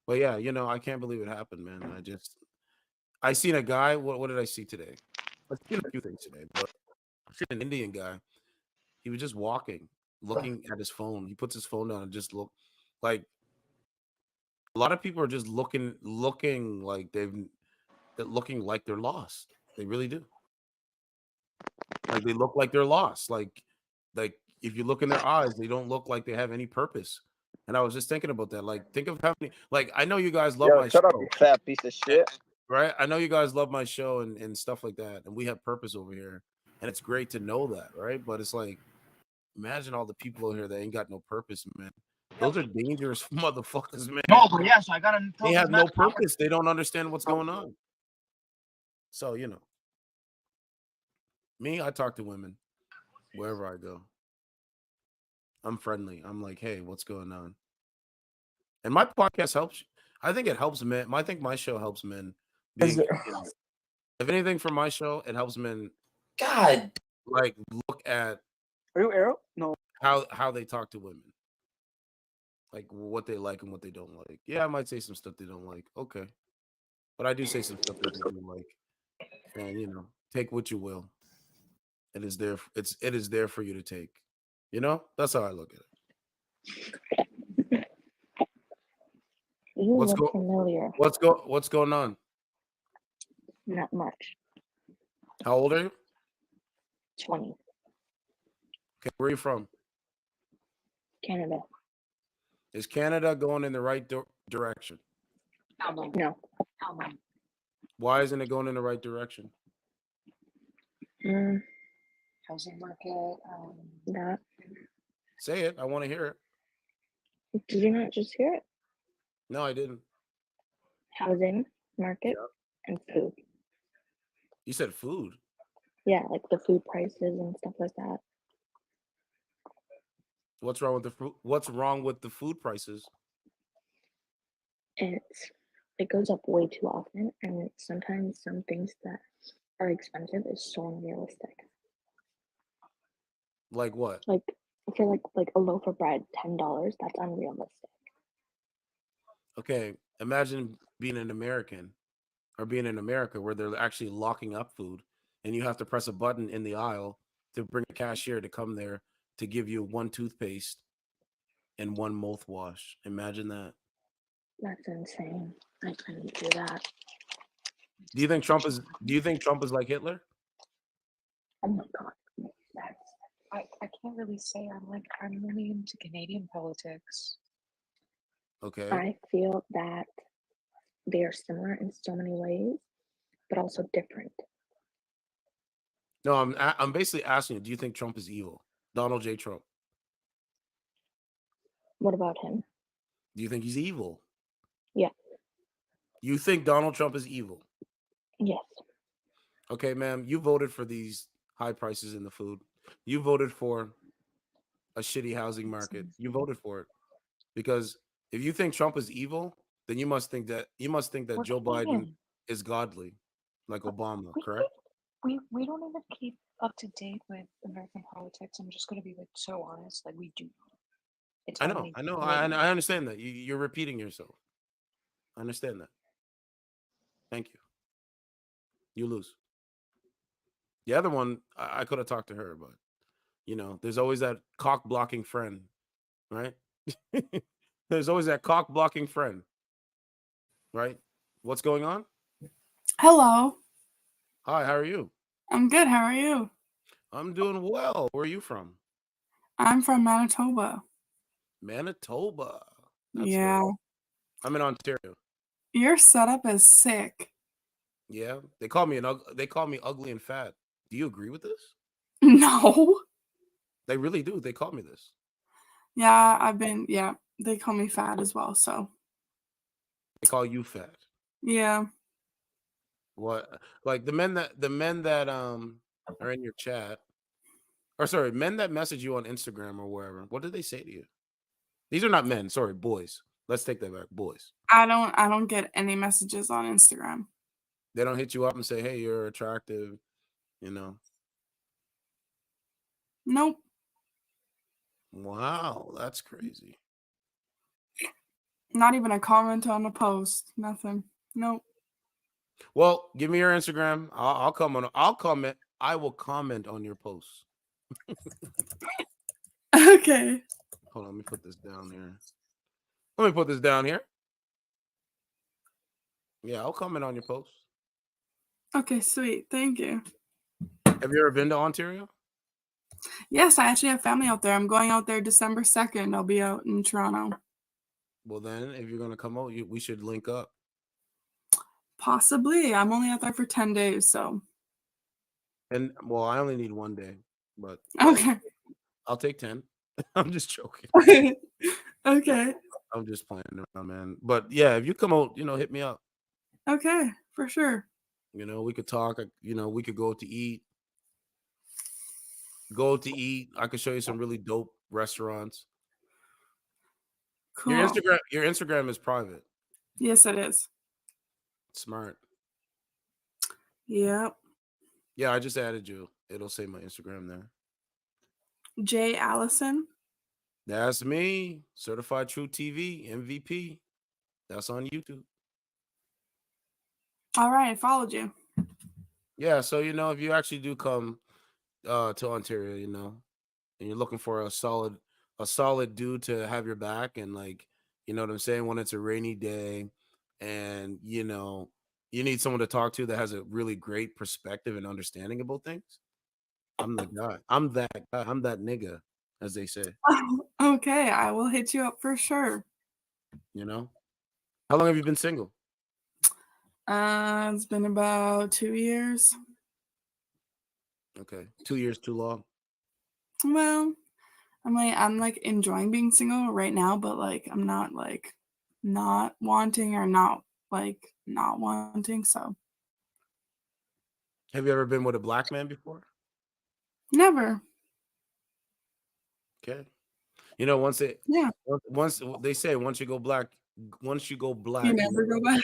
But yeah, I can't believe it happened, man. I seen a guy. What did I see today? I've seen a few things today, but I seen an Indian guy. He was just walking, looking at his phone. He puts his phone down and just look. Like, a lot of people are just looking like looking like they're lost. They really do. Like, they look like they're lost. Like if you look in their eyes, they don't look like they have any purpose. And I was just thinking about that. Like, think of how many. Like, I know you guys love my Shut show. up, you fat piece of shit. Right? I know you guys love my show and stuff like that. And we have purpose over here. And it's great to know that, right? But it's like, imagine all the people over here that ain't got no purpose, man. Those are dangerous motherfuckers, man. No, but yeah, so I gotta. They have no purpose. They don't understand what's going on. So, me, I talk to women wherever I go. I'm friendly. I'm like, hey, what's going on? And my podcast helps. I think it helps men. I think my show helps men. Is Being, it- you know, if anything from my show, it helps men God. like look at Are you Arrow? No. how they talk to women, like what they like and what they don't like. Yeah, I might say some stuff they don't like. Okay, but I do say some stuff that they do like, and you know, take what you will. It is there. It is there for you to take. You know, that's how I look at it. You What's look familiar. What's going on? Not much. How old are you? 20. Okay, where are you from? Canada. Is Canada going in the right direction? No. Why isn't it going in the right direction? Mm, Housing market. that. Say it. I want to hear it. Did you not just hear it? No, I didn't. Housing, market, and food. You said food. Yeah, like the food prices and stuff like that. What's wrong with the food? What's wrong with the food prices? It goes up way too often, and sometimes some things that are expensive is so unrealistic. Like what? Like for like a loaf of bread, $10, that's unrealistic. Okay, imagine being an American or being in America where they're actually locking up food and you have to press a button in the aisle to bring a cashier to come there to give you one toothpaste and one mouthwash. Imagine that. That's insane. I couldn't do that. Do you think Trump is like Hitler? Oh my god. I can't really say I'm really into Canadian politics. Okay. I feel that they are similar in so many ways, but also different. No, I'm basically asking you, do you think Trump is evil? Donald J. Trump. What about him? Do you think he's evil? Yeah. You think Donald Trump is evil? Yes. Okay, ma'am, you voted for these high prices in the food. You voted for a shitty housing market. You voted for it because if you think Trump is evil, then you must think that We're Joe Biden Canadian. is godly, like Obama, correct? We don't even keep up to date with American politics. I'm just gonna be so honest. Like we do. It's I know, only I lately. understand that. You're repeating yourself. I understand that. Thank you. You lose. The other one, I could have talked to her, but you know, there's always that cock blocking friend, right? There's always that cock blocking friend, right? What's going on? Hello. Hi, how are you? I'm good. How are you? I'm doing well. Where are you from? I'm from Manitoba. Manitoba. That's Yeah. nice. I'm in Ontario. Your setup is sick. Yeah, they call me ugly and fat. Do you agree with this? No. They really do. They call me this. Yeah, they call me fat as well, so. They call you fat. Yeah. What? Like the men that are in your chat, or sorry, men that message you on Instagram or wherever. What did they say to you? These are not men. Sorry, boys. Let's take that back. Boys. I don't get any messages on Instagram. They don't hit you up and say, "Hey, you're attractive," you know. Nope. Wow, that's crazy. Not even a comment on a post. Nothing. Nope. Well, give me your Instagram. I'll comment. I will comment on your posts. Okay. Hold on, let me put this down here. Let me put this down here. Yeah, I'll comment on your posts. Okay, sweet. Thank you. Have you ever been to Ontario? Yes, I actually have family out there. I'm going out there December 2nd. I'll be out in Toronto. Well, then, if you're gonna come out, we should link up. Possibly. I'm only out there for 10 days, so. And well, I only need 1 day, but Okay. I'll take 10. I'm just joking. Okay. I'm just playing around, man. But yeah, if you come out, hit me up. Okay, for sure. We could talk. We could go to eat. I could show you some really dope restaurants. Your Cool. Instagram is private. Yes, it is. Smart. Yep. Yeah, I just added you. It'll say my Instagram there. Jay Allison. That's me. Certified True TV MVP. That's on YouTube. All right, I followed you. Yeah, so if you actually do come to Ontario, and you're looking for a solid dude to have your back, and you know what I'm saying, when it's a rainy day, and you need someone to talk to that has a really great perspective and understanding about things. I'm the guy. I'm that guy. I'm that nigga, as they say. Okay, I will hit you up for sure. How long have you been single? It's been about 2 years. Okay, 2 years too long. Well, I'm like enjoying being single right now, but I'm not not wanting or not wanting. So Have you ever been with a black man before? never. Okay. Once they say once you go black, You never go back.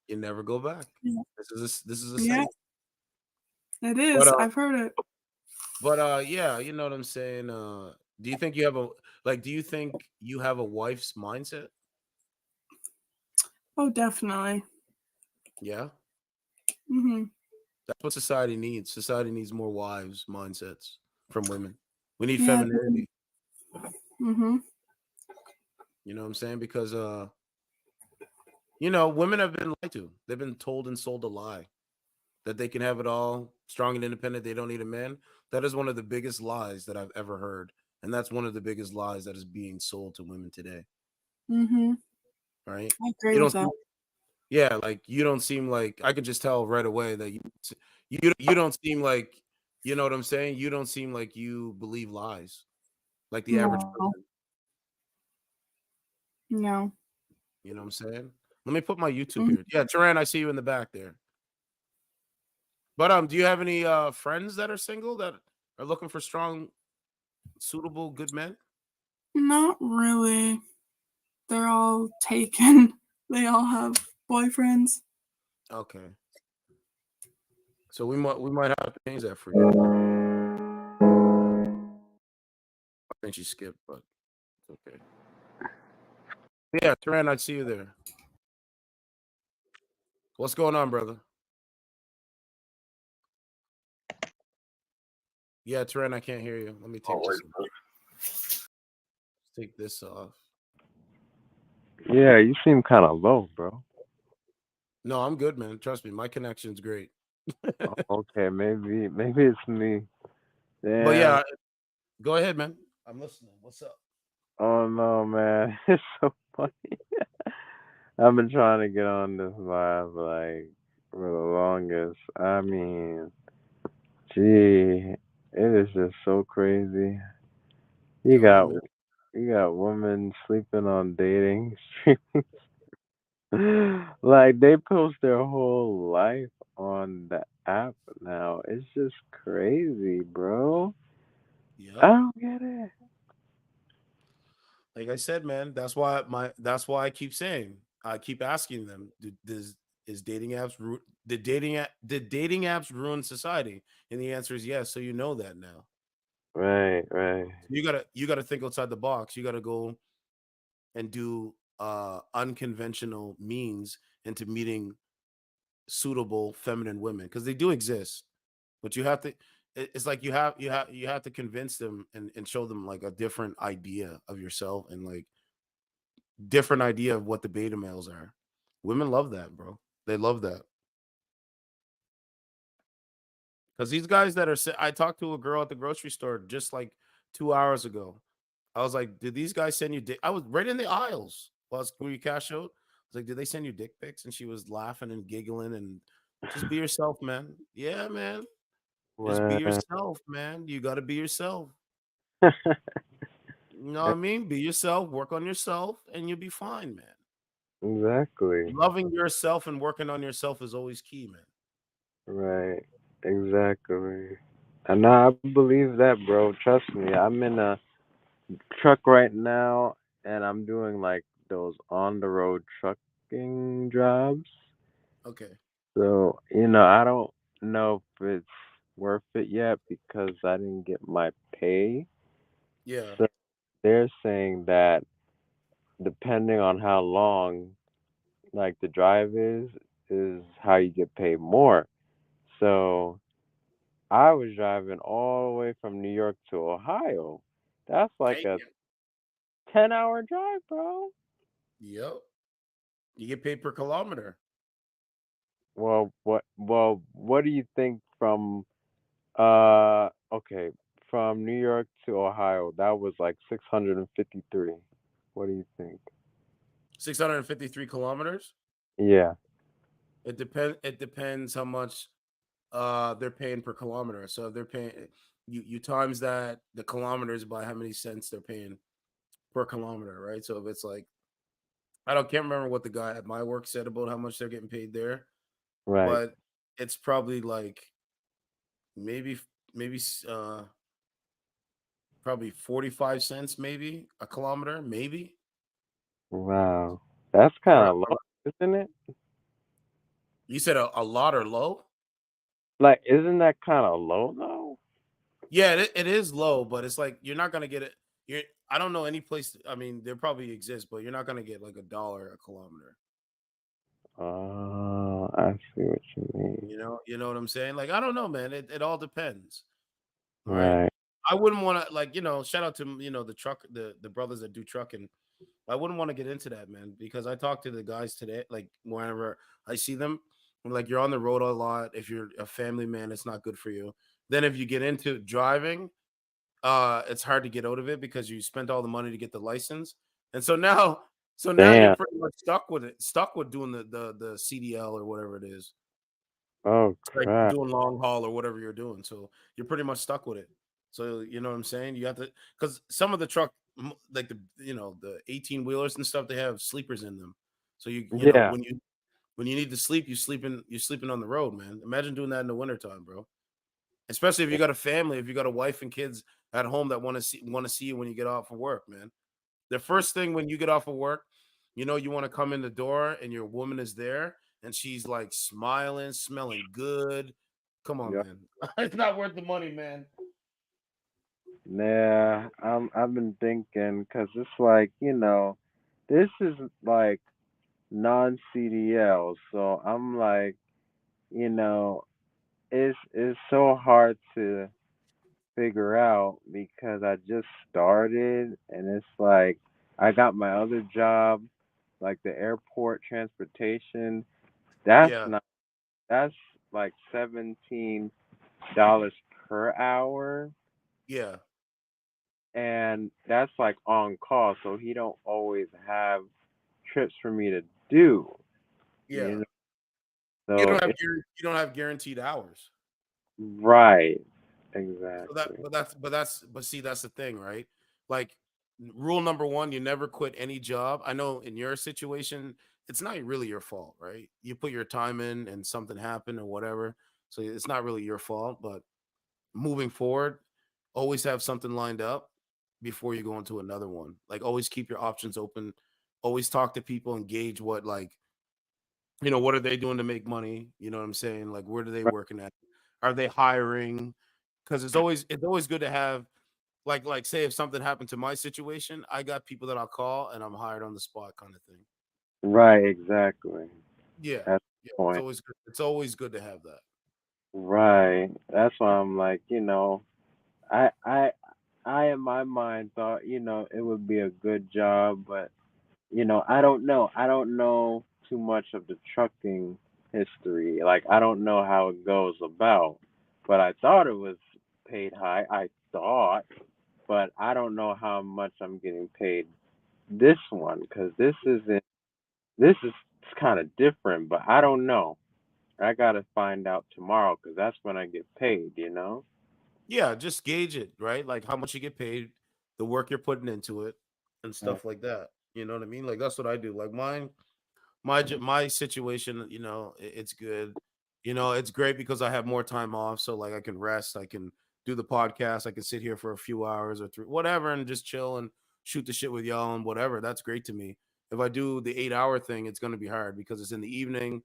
You never go back. Yeah. This is a Yeah. saying. It is. I've heard it. But yeah, you know what I'm saying. Do you think you have a wife's mindset? Oh, definitely. Yeah. Mm-hmm. That's what society needs. Society needs more wives' mindsets from women. We need Yeah. femininity. Mm-hmm. You know what I'm saying? Because women have been lied to. They've been told and sold a lie that they can have it all, strong and independent. They don't need a man. That is one of the biggest lies that I've ever heard, and that's one of the biggest lies that is being sold to women today. Mm-hmm. Right? I agree with that. Yeah, you don't seem like, I could just tell right away that you don't seem like, you know what I'm saying? You don't seem like you believe lies like the average person. No. You know what I'm saying? Let me put my YouTube here. Yeah, Turan, I see you in the back there. But do you have any friends that are single that are looking for strong, suitable, good men? Not really. They're all taken. They all have boyfriends. Okay. So we might have to change that for you. I think she skipped, but it's okay. Yeah, Turan, I see you there. What's going on, brother? Yeah, Turan, I can't hear you. Let me take this off. Take this off. Yeah, you seem kind of low, bro. No, I'm good, man. Trust me, my connection's great. Okay, maybe it's me. Damn. But yeah, go ahead, man. I'm listening. What's up? Oh no, man, it's so funny. I've been trying to get on this live for the longest. I mean, gee, it is just so crazy. You got women sleeping on dating streams. They post their whole life on the app now. It's just crazy, bro. Yep. I don't get it. Like I said, man, that's why I keep saying, I keep asking them, did dating apps ruin society? And the answer is yes. So you know that now. Right. You gotta think outside the box. You gotta go and do unconventional means into meeting suitable feminine women, because they do exist, but you have to, it's like you have to convince them and show them a different idea of yourself, and different idea of what the beta males are. Women love that, bro. They love that. Because these guys I talked to a girl at the grocery store just 2 hours ago. I was like, did these guys send you dick? I was right in the aisles when you cash out. I was like, did they send you dick pics? And she was laughing and giggling, and just be yourself, man. Yeah, man. Just be yourself, man. You got to be yourself. You know what I mean? Be yourself, work on yourself, and you'll be fine, man. Exactly. Loving yourself and working on yourself is always key, man. Right. Exactly. And I believe that, bro. Trust me. I'm in a truck right now, and I'm doing like those on the road trucking jobs. Okay. So, I don't know if it's worth it yet because I didn't get my pay. Yeah. So they're saying that depending on how long like the drive is how you get paid more. So I was driving all the way from New York to Ohio. That's like a Damn. 10-hour drive, bro. Yep. You get paid per kilometer. What do you think from okay, from New York to Ohio, that was like 653. What do you think? 653 kilometers. Yeah. It depends how much they're paying per kilometer. So if they're paying you times that the kilometers by how many cents they're paying per kilometer, right? So if it's like can't remember what the guy at my work said about how much they're getting paid there, Right. but it's probably like maybe maybe probably 45 cents maybe a kilometer, maybe. Wow. That's Or kind of low, isn't it? you said a lot or low? Like, isn't that kind of low though? Yeah, it is low, but it's like you're not gonna get it. I don't know any place. I mean, there probably exists, but you're not gonna get like $1 a kilometer. Oh, I see what you mean. You know what I'm saying? Like, I don't know, man. It all depends, right? Right. I wouldn't want to like, shout out to the truck, the brothers that do trucking. I wouldn't want to get into that, man, because I talked to the guys today, like whenever I see them, I'm like, you're on the road a lot. If you're a family man, it's not good for you. Then if you get into driving, it's hard to get out of it because you spent all the money to get the license. And so now you're Damn. pretty much stuck with doing the CDL or whatever it is. Oh Like crap. doing long haul or whatever you're doing. So you're pretty much stuck with it. So you know what I'm saying? You have to, because some of the truck, like the 18 wheelers and stuff, they have sleepers in them. So Yeah. when you need to sleep, you're sleeping on the road, man. Imagine doing that in the wintertime, bro. Especially if you got a family, if you got a wife and kids at home that want to see you when you get off of work, man. The first thing when you get off of work, you want to come in the door and your woman is there and she's like smiling, smelling good. Come on, Yep. man. It's not worth the money, man. Yeah, I've been thinking because it's like, this is like non-CDL, so I'm like, you know, it's so hard to figure out because I just started and it's like I got my other job, like the airport transportation. That's Yeah, not that's like $17 per hour, yeah, and that's like on call, so he don't always have trips for me to do. You yeah. know, You so don't have it's guaranteed hours. right, So that, exactly. but see, that's the thing, right? Like, rule number one, you never quit any job. I know in your situation, it's not really your fault, right? You put your time in and something happened or whatever. So it's not really your fault. But moving forward, always have something lined up before you go into another one. Like, always keep your options open. Always talk to people, engage what are they doing to make money? You know what I'm saying? Like, where are they Right. working at? Are they hiring? Because it's always good to have like say if something happened to my situation, I got people that I'll call and I'm hired on the spot kind of thing. Right, exactly. Yeah. That's Yeah. the It's point. always good. It's always good to have that. Right. That's why I'm like, I I I in my mind thought, it would be a good job, but I don't know. I don't know too much of the trucking history. Like I don't know how it goes about. But I thought it was paid high. I thought, but I don't know how much I'm getting paid this one because this is kind of different, but I don't know. I got to find out tomorrow cuz that's when I get paid. Yeah, just gauge it, right? Like how much you get paid, the work you're putting into it, and Uh, stuff like that. You know what I mean? Like that's what I do. Like my situation, it's good. It's great because I have more time off, so like I can rest, I can do the podcast, I can sit here for a few hours or three, whatever, and just chill and shoot the shit with y'all and whatever. That's great to me. If I do the 8 hour thing, it's gonna be hard because it's in the evening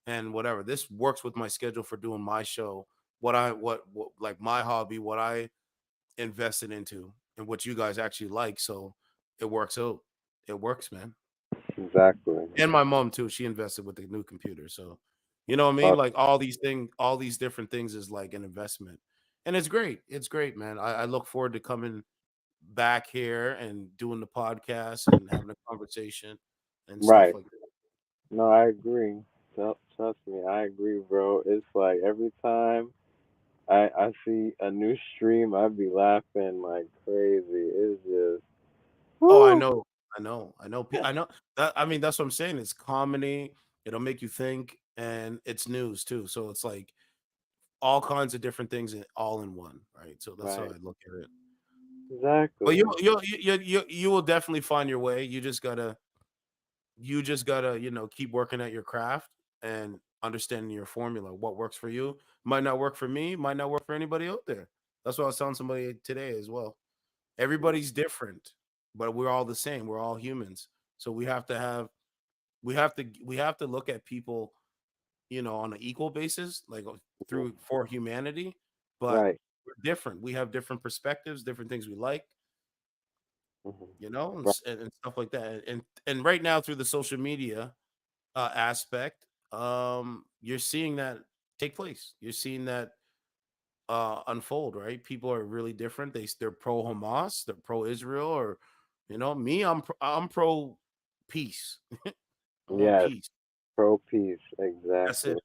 and whatever. This works with my schedule for doing my show. What like my hobby, what I invested into, and what you guys actually like. So it works out. It works, man. Exactly. And my mom too. She invested with the new computer. So you know what I mean? Like all these different things is like an investment. And it's great. It's great, man. I look forward to coming back here and doing the podcast and having a conversation and stuff Right. like that. No, I agree. Trust me, I agree, bro. It's like every time I see a new stream, I be laughing like crazy. It's just Oh, I woo. know. I know that. I mean, that's what I'm saying. It's comedy. It'll make you think, and it's news too. So it's like all kinds of different things all in one, right? So that's how Right. I look at it. But Exactly. you will definitely find your way. You just gotta keep working at your craft and understanding your formula. What works for you might not work for me, might not work for anybody out there. That's what I was telling somebody today as well. Everybody's different, but we're all the same. We're all humans. So we have to look at people, on an equal basis, like through for humanity, but Right. we're different. We have different perspectives, different things we like, Hmm. and, Right. and stuff like that. And right now through the social media aspect, you're seeing that take place. You're seeing that unfold, right? People are really different. They're pro Hamas, they're pro Israel, or me, I'm pro peace. I want Yes. peace. Pro peace. That's Exactly. it.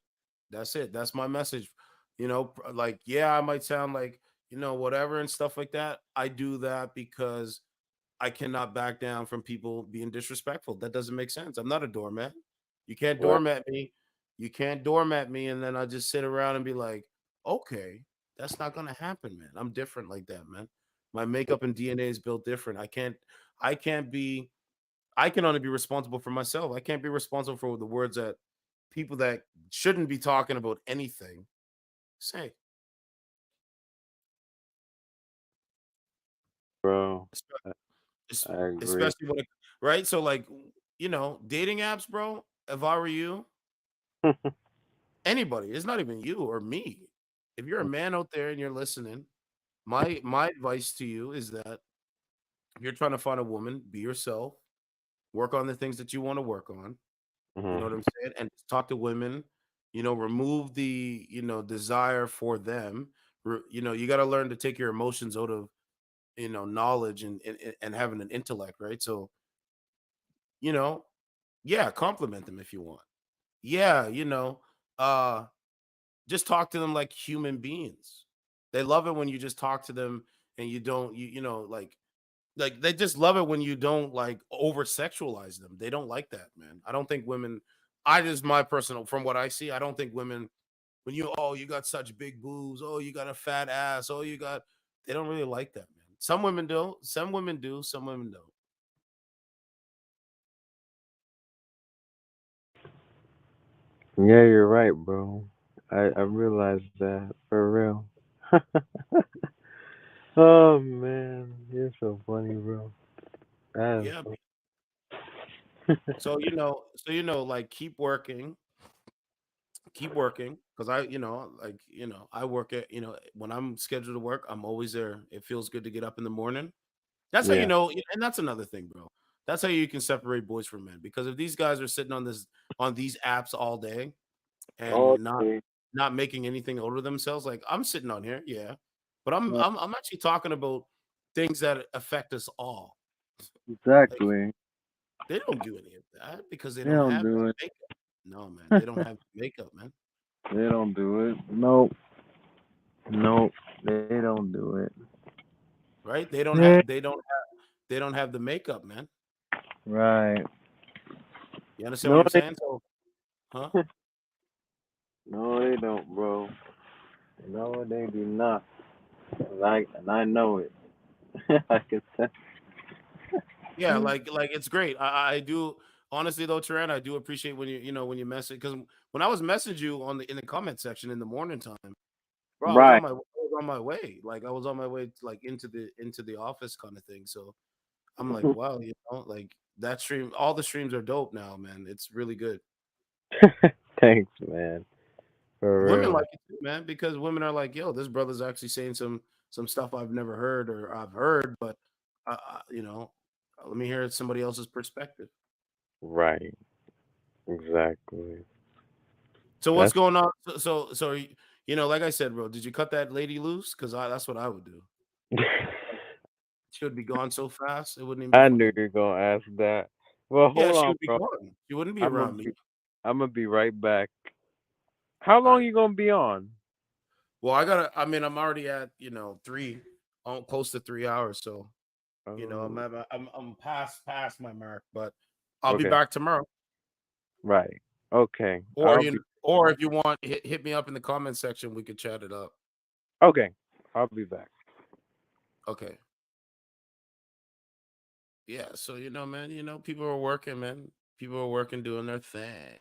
That's it. That's my message. Like, yeah, I might sound like, whatever and stuff like that. I do that because I cannot back down from people being disrespectful. That doesn't make sense. I'm not a doormat. You can't Right. doormat me. You can't doormat me. And then I just sit around and be like, okay, that's not going to happen, man. I'm different like that, man. My makeup and DNA is built different. I can't be, I can only be responsible for myself. I can't be responsible for the words that people that shouldn't be talking about anything say. Bro. Espe- I, es- I agree. Especially when right? So like, dating apps, bro. If I were you, anybody, it's not even you or me. If you're a man out there and you're listening, my advice to you is that if you're trying to find a woman, be yourself, work on the things that you want to work on. You know what Hmm. I'm saying? And talk to women, remove the, desire for them. You got to learn to take your emotions out of, knowledge and having an intellect, right? So, you know, yeah, compliment them if you want. Yeah, uh just talk to them like human beings. They love it when you just talk to them and you don't like they just love it when you don't like over sexualize them. They don't like that, man. I don't think women I just my personal from what I see, I don't think women when you got such big boobs, oh you got a fat ass, oh you got they don't really like that, man. Some women do, some women do, some women don't. Yeah, you're right, bro. I realized that for real. Oh man, you're so funny, bro. That is Yeah. so. So like keep working because I work at when I'm scheduled to work, I'm always there. It feels good to get up in the morning. That's how Yeah. and that's another thing, bro. That's how you can separate boys from men. Because if these guys are sitting on these apps all day Oh, and not making anything out of themselves, like I'm sitting on here, yeah, but I'm actually talking about things that affect us all. Like exactly. they don't do any of that because they They don't don't have do that it. makeup. No, man, they don't have makeup, man. They don't do it. Nope. Nope. They don't do it. Right? Yeah. They don't have the makeup, man. Right. You understand what No, I'm saying? So, huh? no, they don't, bro. No, they do not. And I know it. I can say. Yeah, like it's great. I do honestly though, Taran, I do appreciate when when you message because when I was messaging you in the comment section in the morning time, bro, Right. I was on my way. Like I was on my way like into the office kind of thing. So I'm like, wow, like that stream, all the streams are dope now, man. It's really good. Thanks, man. For Women real. like it too, man, because women are like, yo, this brother's actually saying some stuff I've never heard or I've heard, but let me hear somebody else's perspective. Right. Exactly. So what's That's going on? So like I said, bro, did you cut that lady loose? Because that's what I would do. She would be gone so fast, it wouldn't even be I funny. knew you were gonna ask that. Well, Yeah, hold she on, would be bro. gone. She wouldn't be I'm gonna around me. be, I'm gonna be right back. How long you gonna be on? Well, I'm already at close to 3 hours. So, I'm past my mark, but I'll be Okay. back tomorrow. Right. Okay. Or or if you want, hit me up in the comment section. We could chat it up. Okay. I'll be back. Okay. Yeah. So man, people are working, man. People are working, doing their thing.